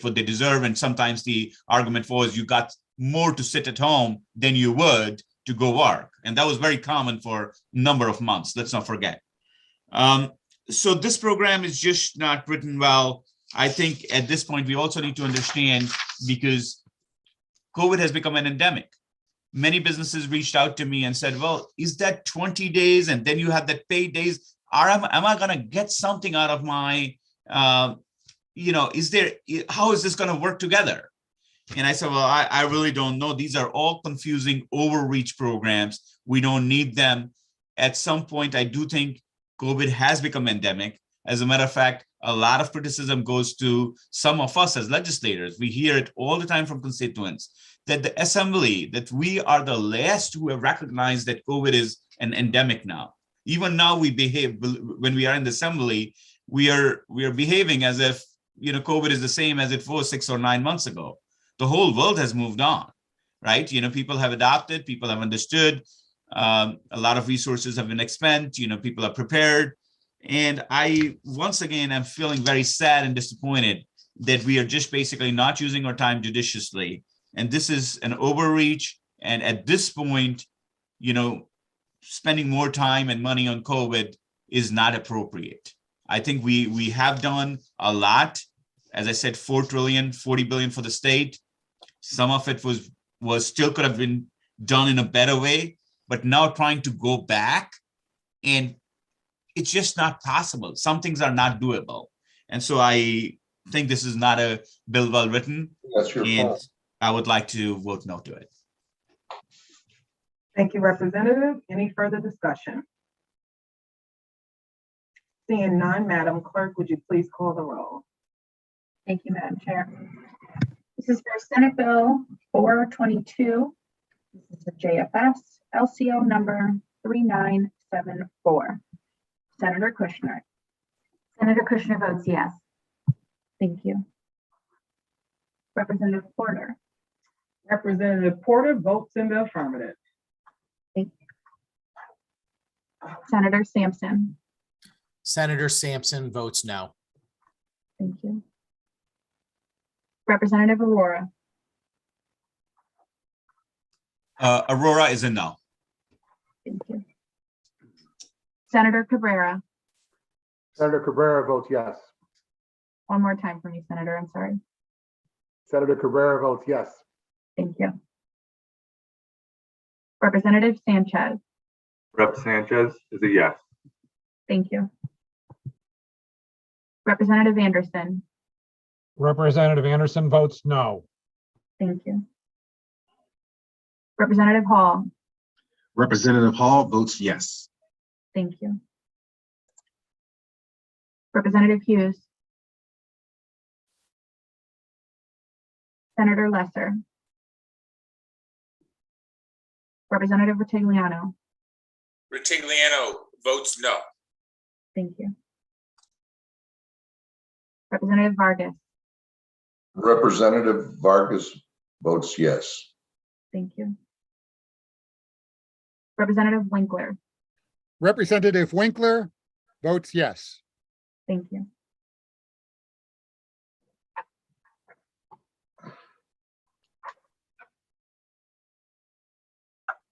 what they deserve, and sometimes the argument was you got more to sit at home than you would to go work, and that was very common for a number of months. Let's not forget. So this program is just not written well. I think at this point we also need to understand, because COVID has become an endemic. Many businesses reached out to me and said, well, is that 20 days and then you have that paid days? Am I going to get something out of my, how is this going to work together? And I said, well, I really don't know. These are all confusing overreach programs. We don't need them. At some point, I do think COVID has become endemic. As a matter of fact, a lot of criticism goes to some of us as legislators. We hear it all the time from constituents that the assembly, that we are the last who have recognized that COVID is an endemic now. Even now we behave, when we are in the assembly, we are behaving as if, COVID is the same as it was 6 or 9 months ago. The whole world has moved on, right? People have adopted, people have understood, a lot of resources have been expended, people are prepared. And I, once again, am feeling very sad and disappointed that we are just basically not using our time judiciously. And this is an overreach. And at this point, spending more time and money on COVID is not appropriate. I think we have done a lot. As I said, $4 trillion, $40 billion for the state. Some of it was still could have been done in a better way, but now trying to go back, and it's just not possible. Some things are not doable. And so I think this is not a bill well written. That's your fault. I would like to vote no to it. Thank you, Representative. Any further discussion? Seeing none, Madam Clerk, would you please call the roll? Thank you, Madam Chair. This is for Senate Bill 422. This is the JFS LCO number 3974. Senator Kushner. Senator Kushner votes yes. Thank you. Representative Porter. Representative Porter votes in the affirmative. Thank you. Senator Sampson. Senator Sampson votes no. Thank you. Representative Aurora. Aurora is a no. Thank you. Senator Cabrera. Senator Cabrera votes yes. One more time for me, Senator. I'm sorry. Senator Cabrera votes yes. Thank you. Representative Sanchez. Rep. Sanchez is a yes. Thank you. Representative Anderson. Representative Anderson votes no. Thank you. Representative Hall. Representative Hall votes yes. Thank you. Representative Hughes. Senator Lesser. Representative Ritigliano. Ritigliano votes no. Thank you. Representative Vargas. Representative Vargas votes yes. Thank you. Representative Winkler. Representative Winkler votes yes. Thank you.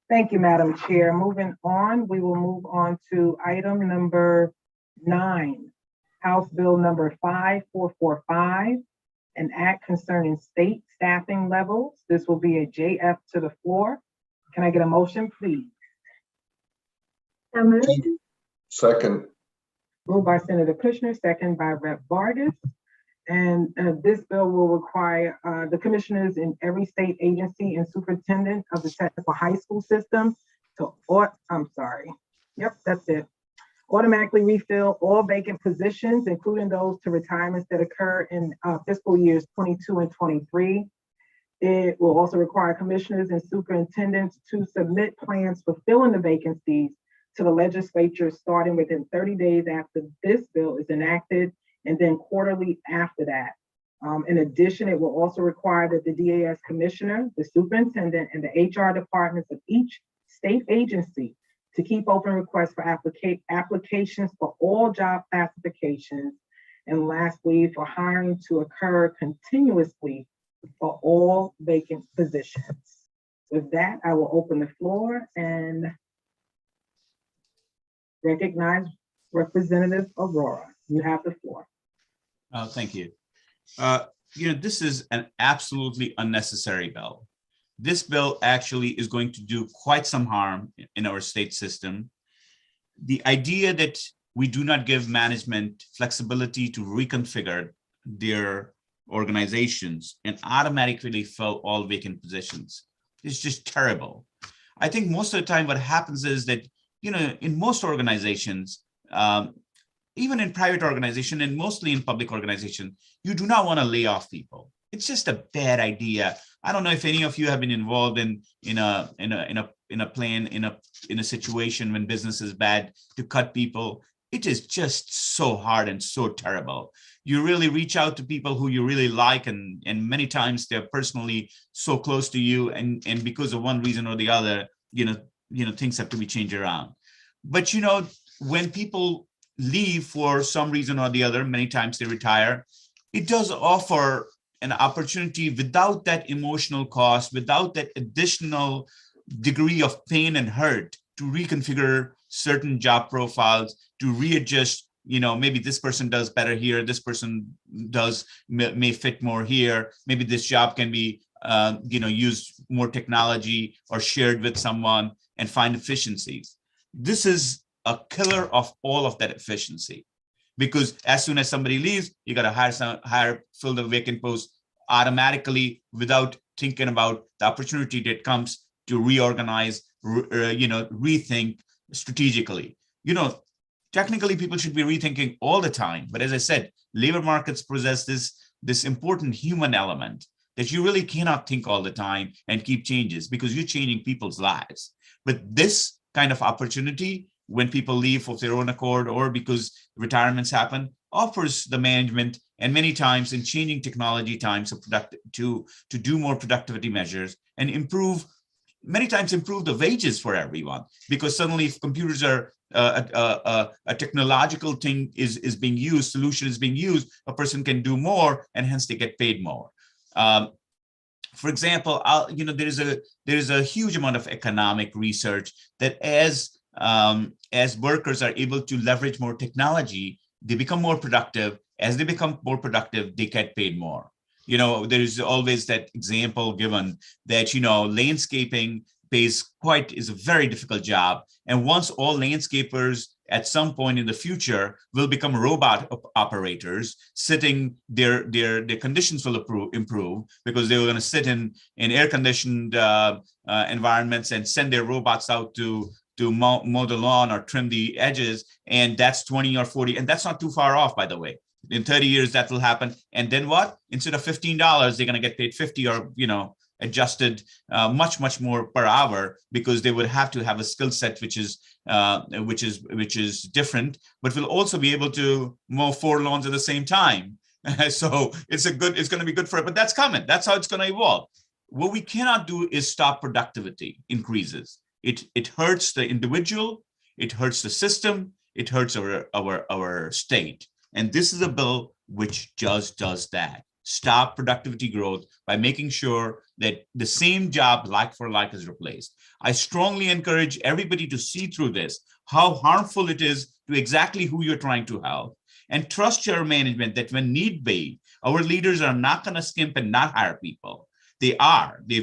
Thank you, Madam Chair. Moving on, we will move on to item number 9, House Bill number 5445. an act concerning state staffing levels. This will be a JF to the floor. Can I get a motion, please? So moved. Second. Moved by Senator Kushner, second by Rep. Vargas. And this bill will require the commissioners in every state agency and superintendent of the technical high school system to, that's it. Automatically refill all vacant positions, including those to retirements that occur in fiscal years 22 and 23. It will also require commissioners and superintendents to submit plans for filling the vacancies to the legislature starting within 30 days after this bill is enacted, and then quarterly after that. In addition, it will also require that the DAS commissioner, the superintendent, and the HR departments of each state agency to keep open requests for applications for all job classifications. And lastly, for hiring to occur continuously for all vacant positions. With that, I will open the floor and recognize Representative Aurora. You have the floor. Thank you. This is an absolutely unnecessary bill. This bill actually is going to do quite some harm in our state system. The idea that we do not give management flexibility to reconfigure their organizations and automatically fill all vacant positions is just terrible. I think most of the time what happens is that, in most organizations, even in private organization and mostly in public organization, you do not want to lay off people. It's just a bad idea. I don't know if any of you have been involved in a situation when business is bad to cut people. It is just so hard and so terrible. You really reach out to people who you really like, and many times they're personally so close to you, and because of one reason or the other, things have to be changed around. But when people leave for some reason or the other, many times they retire, it does offer an opportunity without that emotional cost, without that additional degree of pain and hurt, to reconfigure certain job profiles, to readjust, maybe this person does better here, this person may fit more here, maybe this job can be use more technology or shared with someone and find efficiencies. This is a killer of all of that efficiency, because as soon as somebody leaves, you got to fill the vacant post automatically without thinking about the opportunity that comes to reorganize, rethink strategically. Technically people should be rethinking all the time, but as I said, labor markets possess this important human element that you really cannot think all the time and keep changes, because you're changing people's lives. But this kind of opportunity, when people leave of their own accord or because retirements happen, offers the management, and many times in changing technology times, to do more productivity measures and many times improve the wages for everyone, because suddenly if computers are a technological thing is being used, solution is being used, a person can do more and hence they get paid more. For example, there is a huge amount of economic research that as workers are able to leverage more technology, they become more productive. As they become more productive, they get paid more. There's always that example given that, landscaping is a very difficult job. And once all landscapers at some point in the future will become robot operators, their conditions will improve because they were going to sit in air-conditioned environments and send their robots out to mow the lawn or trim the edges. And that's 20 or 40. And that's not too far off, by the way. In 30 years, that will happen. And then what? Instead of $15, they're going to get paid 50 or, adjusted much more per hour, because they would have to have a skill set which is different, but will also be able to mow 4 lawns at the same time. So it's going to be good for it, but that's coming. That's how it's going to evolve. What we cannot do is stop productivity increases. It hurts the individual, it hurts the system, it hurts our state. And this is a bill which just does that. Stop productivity growth by making sure that the same job like for like is replaced. I strongly encourage everybody to see through this, how harmful it is to exactly who you're trying to help. and trust your management that when need be, our leaders are not going to skimp and not hire people. They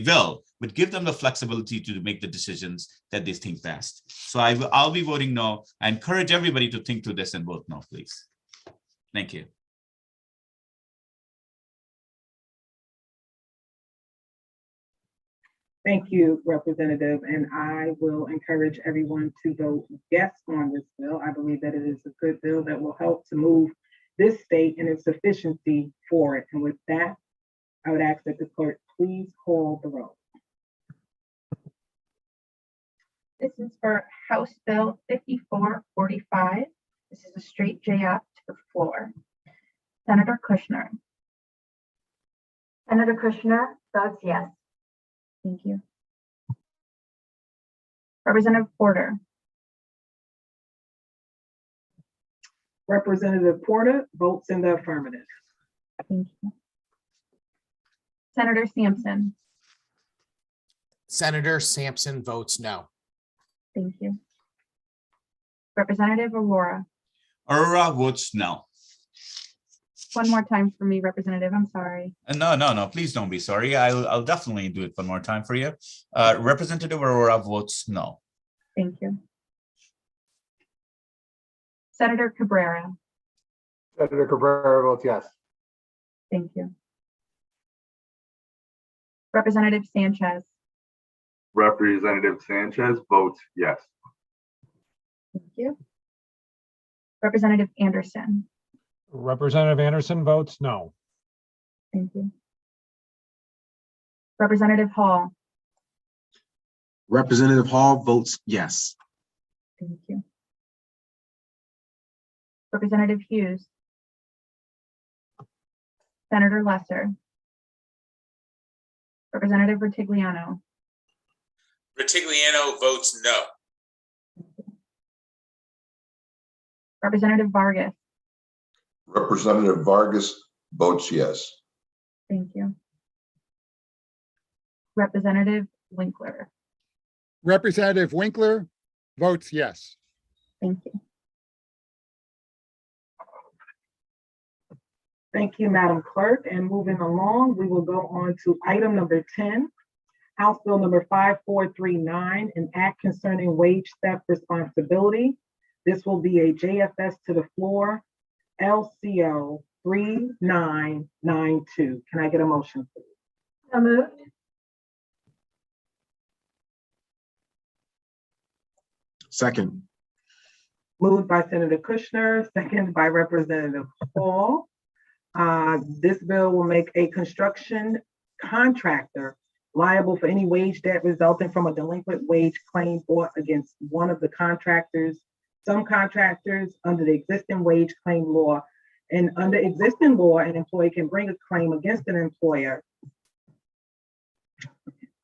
will, but give them the flexibility to make the decisions that they think best. So I'll be voting no. I encourage everybody to think through this and vote no, please. Thank you. Thank you, Representative, and I will encourage everyone to vote yes on this bill. I believe that it is a good bill that will help to move this state and its efficiency forward. And with that, I would ask that the clerk please call the roll. This is for House Bill 5445. This is a straight J up to the floor. Senator Kushner. Senator Kushner votes yes. Thank you. Representative Porter. Representative Porter votes in the affirmative. Thank you. Senator Sampson. Senator Sampson votes no. Thank you. Representative Aurora. Aurora votes no. One more time for me, Representative. I'm sorry. No, please don't be sorry. I'll definitely do it one more time for you. Representative Aurora votes no. Thank you. Senator Cabrera. Senator Cabrera votes yes. Thank you. Representative Sanchez. Representative Sanchez votes yes. Thank you. Representative Anderson. Representative Anderson votes no. Thank you. Representative Hall. Representative Hall votes yes. Thank you. Representative Hughes. Senator Lesser. Representative Retigliano. Retigliano votes no. Representative Vargas. Representative Vargas votes yes. Thank you. Representative Winkler. Representative Winkler votes yes. Thank you. Thank you, Madam Clerk. And moving along, we will go on to item number 10, House Bill number 5439, an act concerning wage theft responsibility. This will be a JFS to the floor, LCO 3992. Can I get a motion, please? So moved. Second. Moved by Senator Kushner, second by Representative Hall. This bill will make a construction contractor liable for any wage debt resulting from a delinquent wage claim brought against one of the contractors, some contractors under the existing wage claim law. And under existing law, an employee can bring a claim against an employer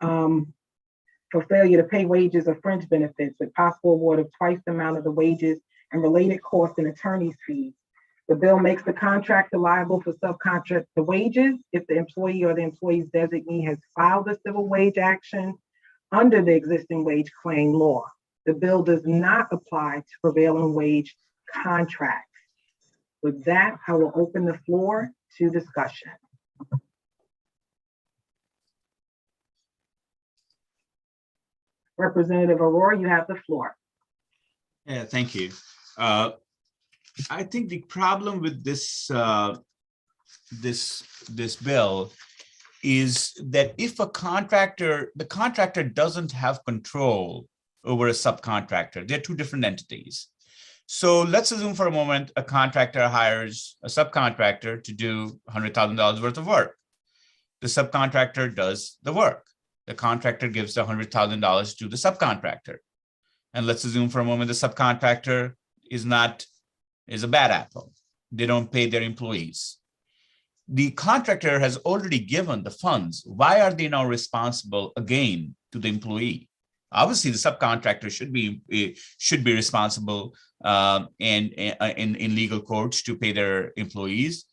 for failure to pay wages or fringe benefits with possible award of twice the amount of the wages and related costs and attorney's fees. The bill makes the contractor liable for subcontract the wages if the employee or the employee's designee has filed a civil wage action under the existing wage claim law. The bill does not apply to prevailing wage contracts. With that, I will open the floor to discussion. Representative Aurora, you have the floor. Yeah, thank you. I think the problem with this this bill is that if the contractor doesn't have control over a subcontractor, they're two different entities. So let's assume for a moment a contractor hires a subcontractor to do $100,000 worth of work. The subcontractor does the work. The contractor gives the $100,000 to the subcontractor. And let's assume for a moment the subcontractor is a bad apple. They don't pay their employees. The contractor has already given the funds. Why are they now responsible again to the employee? Obviously, the subcontractor should be responsible and in legal courts to pay their employees.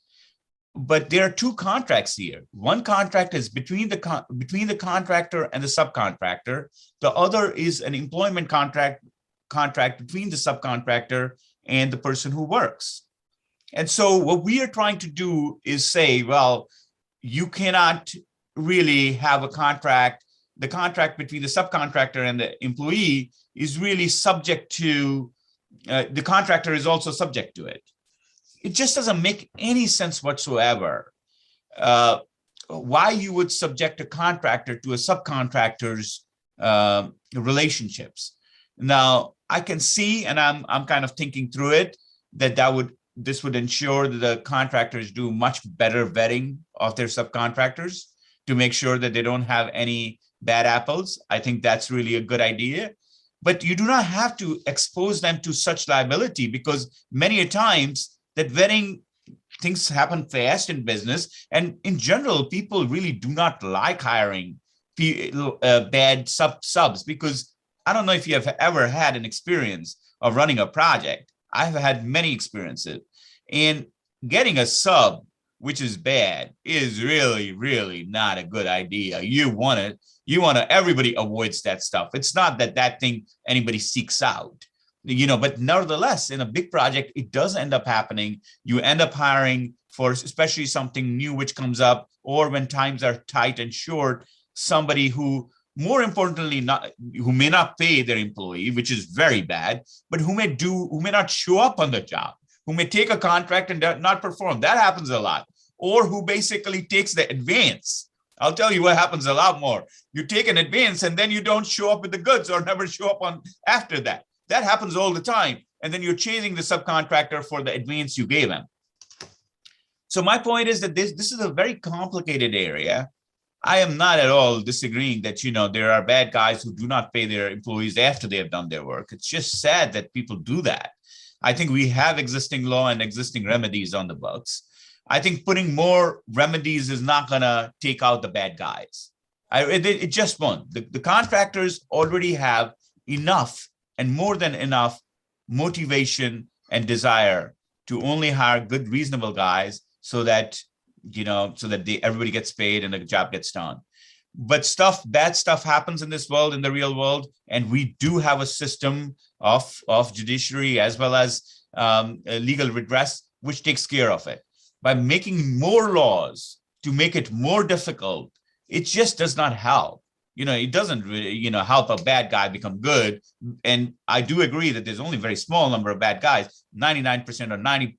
But there are two contracts here. One contract is between the contractor and the subcontractor. The other is an employment contract between the subcontractor and the person who works. And so what we are trying to do is say, well, you cannot really have a contract. The contract between the subcontractor and the employee is really subject to, the contractor is also subject to it. It just doesn't make any sense whatsoever. Why you would subject a contractor to a subcontractor's relationships. Now, I can see, and I'm kind of thinking through it, this would ensure that the contractors do much better vetting of their subcontractors to make sure that they don't have any bad apples. I think that's really a good idea. But you do not have to expose them to such liability, because many a times that vetting, things happen fast in business. And in general, people really do not like hiring bad subs, because I don't know if you have ever had an experience of running a project. I've had many experiences, and getting a sub, which is bad, is really, really not a good idea. Everybody avoids that stuff. It's not that thing anybody seeks out, but nevertheless, in a big project, it does end up happening. You end up hiring for especially something new which comes up, or when times are tight and short, somebody who, more importantly, who may not pay their employee, which is very bad, but who may not show up on the job, who may take a contract and not perform. That happens a lot. Or who basically takes the advance. I'll tell you what happens a lot more. You take an advance and then you don't show up with the goods, or never show up on after that. That happens all the time. And then you're chasing the subcontractor for the advance you gave him. So my point is that this is a very complicated area. I am not at all disagreeing that, there are bad guys who do not pay their employees after they have done their work. It's just sad that people do that. I think we have existing law and existing remedies on the books. I think putting more remedies is not going to take out the bad guys. It just won't. The contractors already have enough and more than enough motivation and desire to only hire good, reasonable guys so that everybody gets paid and the job gets done. But bad stuff happens in this world, in the real world, and we do have a system of judiciary as well as legal redress, which takes care of it. By making more laws to make it more difficult, it just does not help. It doesn't really, help a bad guy become good. And I do agree that there's only a very small number of bad guys. 99% or 90,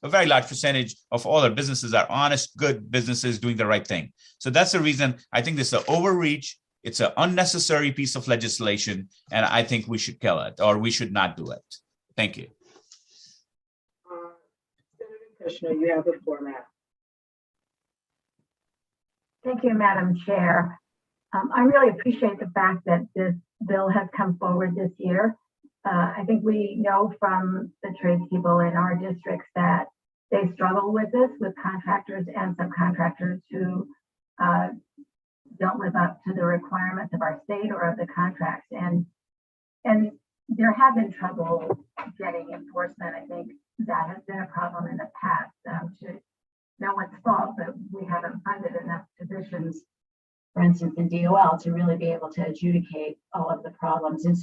a very large percentage of all our businesses are honest, good businesses doing the right thing. So that's the reason I think this is an overreach. It's an unnecessary piece of legislation, and I think we should kill it, or we should not do it. Thank you. Senator Kushner, you have the floor, ma'am. Thank you, Madam Chair. I really appreciate the fact that this bill has come forward this year. I think we know from the tradespeople in our districts that they struggle with this, with contractors and subcontractors who don't live up to the requirements of our state or of the contracts. And there have been trouble getting enforcement. I think that has been a problem in the past. To no one's fault, but we haven't funded enough positions, for instance, in DOL, to really be able to adjudicate all of the problems. And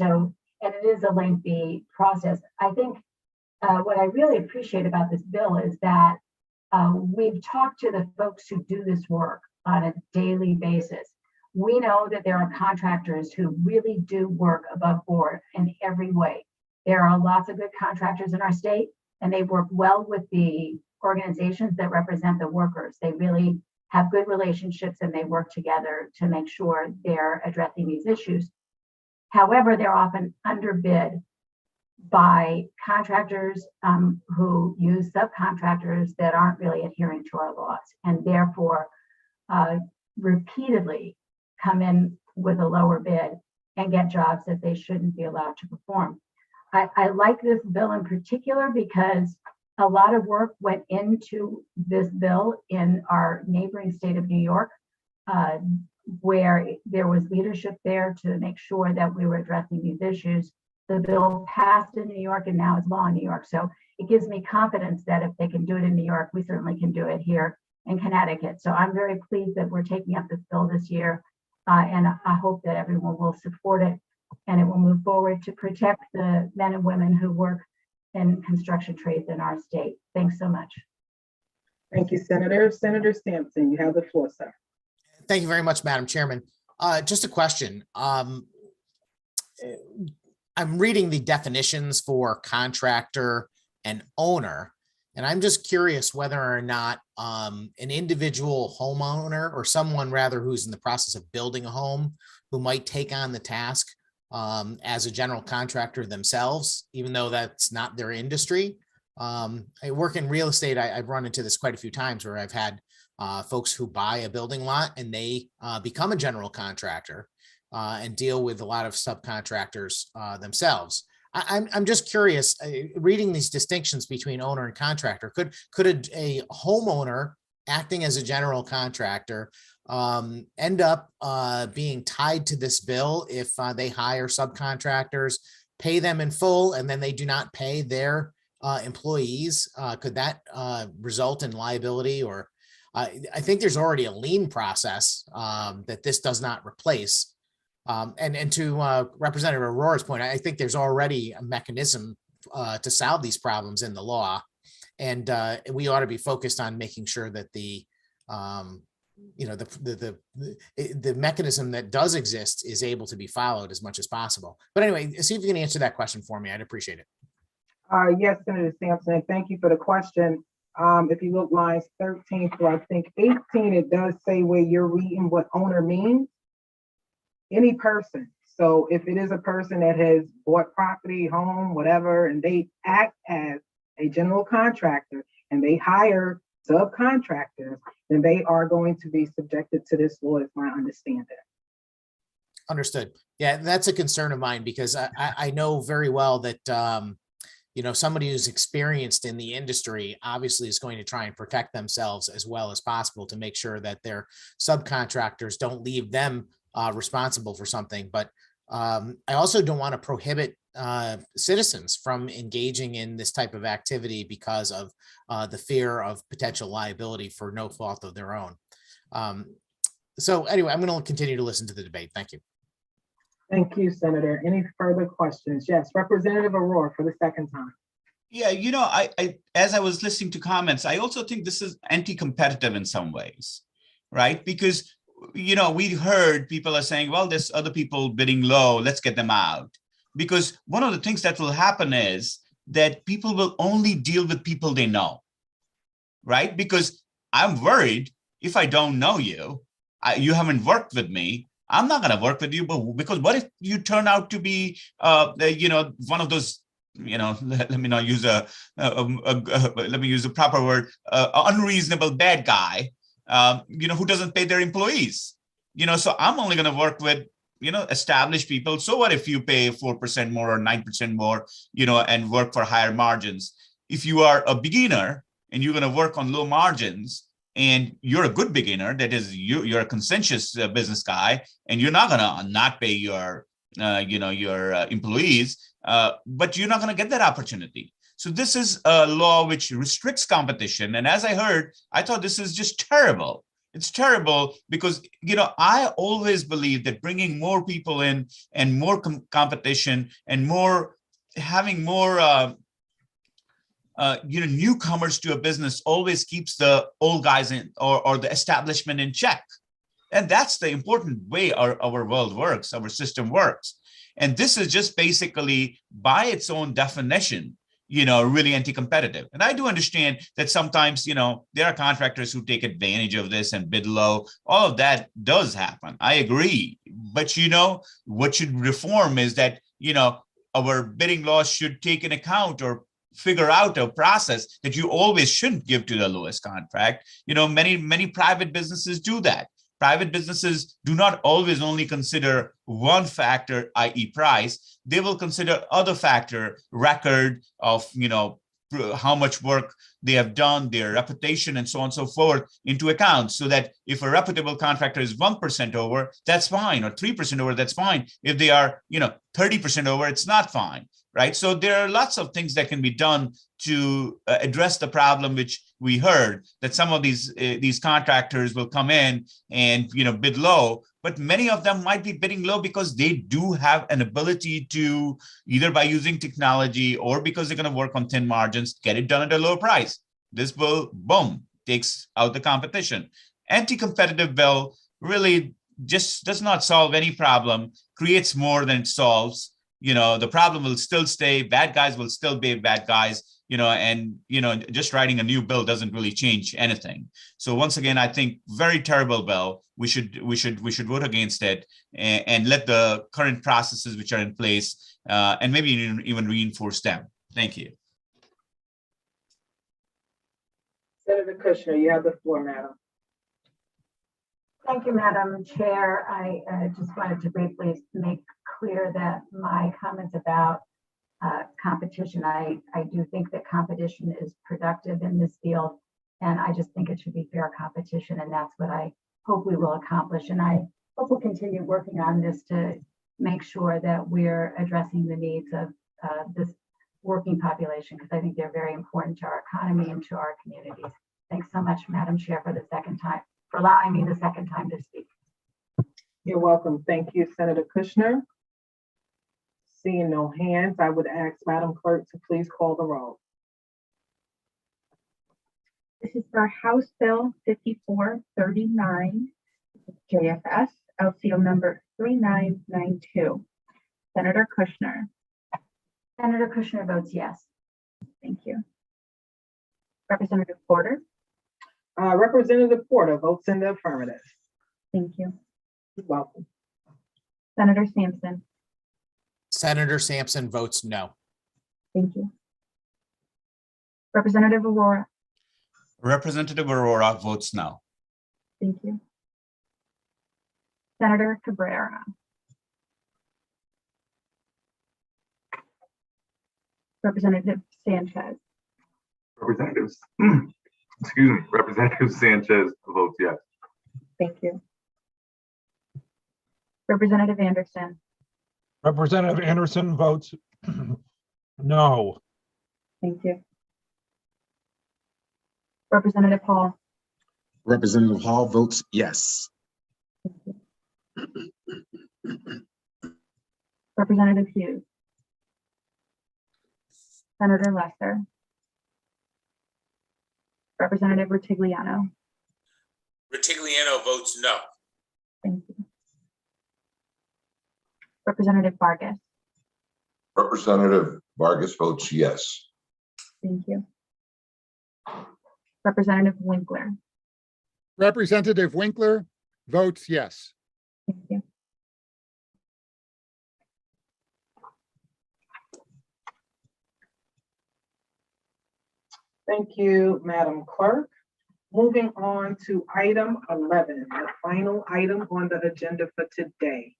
it is a lengthy process. I think what I really appreciate about this bill is that we've talked to the folks who do this work on a daily basis. We know that there are contractors who really do work above board in every way. There are lots of good contractors in our state, and they work well with the organizations that represent the workers. They really have good relationships, and they work together to make sure they're addressing these issues. However, they're often underbid by contractors who use subcontractors that aren't really adhering to our laws, and therefore repeatedly come in with a lower bid and get jobs that they shouldn't be allowed to perform. I like this bill in particular because a lot of work went into this bill in our neighboring state of New York, where there was leadership there to make sure that we were addressing these issues. The bill passed in New York and now it's law in New York. So it gives me confidence that if they can do it in New York, we certainly can do it here in Connecticut. So I'm very pleased that we're taking up this bill this year, and I hope that everyone will support it and it will move forward to protect the men and women who work in construction trades in our state. Thanks so much. Thank you, Senator. Senator Sampson, you have the floor, sir. Thank you very much, Madam Chairman. Just a question. I'm reading the definitions for contractor and owner, and I'm just curious whether or not an individual homeowner or someone rather who's in the process of building a home who might take on the task as a general contractor themselves, even though that's not their industry. I work in real estate. I've run into this quite a few times where I've had folks who buy a building lot and they become a general contractor and deal with a lot of subcontractors themselves. I'm just curious, reading these distinctions between owner and contractor, could a homeowner acting as a general contractor end up being tied to this bill if they hire subcontractors, pay them in full, and then they do not pay their employees? Could that result in liability? Or I think there's already a lien process that this does not replace. And to Representative Aurora's point, I think there's already a mechanism to solve these problems in the law. And we ought to be focused on making sure that the mechanism that does exist is able to be followed as much as possible. But anyway, see if you can answer that question for me. I'd appreciate it. Yes, Senator Sampson, thank you for the question. If you look lines 13 through I think 18, it does say where you're reading what owner means. Any person. So if it is a person that has bought property, home, whatever, and they act as a general contractor and they hire subcontractors, then they are going to be subjected to this law, is my understanding. Understood. Yeah, that's a concern of mine because I know very well that somebody who's experienced in the industry obviously is going to try and protect themselves as well as possible to make sure that their subcontractors don't leave them responsible for something. But I also don't want to prohibit citizens from engaging in this type of activity because of the fear of potential liability for no fault of their own. So anyway, I'm going to continue to listen to the debate. Thank you. Thank you, Senator. Any further questions? Yes, Representative Aurora for the second time. Yeah, I as I was listening to comments, I also think this is anti-competitive in some ways, right? Because we heard people are saying, well, there's other people bidding low, let's get them out. Because one of the things that will happen is that people will only deal with people they know, right? Because I'm worried if I don't know you, you haven't worked with me, I'm not going to work with you. But because what if you turn out to be, one of those, let me not use let me use a proper word, unreasonable bad guy, who doesn't pay their employees, so I'm only going to work with, established people. So what if you pay 4% more or 9% more, and work for higher margins? If you are a beginner and you're going to work on low margins and you're a good beginner, that is, you're a conscientious business guy, and you're not going to not pay your, your employees, but you're not going to get that opportunity. So this is a law which restricts competition. And as I heard, I thought this is just terrible. It's terrible because, I always believe that bringing more people in and more competition and having more, newcomers to a business always keeps the old guys in or the establishment in check. And that's the important way our world works, our system works. And this is just basically, by its own definition, really anti-competitive. And I do understand that sometimes, there are contractors who take advantage of this and bid low. All of that does happen. I agree. But, what should reform is that, our bidding laws should take into account or figure out a process that you always shouldn't give to the lowest contract. Many private businesses do that. Private businesses do not always only consider one factor, i.e. price. They will consider other factor, record of, how much work they have done, their reputation, and so on and so forth into account, so that if a reputable contractor is 1% over, that's fine, or 3% over, that's fine. If they are, 30% over, it's not fine. right? So there are lots of things that can be done to address the problem, which we heard that some of these contractors will come in and bid low, but many of them might be bidding low because they do have an ability to, either by using technology or because they're going to work on thin margins, get it done at a lower price. This bill, boom, takes out the competition. Anti-competitive bill really just does not solve any problem, creates more than it solves. The problem will still stay, bad guys will still be bad guys, and just writing a new bill doesn't really change anything. So once again, I think very terrible bill. We should vote against it and let the current processes which are in place and maybe even reinforce them. Thank you. Senator Kushner, you have the floor, madam. Thank you, Madam Chair. I just wanted to briefly make clear that my comments about competition, I do think that competition is productive in this field, and I just think it should be fair competition, and that's what I hope we will accomplish. And I hope we'll continue working on this to make sure that we're addressing the needs of this working population, because I think they're very important to our economy and to our communities. Thanks so much, Madam Chair, for allowing me the second time to speak. You're welcome. Thank you, Senator Kushner. Seeing no hands, I would ask Madam Clerk to please call the roll. This is for House Bill 5439, JFS, LCO number 3992. Senator Kushner. Senator Kushner votes yes. Thank you. Representative Porter. Representative Porter votes in the affirmative. Thank you. You're welcome. Senator Sampson. Senator Sampson votes no. Thank you. Representative Aurora. Representative Aurora votes no. Thank you. Senator Cabrera. Representative Sanchez. Representative Sanchez votes yes. Thank you. Representative Anderson. Representative Anderson votes no. Thank you. Representative Hall. Representative Hall votes yes. Representative Hughes. Senator Lesser. Representative Rutigliano. Rutigliano votes no. Thank you. Representative Vargas. Representative Vargas votes yes. Thank you. Representative Winkler. Representative Winkler votes yes. Thank you. Thank you, Madam Clerk. Moving on to item 11, the final item on the agenda for today.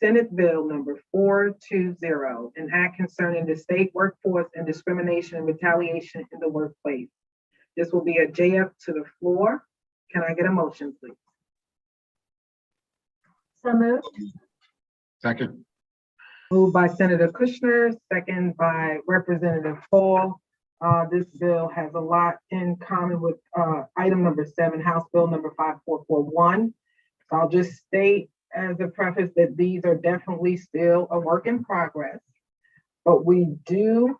Senate Bill number 420, an act concerning the state workforce and discrimination and retaliation in the workplace. This will be a JF to the floor. Can I get a motion, please? So moved. Second. Moved by Senator Kushner, second by Representative Hall. This bill has a lot in common with item number 7, House Bill number 5441. So I'll just state as a preface that these are definitely still a work in progress, but we do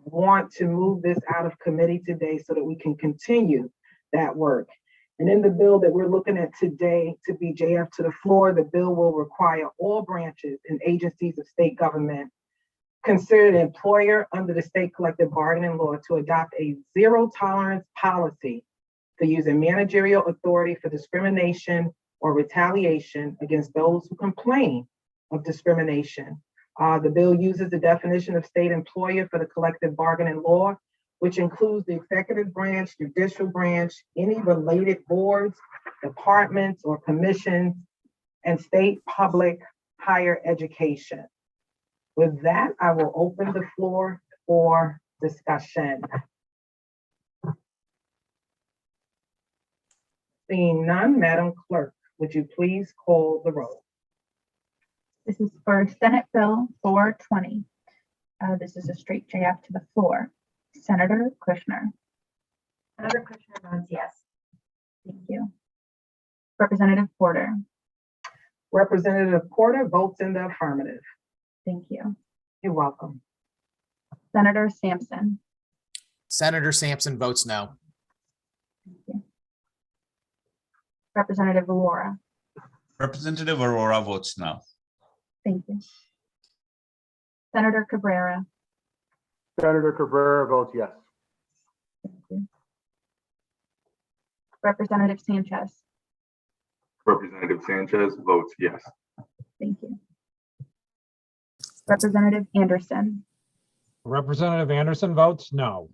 want to move this out of committee today so that we can continue that work. And in the bill that we're looking at today to be JF to the floor, the bill will require all branches and agencies of state government considered an employer under the state collective bargaining law to adopt a zero tolerance policy for using managerial authority for discrimination or retaliation against those who complain of discrimination. The bill uses the definition of state employer for the collective bargaining law, which includes the executive branch, judicial branch, any related boards, departments, or commissions, and state public higher education. With that, I will open the floor for discussion. Seeing none, Madam Clerk, would you please call the roll? This is for Senate Bill 420, This is a straight JF to the floor. Senator Kushner. Senator Kushner votes yes. Thank you. Representative Porter. Representative Porter votes in the affirmative. Thank you. You're welcome. Senator Sampson. Senator Sampson votes no. Thank you. Representative Aurora. Representative Aurora votes no. Thank you. Senator Cabrera. Senator Cabrera votes yes. Thank you. Representative Sanchez. Representative Sanchez votes yes. Thank you. Representative Anderson. Representative Anderson votes no.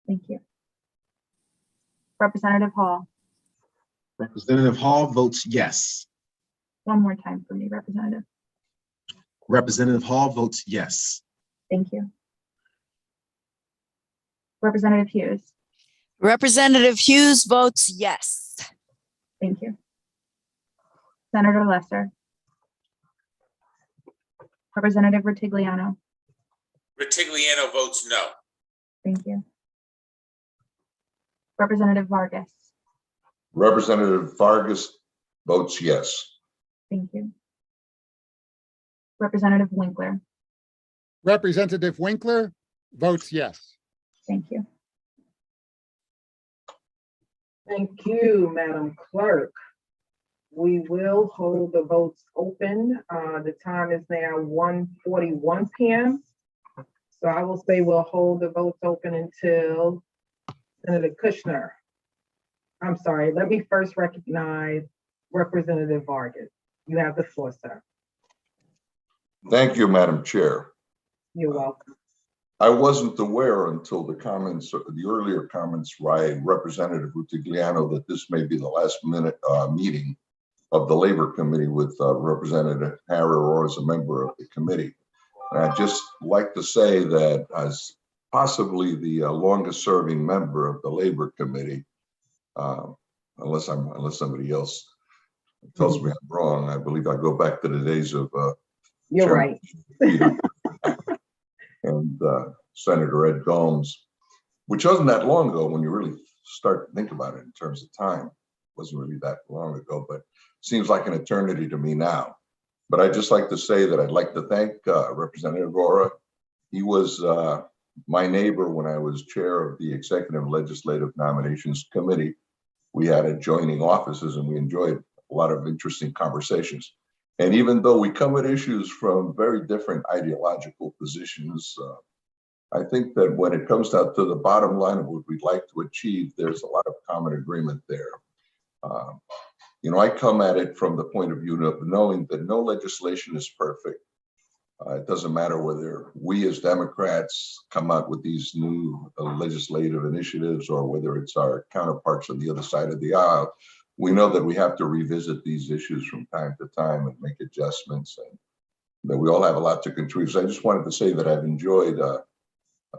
Thank you. Representative Hall. Representative Hall votes yes. One more time for me, Representative. Representative Hall votes yes. Thank you. Representative Hughes. Representative Hughes votes yes. Thank you. Senator Lesser. Representative Retigliano. Retigliano votes no. Thank you. Representative Vargas. Representative Vargas votes yes. Thank you. Representative Winkler. Representative Winkler votes yes. Thank you. Thank you, Madam Clerk. We will hold the votes open. The time is now 1:41 p.m. So I will say we'll hold the votes open until Senator Kushner. I'm sorry, let me first recognize Representative Vargas. You have the floor, sir. Thank you, Madam Chair. You're welcome. I wasn't aware until the comments, the earlier comments by Representative Rutigliano that this may be the last minute meeting of the Labor Committee with Representative Harrow as a member of the committee. And I'd just like to say that as possibly the longest serving member of the Labor Committee, unless somebody else tells me I'm wrong, I believe I go back to the days of You're Chairman right. and Senator Ed Gomes, which wasn't that long ago when you really start to think about it in terms of time. It wasn't really that long ago, but seems like an eternity to me now. But I'd just like to say that I'd like to thank Representative Aurora. He was my neighbor when I was chair of the Executive Legislative Nominations Committee. We had adjoining offices and we enjoyed a lot of interesting conversations. And even though we come at issues from very different ideological positions, I think that when it comes down to the bottom line of what we'd like to achieve, there's a lot of common agreement there. You know, I come at it from the point of view of knowing that no legislation is perfect. It doesn't matter whether we as Democrats come out with these new legislative initiatives or whether it's our counterparts on the other side of the aisle. We know that we have to revisit these issues from time to time and make adjustments, and that we all have a lot to contribute. So I just wanted to say that I've enjoyed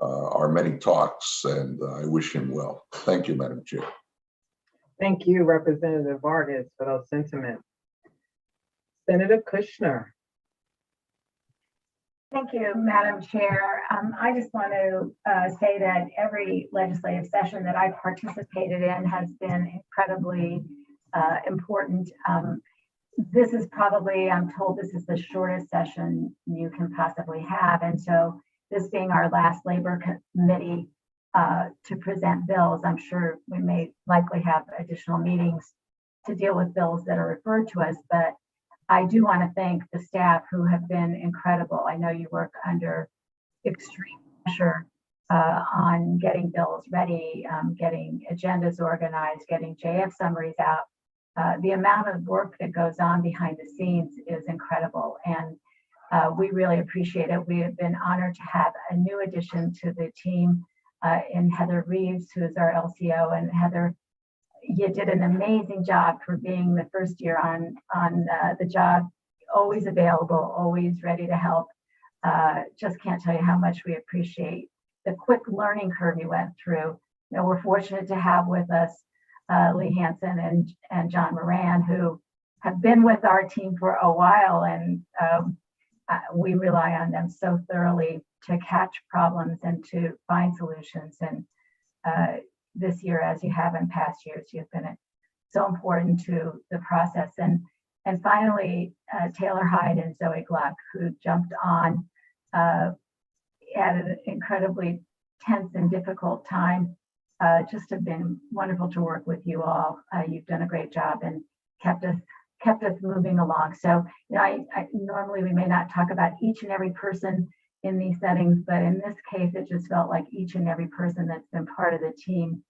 our many talks, and I wish him well. Thank you, Madam Chair. Thank you, Representative Vargas, for those sentiments. Senator Kushner. Thank you, Madam Chair. I just want to say that every legislative session that I participated in has been incredibly important. This is probably, I'm told this is the shortest session you can possibly have. And so this being our last Labor Committee to present bills, I'm sure we may likely have additional meetings to deal with bills that are referred to us, but I do want to thank the staff who have been incredible. I know you work under extreme pressure on getting bills ready, getting agendas organized, getting JF summaries out. The amount of work that goes on behind the scenes is incredible, and we really appreciate it. We have been honored to have a new addition to the team in Heather Reeves, who is our LCO. And Heather, you did an amazing job for being the first year on the job, always available, always ready to help. Just can't tell you how much we appreciate the quick learning curve you went through. You know, we're fortunate to have with us Lee Hansen and John Moran, who have been with our team for a while, and we rely on them so thoroughly to catch problems and to find solutions. And this year, as you have in past years, you've been so important to the process. And finally, Taylor Hyde and Zoe Gluck, who jumped on at an incredibly tense and difficult time, just have been wonderful to work with you all. You've done a great job and kept us moving along. So, you know, I normally we may not talk about each and every person in these settings, but in this case, it just felt like each and every person that's been part of the team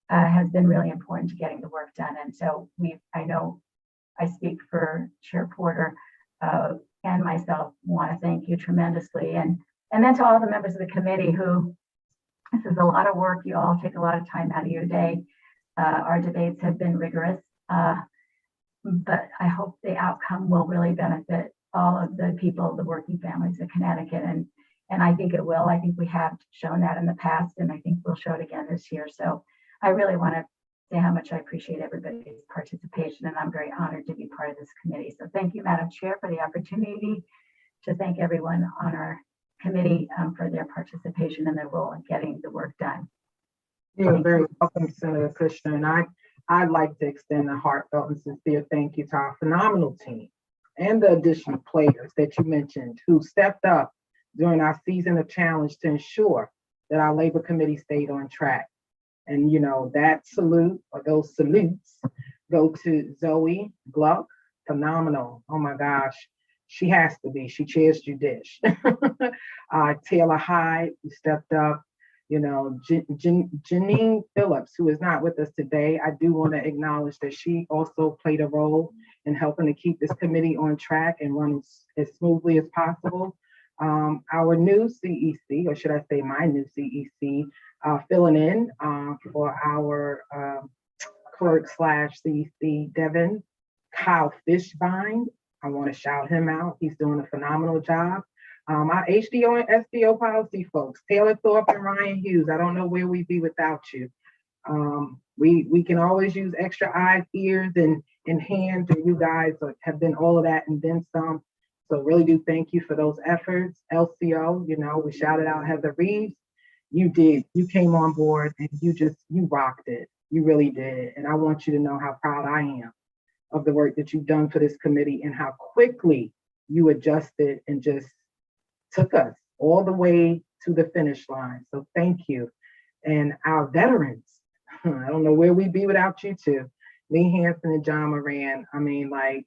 has been really important to getting the work done. And so I know I speak for Chair Porter and myself, want to thank you tremendously. And then to all the members of the committee who, this is a lot of work. You all take a lot of time out of your day. Our debates have been rigorous, but I hope the outcome will really benefit all of the people, the working families of Connecticut. And I think it will. I think we have shown that in the past, and I think we'll show it again this year. So I really want to say how much I appreciate everybody's participation, and I'm very honored to be part of this committee. So thank you, Madam Chair, for the opportunity to thank everyone on our committee for their participation and their role in getting the work done. You're very welcome, Senator Kushner. And I'd like to extend a heartfelt and sincere thank you to our phenomenal team and the additional players that you mentioned who stepped up during our season of challenge to ensure that our labor committee stayed on track. And, you know, that salute or those salutes go to Zoe Gluck, phenomenal. Oh my gosh, she has to be. She chairs Judish. Taylor Hyde, who stepped up. You know, Janine Phillips, who is not with us today. I do want to acknowledge that she also played a role in helping to keep this committee on track and run as smoothly as possible. Our new CEC, or should I say my new CEC, filling in for our clerk / CEC, Devin, Kyle Fishbein. I want to shout him out. He's doing a phenomenal job. Our HDO and SDO policy folks, Taylor Thorpe and Ryan Hughes. I don't know where we'd be without you. We can always use extra eyes, ears, and hands, and you guys have been all of that and then some. So really do thank you for those efforts. LCO, you know, we shouted out Heather Reeves. You did. You came on board and you rocked it. You really did. And I want you to know how proud I am of the work that you've done for this committee and how quickly you adjusted and just took us all the way to the finish line. So thank you. And our veterans, I don't know where we'd be without you two. Lee Hansen and John Moran. I mean, like,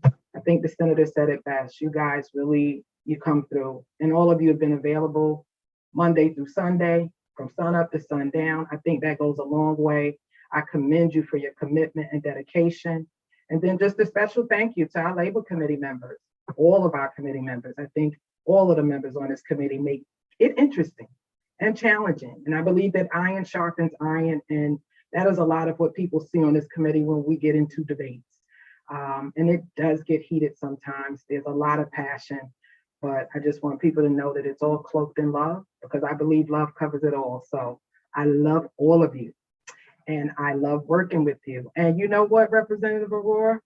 I think the senator said it best. You guys really, you come through. And all of you have been available Monday through Sunday, from sun up to sundown. I think that goes a long way. I commend you for your commitment and dedication. And then just a special thank you to our labor committee members, all of our committee members. I think all of the members on this committee make it interesting and challenging. And I believe that iron sharpens iron. And that is a lot of what people see on this committee when we get into debates. And it does get heated sometimes. There's a lot of passion, but I just want people to know that it's all cloaked in love, because I believe love covers it all. So I love all of you and I love working with you. And you know what, Representative Aurora?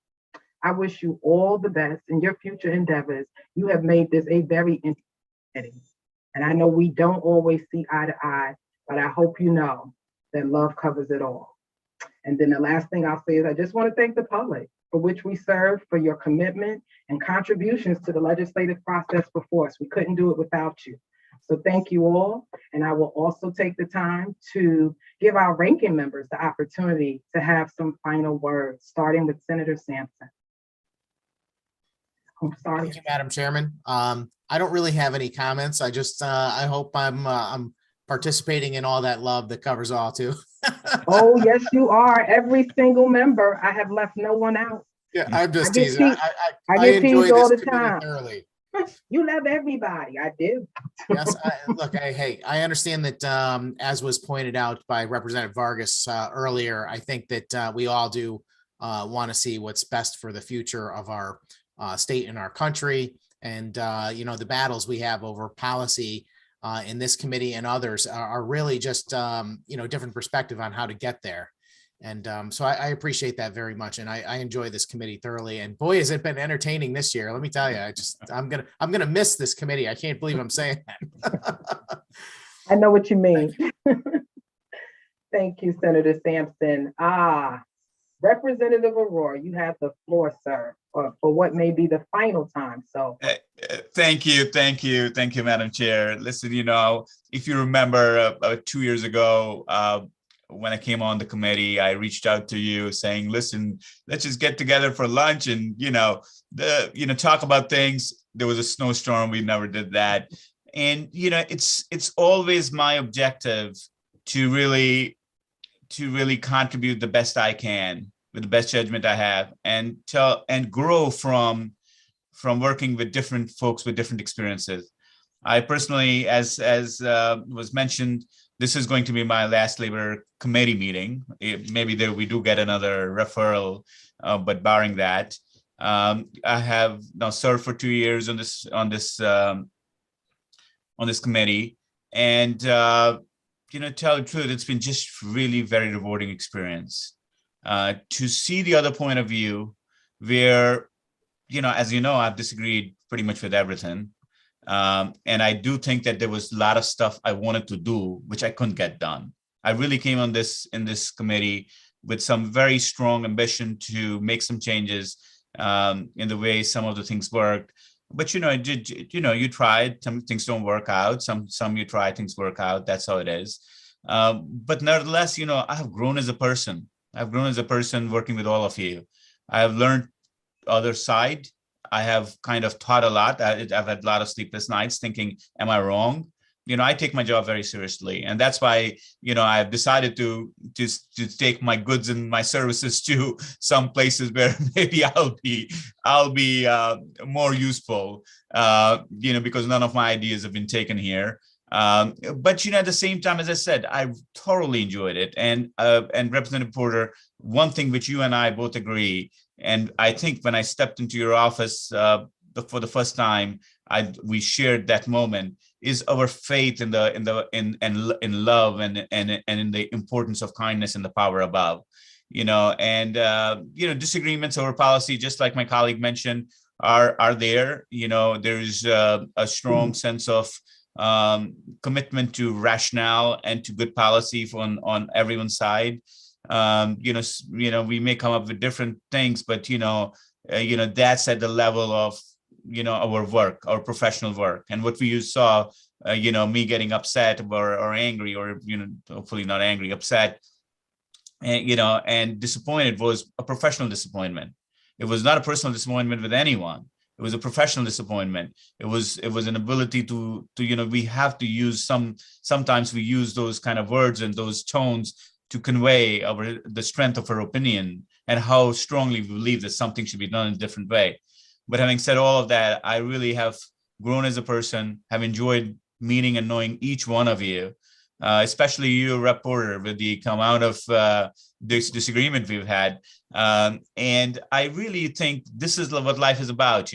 I wish you all the best in your future endeavors. You have made this a very interesting, and I know we don't always see eye to eye, but I hope you know that love covers it all. And then the last thing I'll say is I just want to thank the public for which we serve, for your commitment and contributions to the legislative process before us. We couldn't do it without you. So thank you all. And I will also take the time to give our ranking members the opportunity to have some final words, starting with Senator Sampson. I'm sorry. Thank you, Madam Chairman. I don't really have any comments. I just, I hope I'm participating in all that love that covers all too. Oh, yes, you are. Every single member. I have left no one out. Yeah, I'm just get teasing. I get enjoy teased all this the committee time. thoroughly. You love everybody. I do. Yes, I understand that as was pointed out by Representative Vargas earlier, I think that we all do want to see what's best for the future of our state and our country. And, you know, the battles we have over policy in this committee and others are really just, you know, different perspective on how to get there. And so I appreciate that very much. And I enjoy this committee thoroughly. And boy, has it been entertaining this year. Let me tell you, I'm gonna miss this committee. I can't believe I'm saying that. I know what you mean. Thank you, Senator Sampson. Representative Aurora, you have the floor, sir, for what may be the final time. So Thank you, Madam Chair. Listen, if you remember 2 years ago, when I came on the committee, I reached out to you saying, listen, let's just get together for lunch and, talk about things. There was a snowstorm. We never did that. And, it's always my objective to really contribute the best I can with the best judgment I have and grow from working with different folks with different experiences. I personally, as was mentioned, this is going to be my last Labor Committee meeting. Maybe we do get another referral, but barring that, I have now served for 2 years on this committee, and tell the truth, it's been just really very rewarding experience to see the other point of view, where as I've disagreed pretty much with everything. And I do think that there was a lot of stuff I wanted to do, which I couldn't get done. I really came in this committee with some very strong ambition to make some changes in the way some of the things worked. But you tried. Some things don't work out. Some you try, things work out. That's how it is. But nevertheless, I have grown as a person. I've grown as a person working with all of you. I have learned other side. I have kind of thought a lot. I've had a lot of sleepless nights thinking, am I wrong? I take my job very seriously. And that's why, I've decided to take my goods and my services to some places where maybe I'll be more useful, because none of my ideas have been taken here. But, at the same time, as I said, I thoroughly enjoyed it. And Representative Porter, one thing which you and I both agree, and I think when I stepped into your office for the first time, we shared that moment, is our faith in love and in the importance of kindness and the power above. Disagreements over policy, just like my colleague mentioned, are there. There's a strong sense of commitment to rationale and to good policy on everyone's side. We may come up with different things, but that's at the level of our work, our professional work. And what we saw, me getting upset or angry, or hopefully not angry, upset, and disappointed, was a professional disappointment. It was not a personal disappointment with anyone. It was a professional disappointment. It was an ability to we have to use sometimes we use those kind of words and those tones to convey the strength of our opinion and how strongly we believe that something should be done in a different way. But having said all of that, I really have grown as a person, have enjoyed meeting and knowing each one of you, especially you, Rep. Porter, with the amount of this disagreement we've had. And I really think this is what life is about.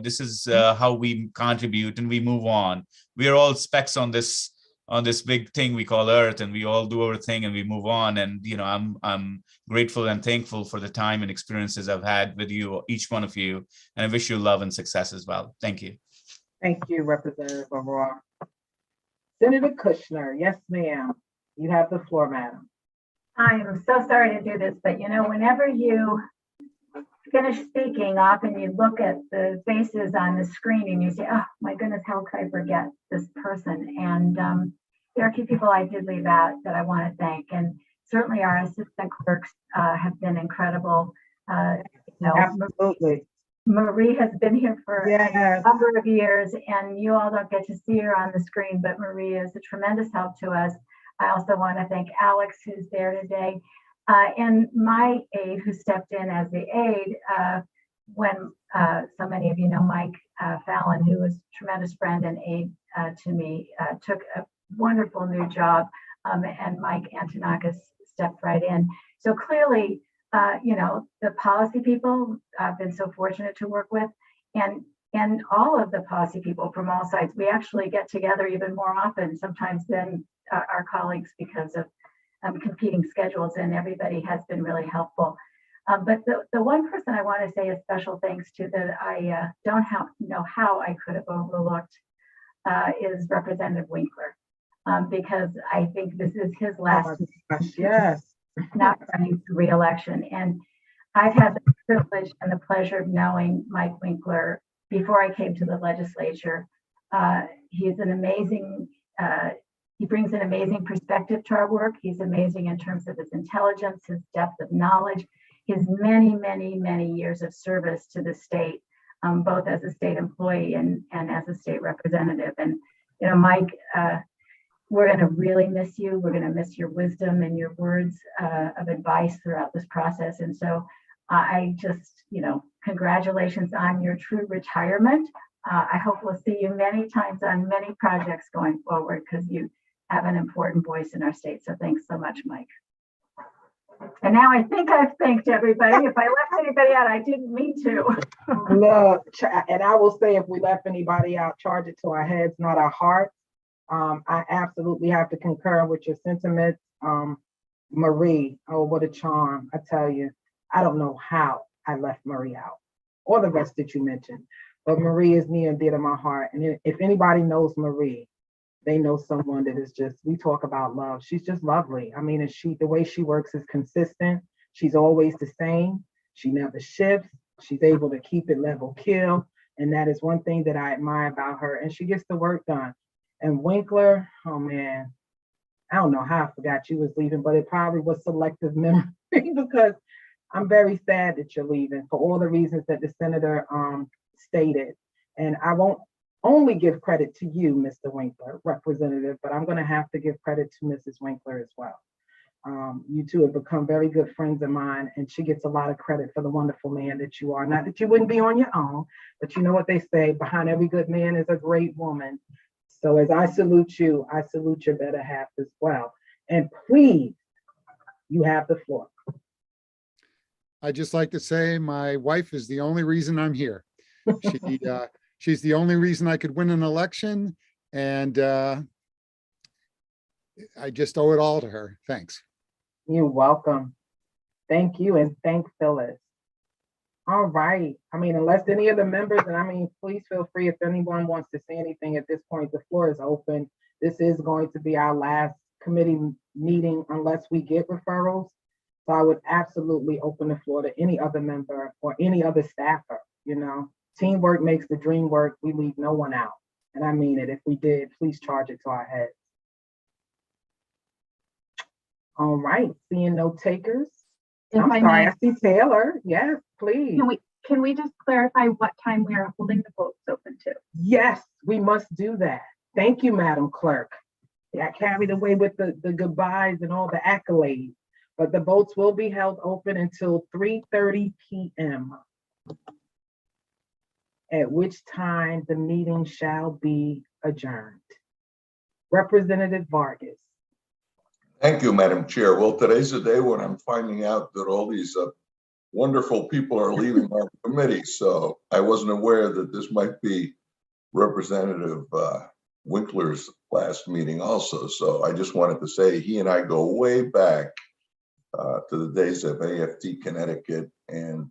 This is how we contribute and we move on. We are all specks on this big thing we call Earth, and we all do our thing and we move on. And I'm grateful and thankful for the time and experiences I've had with you, each one of you, and I wish you love and success as well. Thank you. thank you, Representative Aurora. Senator Kushner, yes, ma'am. You have the floor, madam. I am so sorry to do this, but whenever you finish speaking, often you look at the faces on the screen and you say, oh my goodness, how could I forget this person? And there are a few people I did leave out that I want to thank. And certainly our assistant clerks have been incredible. Absolutely. Marie has been here for Yes. a number of years, and you all don't get to see her on the screen, but Marie is a tremendous help to us. I also want to thank Alex, who's there today, and my aide, who stepped in as the aide when so many of you know Mike Fallon, who was a tremendous friend and aide to me, took a wonderful new job, and Mike Antonakis stepped right in. So clearly, the policy people I've been so fortunate to work with, and all of the policy people from all sides. We actually get together even more often sometimes than our colleagues because of competing schedules, and everybody has been really helpful. But the one person I want to say a special thanks to that I don't know how I could have overlooked is Representative Winkler, because I think this is his last Yes. not running for re-election. And I've had the privilege and the pleasure of knowing Mike Winkler before I came to the legislature. He's an amazing, he brings an amazing perspective to our work. He's amazing in terms of his intelligence, his depth of knowledge, his many, many, many years of service to the state, both as a state employee and as a state representative. And, you know, Mike, we're going to really miss you. We're going to miss your wisdom and your words of advice throughout this process. And so I just, you know, congratulations on your true retirement. I hope we'll see you many times on many projects going forward, because you have an important voice in our state. So thanks so much, Mike. And now I think I've thanked everybody. If I left anybody out, I didn't mean to. Look, and I will say, if we left anybody out, charge it to our heads, not our hearts. I absolutely have to concur with your sentiments. Marie, oh, what a charm. I tell you, I don't know how I left Marie out, or the rest that you mentioned, but Marie is near and dear to my heart. And if anybody knows Marie, they know someone that is just, we talk about love. She's just lovely. I mean, and the way she works is consistent. She's always the same. She never shifts. She's able to keep it level kill. And that is one thing that I admire about her. And she gets the work done. And Winkler, oh man, I don't know how I forgot you was leaving, but it probably was selective memory because I'm very sad that you're leaving for all the reasons that the senator stated. And I won't only give credit to you, Mr. Winkler, representative, but I'm going to have to give credit to Mrs. Winkler as well. You two have become very good friends of mine, and she gets a lot of credit for the wonderful man that you are. Not that you wouldn't be on your own, but you know what they say, behind every good man is a great woman. So as I salute you, I salute your better half as well. And please, you have the floor. I'd just like to say my wife is the only reason I'm here. She's the only reason I could win an election, and I just owe it all to her. Thanks. You're welcome. Thank you, and thank Phyllis. All right. I mean, unless any of the members, and I mean, please feel free if anyone wants to say anything at this point, the floor is open. This is going to be our last committee meeting unless we get referrals. So I would absolutely open the floor to any other member or any other staffer, you know. Teamwork makes the dream work. We leave no one out. And I mean it. If we did, please charge it to our heads. All right. Seeing no takers. I'm sorry. I see Taylor. Yes, please. Can we just clarify what time we are holding the votes open to? Yes, we must do that. Thank you, Madam Clerk. I carried away with the goodbyes and all the accolades, but the votes will be held open until 3:30 p.m. at which time the meeting shall be adjourned. Representative Vargas. Thank you, Madam Chair. Well, today's the day when I'm finding out that all these wonderful people are leaving our committee. So I wasn't aware that this might be Representative Winkler's last meeting also. So I just wanted to say he and I go way back to the days of AFT Connecticut. And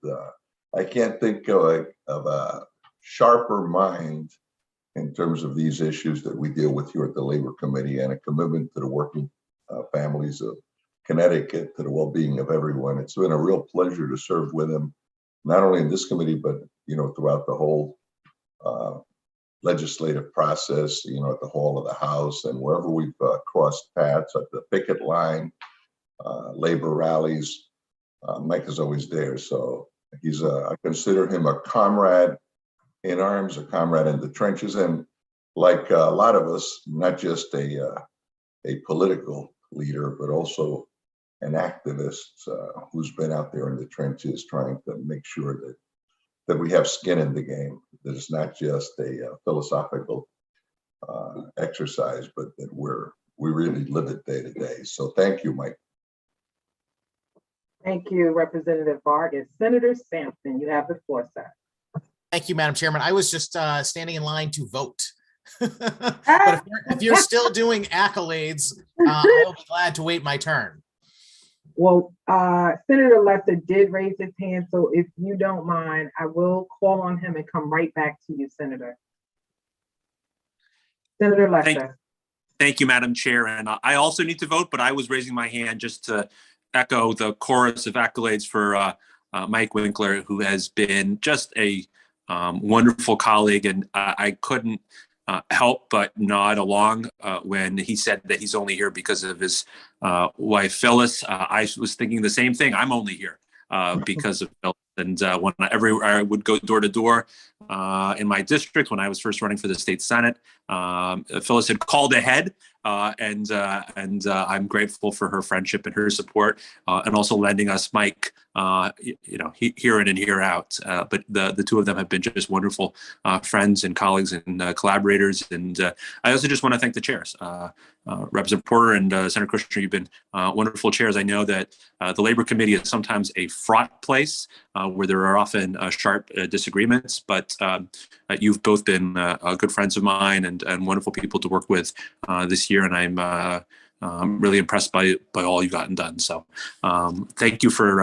I can't think of a sharper mind in terms of these issues that we deal with here at the Labor Committee, and a commitment to the working families of Connecticut, to the well-being of everyone. It's been a real pleasure to serve with him, not only in this committee, but, you know, throughout the whole legislative process, you know, at the hall of the House and wherever we've crossed paths, at the picket line, labor rallies. Mike is always there. So he's I consider him a comrade in arms, a comrade in the trenches, and like a lot of us, not just a political leader, but also an activist who's been out there in the trenches trying to make sure that we have skin in the game, that it's not just a philosophical exercise, but that we really live it day to day. So thank you, Mike. Thank you, Representative Vargas. Senator Sampson, you have the floor, sir. Thank you, Madam Chairman. I was just standing in line to vote. But if you're still doing accolades, I'll be glad to wait my turn. Well, Senator Lester did raise his hand, so if you don't mind, I will call on him and come right back to you, Senator. Senator Lester. Thank you, Madam Chair. And I also need to vote, but I was raising my hand just to echo the chorus of accolades for Mike Winkler, who has been just a wonderful colleague. And I couldn't help but nod along when he said that he's only here because of his wife, Phyllis. I was thinking the same thing. I'm only here because of Phyllis. And whenever I would go door to door in my district when I was first running for the state Senate, Phyllis had called ahead, and I'm grateful for her friendship and her support, and also lending us Mike, here in and here out. But the two of them have been just wonderful friends and colleagues and collaborators. And I also just want to thank the chairs, Representative Porter and Senator Kushner. You've been wonderful chairs. I know that the Labor Committee is sometimes a fraught place where there are often sharp disagreements, but you've both been good friends of mine and wonderful people to work with this year, and I'm really impressed by all you've gotten done. So thank you for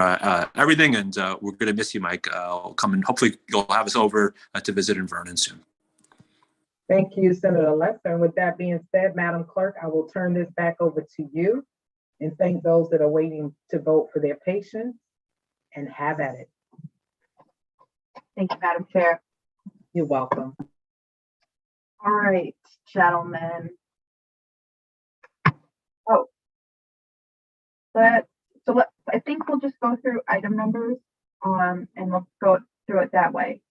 everything, and we're going to miss you, Mike. I'll come and hopefully you'll have us over to visit in Vernon soon. Thank you, Senator Lester. And with that being said, Madam Clerk, I will turn this back over to you and thank those that are waiting to vote for their patience, and have at it. Thank you, Madam Chair. You're welcome. All right, gentlemen. I think we'll just go through item numbers, and we'll go through it that way.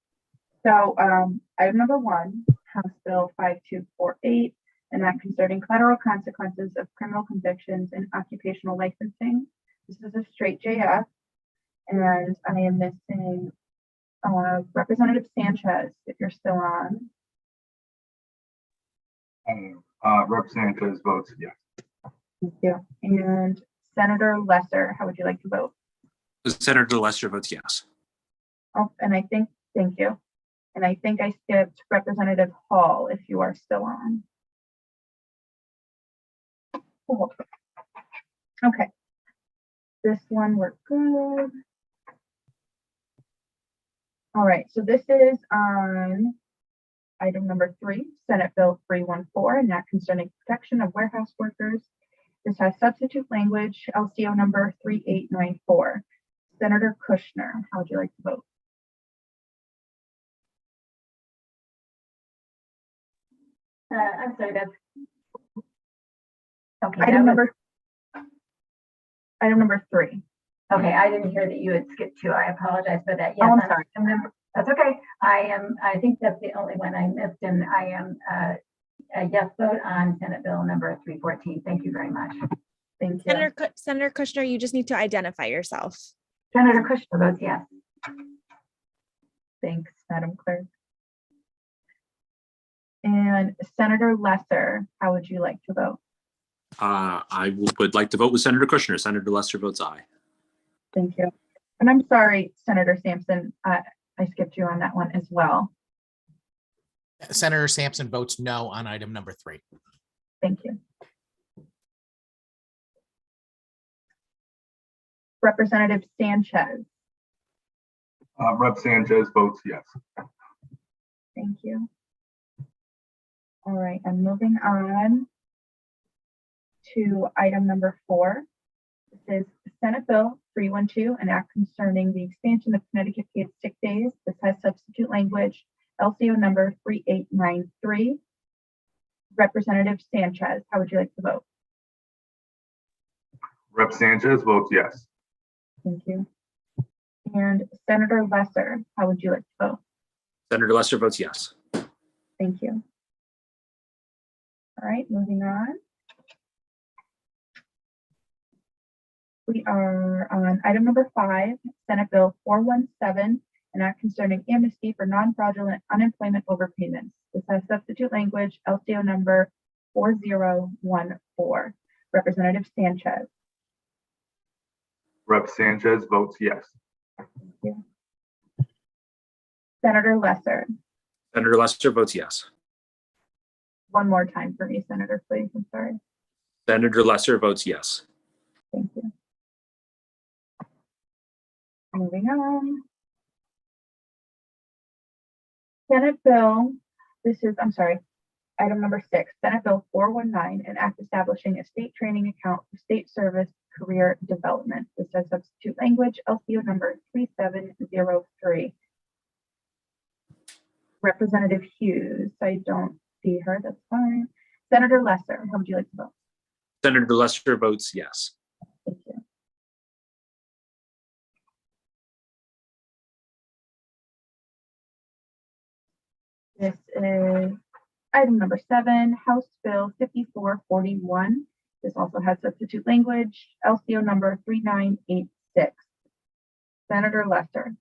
So item number 1, House Bill 5248, an act concerning collateral consequences of criminal convictions and occupational licensing. This is a straight JF, and I am missing Representative Sanchez, if you're still on. Representative votes yes. Thank you. And Senator Lesser, how would you like to vote? Senator Lesser votes yes. Oh, and thank you. And I think I skipped Representative Hall, if you are still on. Cool. Okay. This one we're good. All right, so this is on item number 3, Senate Bill 314, an act concerning protection of warehouse workers. This has substitute language, LCO number 3894. Senator Kushner, how would you like to vote? I'm sorry, that's okay. Item number 3. Okay, I didn't hear that you had skipped 2. I apologize for that. Yes, Oh, I'm sorry. That's okay. I think that's the only one I missed, and I am a yes vote on Senate Bill number 314. Thank you very much. Thank you. Senator Kushner, you just need to identify yourself. Senator Kushner votes yes. Thanks, Madam Clerk. And Senator Lesser, how would you like to vote? I would like to vote with Senator Kushner. Senator Lesser votes aye. Thank you. And I'm sorry, Senator Sampson, I skipped you on that one as well. Senator Sampson votes no on item number 3. Thank you. Representative Sanchez. Rep. Sanchez votes yes. Thank you. All right, I'm moving on to item number 4. This is Senate Bill 312, an act concerning the expansion of Connecticut paid sick days. This has substitute language, LCO number 3893. Representative Sanchez, how would you like to vote? Rep. Sanchez votes yes. Thank you. And Senator Lesser, how would you like to vote? Senator Lesser votes yes. Thank you. All right, moving on. We are on item number 5, Senate Bill 417, an act concerning amnesty for non-fraudulent unemployment overpayments. This has substitute language, LCO number 4014. Representative Sanchez. Rep. Sanchez votes yes. Thank you. Senator Lesser. Senator Lesser votes yes. one more time for me, Senator, please. I'm sorry. Senator Lesser votes yes. Thank you. Moving on. Senate Bill, item number 6, Senate Bill 419, an act establishing a state training account for state service career development. This has substitute language, LCO number 3703. Representative Hughes, I don't see her, that's fine. Senator Lesser, how would you like to vote? Senator Lesser votes yes. Thank you. This is item number 7, House Bill 5441. This also has substitute language, LCO number 3986. Senator Lesser.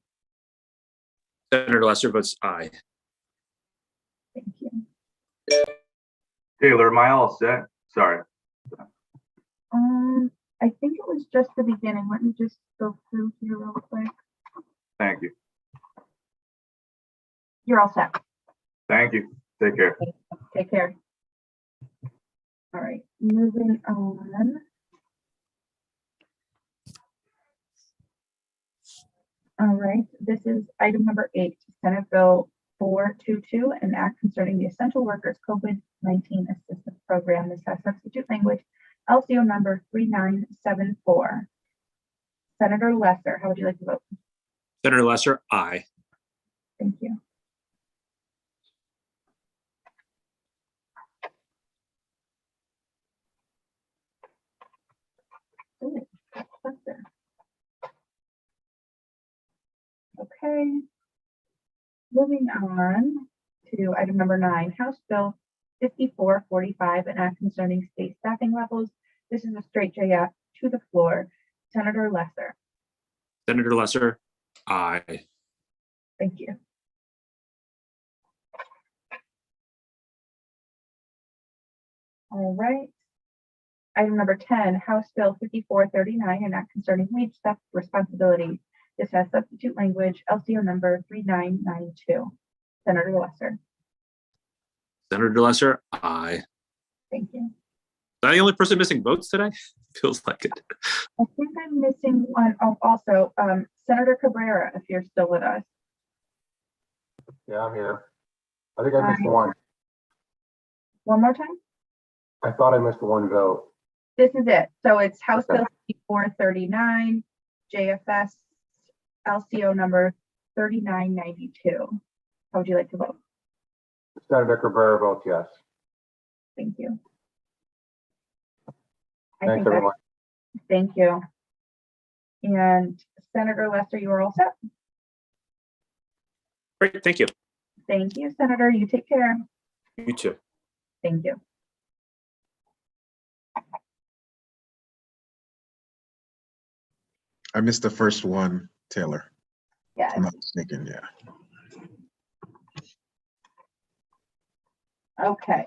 Senator Lesser votes aye. Thank you. Taylor, am I all set? Sorry. I think it was just the beginning. Let me just go through here real quick. Thank you. You're all set. Thank you. Take care. Take care. All right, moving on. All right, this is item number 8, Senate Bill 422, an act concerning the Essential Workers COVID-19 Assistance Program. This has substitute language, LCO number 3974. Senator Lesser, how would you like to vote? Senator Lesser, aye. Thank you. Ooh, that's there. Okay. Moving on to item number 9, House Bill 5445, an act concerning state staffing levels. This is a straight JF to the floor. Senator Lesser. Senator Lesser, aye. Thank you. All right. Item number 10, House Bill 5439, an act concerning wage theft responsibility. This has substitute language, LCO number 3992. Senator Lesser. Senator Lesser, aye. Thank you. Am I the only person missing votes today? Feels like it. I think I'm missing one. Oh, also, Senator Cabrera, if you're still with us. Yeah, I'm here. I think I missed one. One more time. I thought I missed one vote. This is it. So it's House Okay. Bill 5439, JFS, LCO number 3992. How would you like to vote? Senator Cabrera votes yes. Thank you. Thanks, everyone. Thank you. And Senator Lester, you are all set. Great, thank you. Thank you, Senator. You take care. You too. Thank you. I missed the first one, Taylor. Yeah. If I'm not mistaken, yeah. Okay.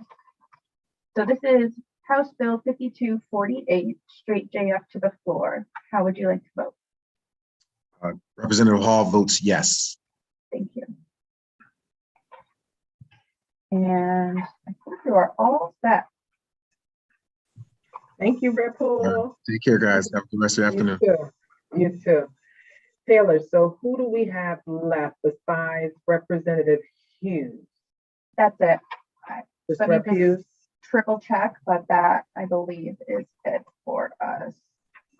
So this is House Bill 5248, straight JF to the floor. How would you like to vote? Representative Hall votes yes. Thank you. And I think you are all set. Thank you, Rep. Poole. Take care, guys. Have a good rest of the afternoon. You too. You too. Taylor, so who do we have left besides Representative Hughes? That's it. Just Let me Rep. Hughes? triple check, but that I believe is it for us.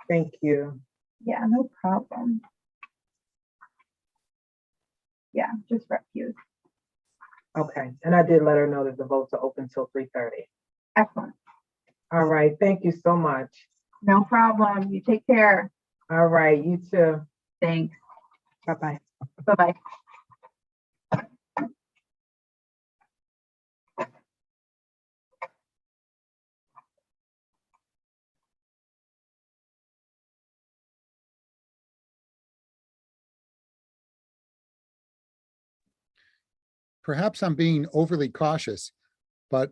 Thank you. Yeah, no problem. Yeah, just Rep. Hughes. Okay, and I did let her know that the votes are open till 3:30. Excellent. All right, thank you so much. No problem. You take care. All right, you too. Thanks. Bye-bye. Bye-bye. Perhaps I'm being overly cautious, but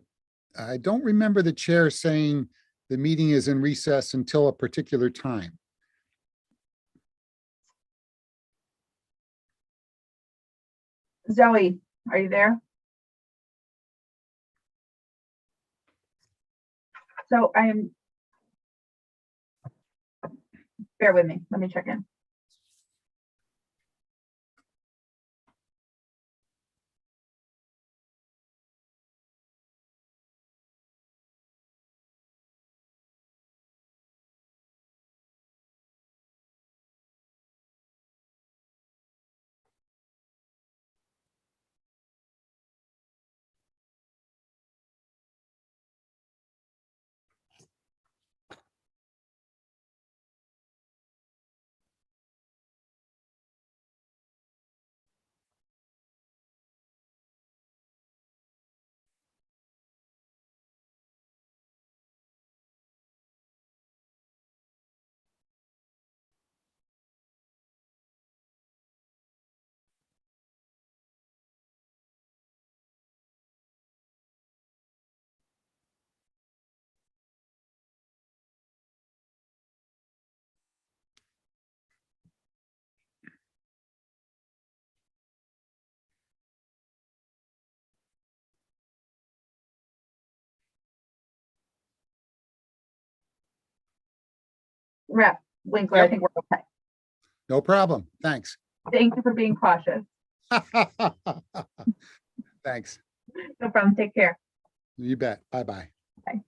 I don't remember the chair saying the meeting is in recess until a particular time. Zoe, are you there? So I am, bear with me, let me check in. Rep Winkler, I Yep. think we're okay. No problem. Thanks. Thank you for being cautious. Thanks. No problem. Take care. You bet. Bye-bye. Bye.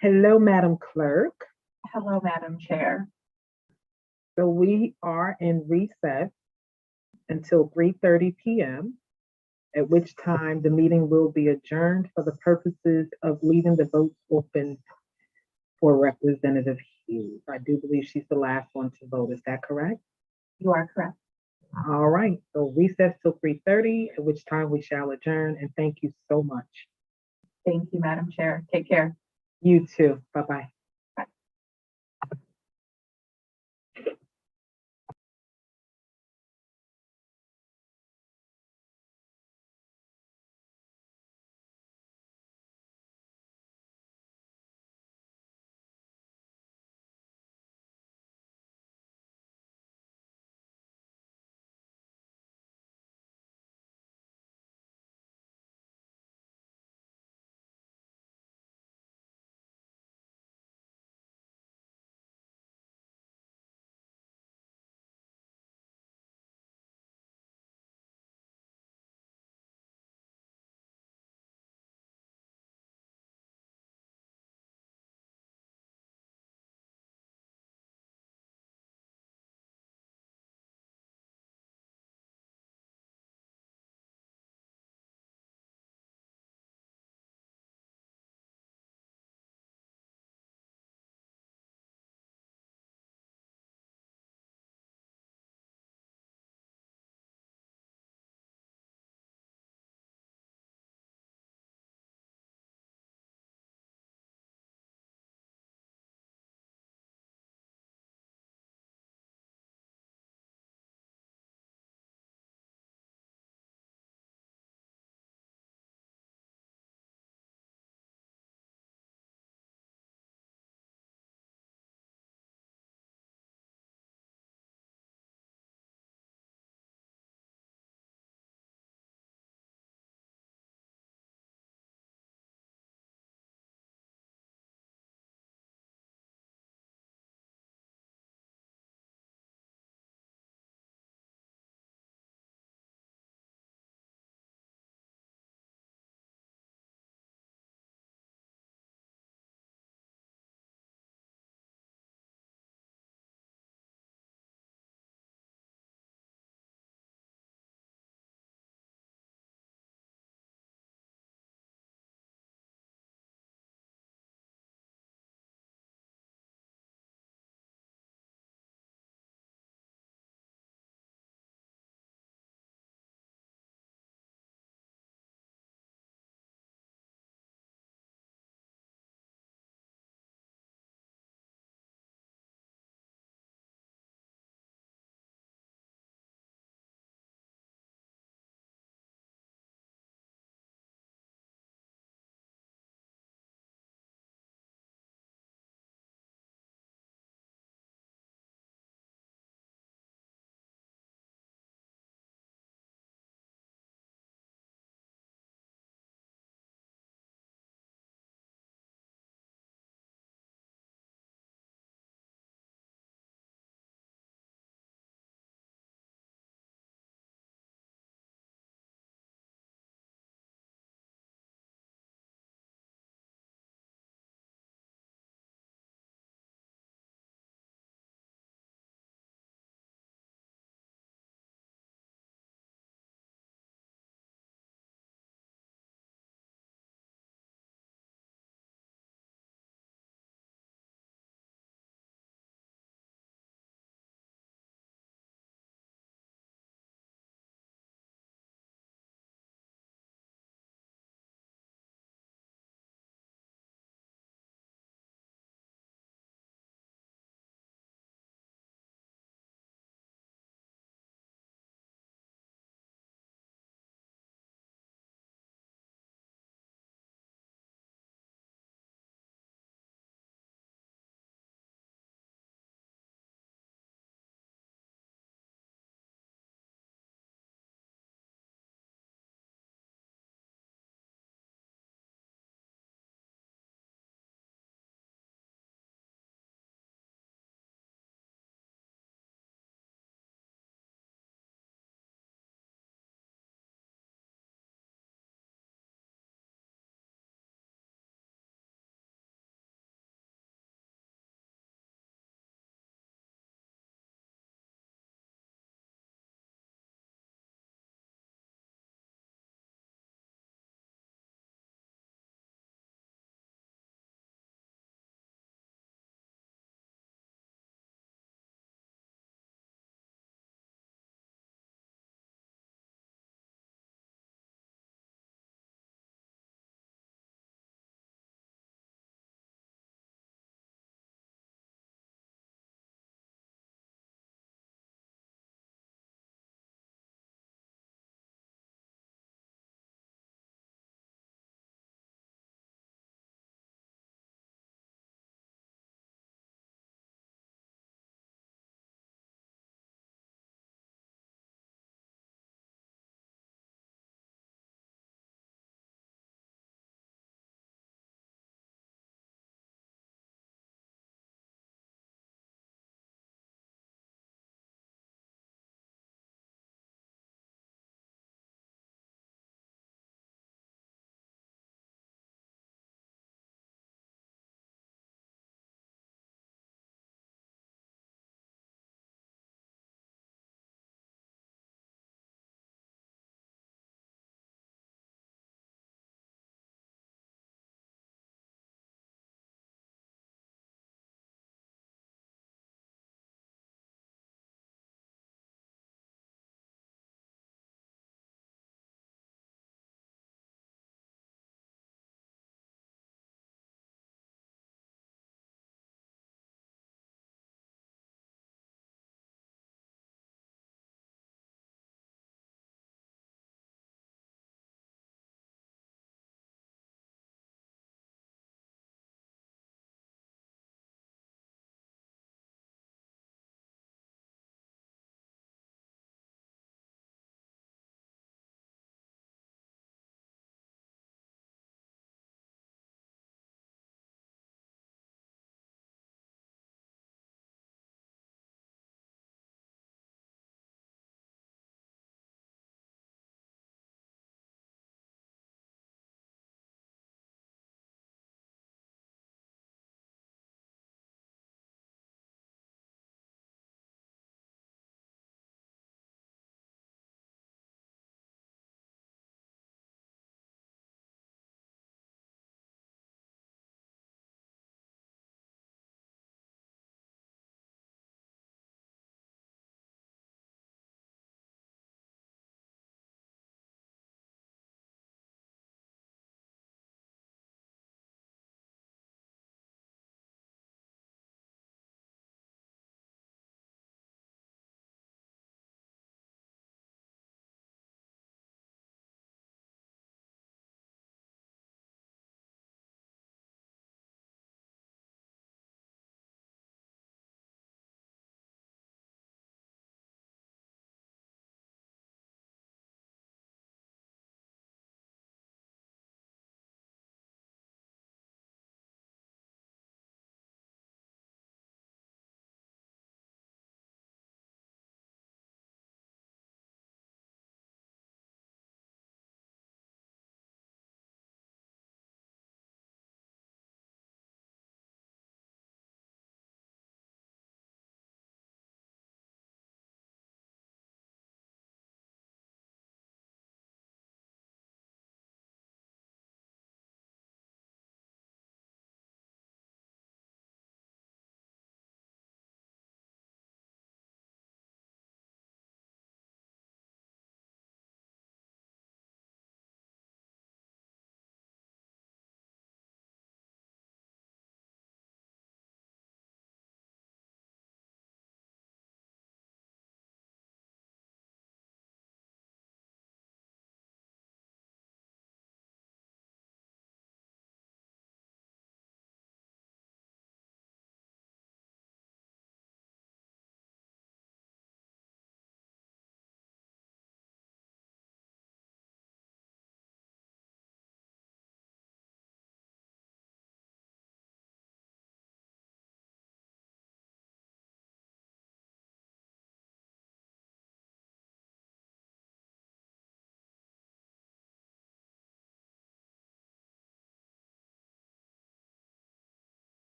Hello, Madam Clerk. Hello, Madam Chair. So we are in recess until 3:30 p.m., at which time the meeting will be adjourned for the purposes of leaving the votes open for Representative Hughes. I do believe she's the last one to vote. Is that correct? You are correct. All right. So recess till 3:30, at which time we shall adjourn. And thank you so much. Thank you, Madam Chair. Take care. You too. Bye-bye.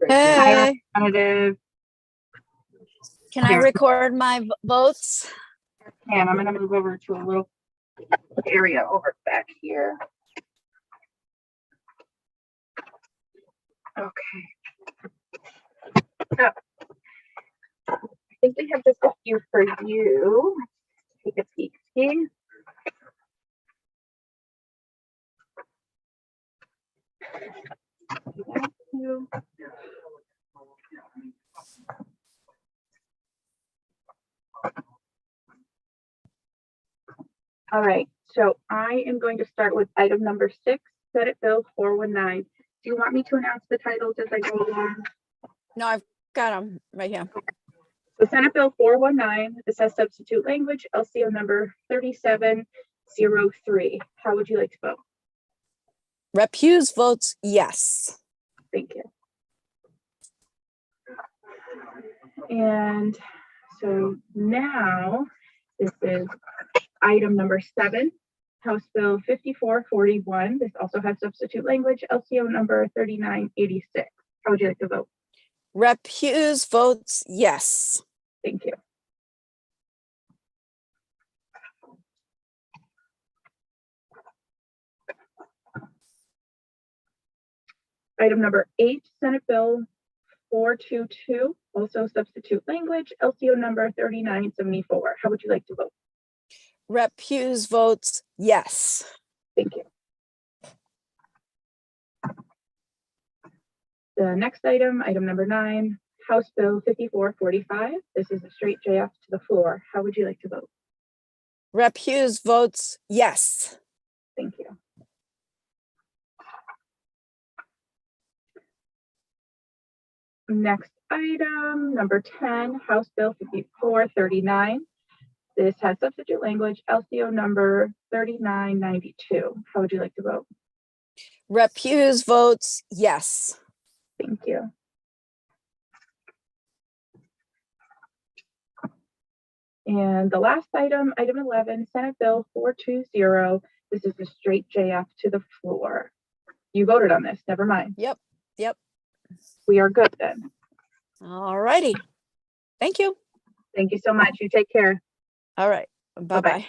Hey, Representative. can I record my votes? And I'm going to move over to a little area over back here. Okay. So, I think we have just a few for you. Take a peek. See? All right, so I am going to start with item number 6, Senate Bill 419. Do you want me to announce the titles as I go along? No, I've got them right here. So Senate Bill 419, this has substitute language, LCO number 3703. How would you like to vote? Rep. Hughes votes yes. Thank you. And so now this is item number 7, House Bill 5441. This also has substitute language, LCO number 3986. How would you like to vote? Rep. Hughes votes yes. Thank you. Item number 8, Senate Bill 422, also substitute language, LCO number 3974. How would you like to vote? Rep. Hughes votes yes. Thank you. The next item, item number 9, House Bill 5445. This is a straight JF to the floor. How would you like to vote? Rep. Hughes votes yes. Thank you. Next item, number 10, House Bill 5439. This has substitute language, LCO number 3992. How would you like to vote? Rep. Hughes votes yes. Thank you. And the last item, item 11, Senate Bill 420. This is a straight JF to the floor. You voted on this, never mind. Yep. We are good then. All righty. Thank you. Thank you so much. You take care. All right. Bye-bye.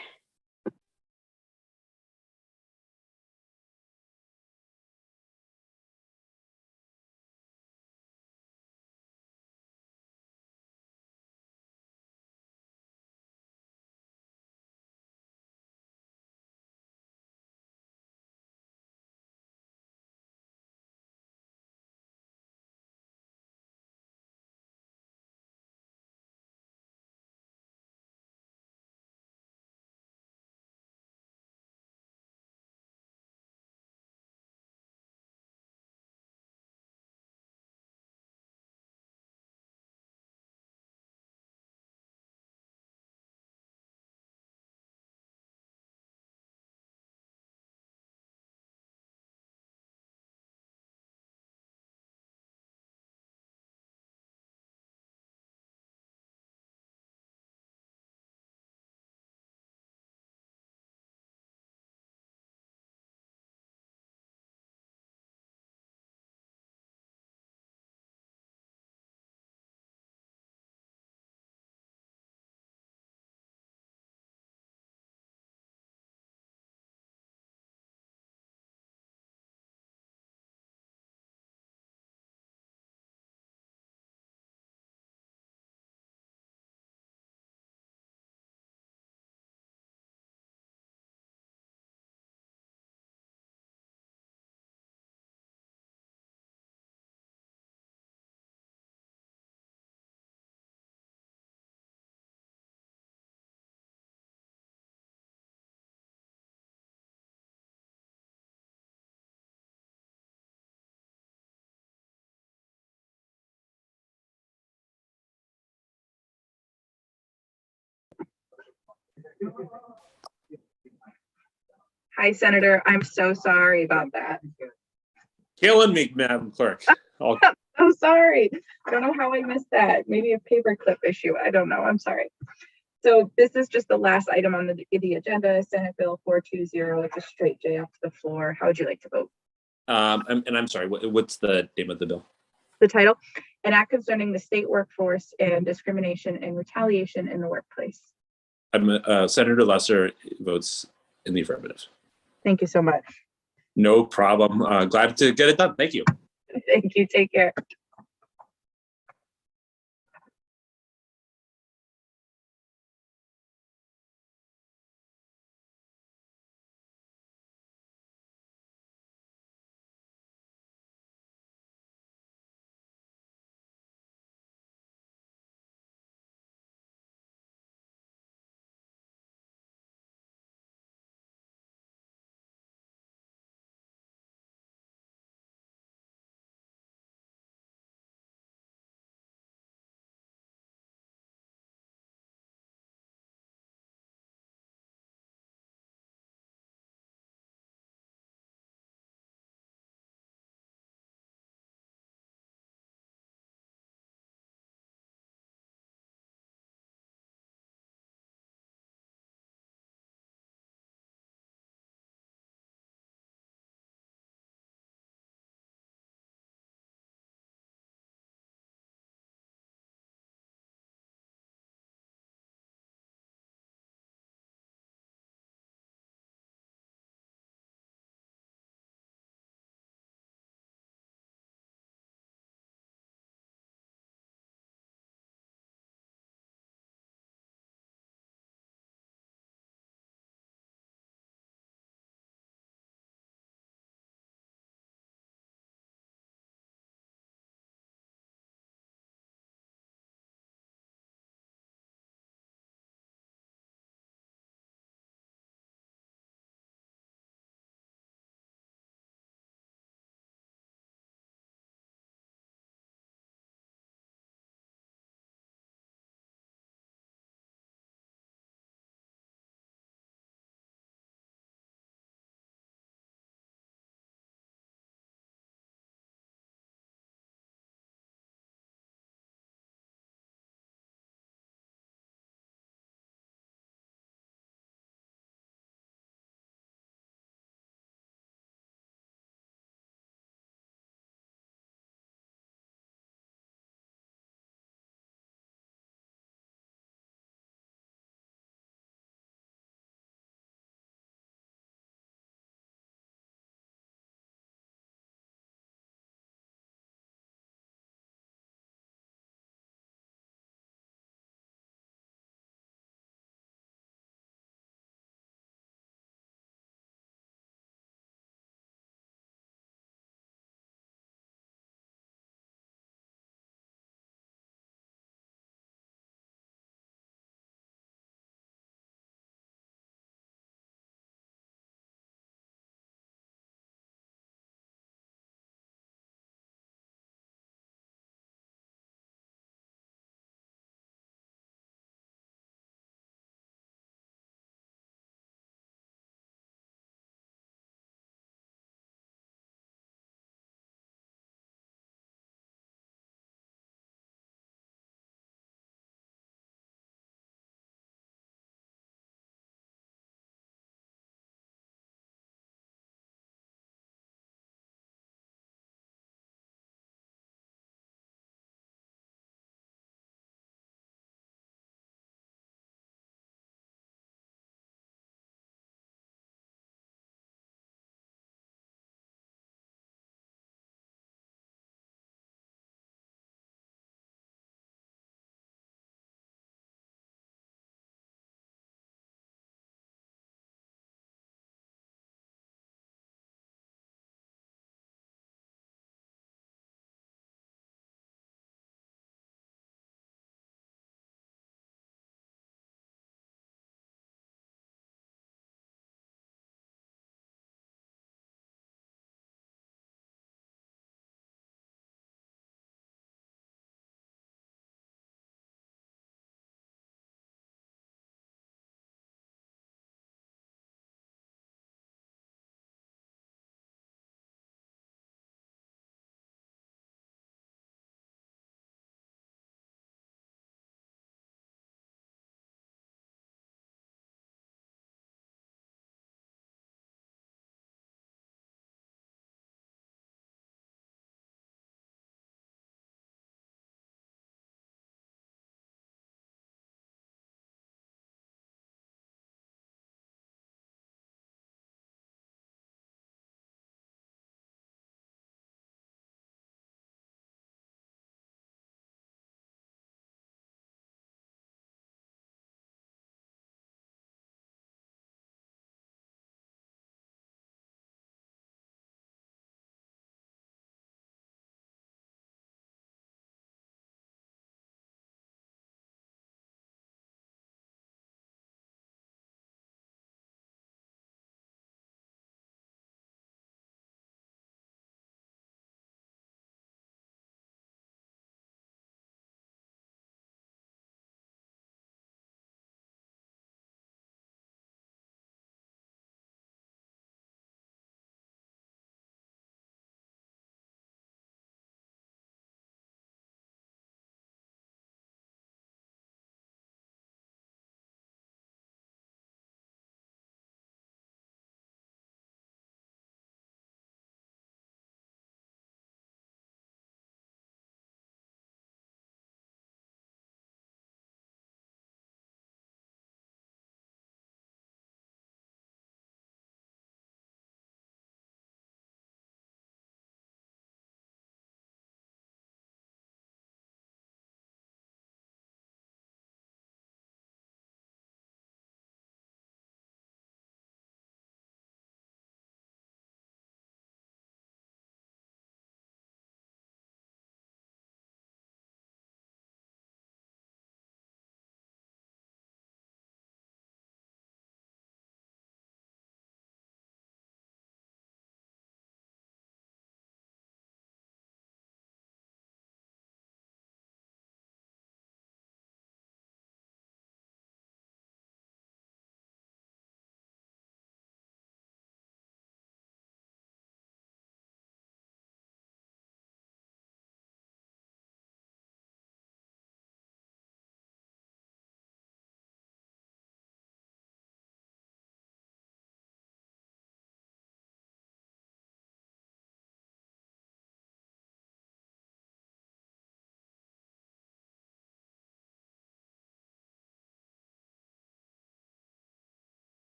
Hi, Senator. I'm so sorry about that. Killing me, Madam Clerk. I'll- I'm sorry. I don't know how I missed that. Maybe a paperclip issue. I don't know. I'm sorry. So this is just the last item on the agenda, Senate Bill 420. It's a straight J off to the floor. How would you like to vote? And I'm sorry, what's the name of the bill? the title, an act concerning the state workforce and discrimination and retaliation in the workplace. Senator Lesser votes in the affirmative. Thank you so much. No problem. Glad to get it done. Thank you. Thank you. Take care.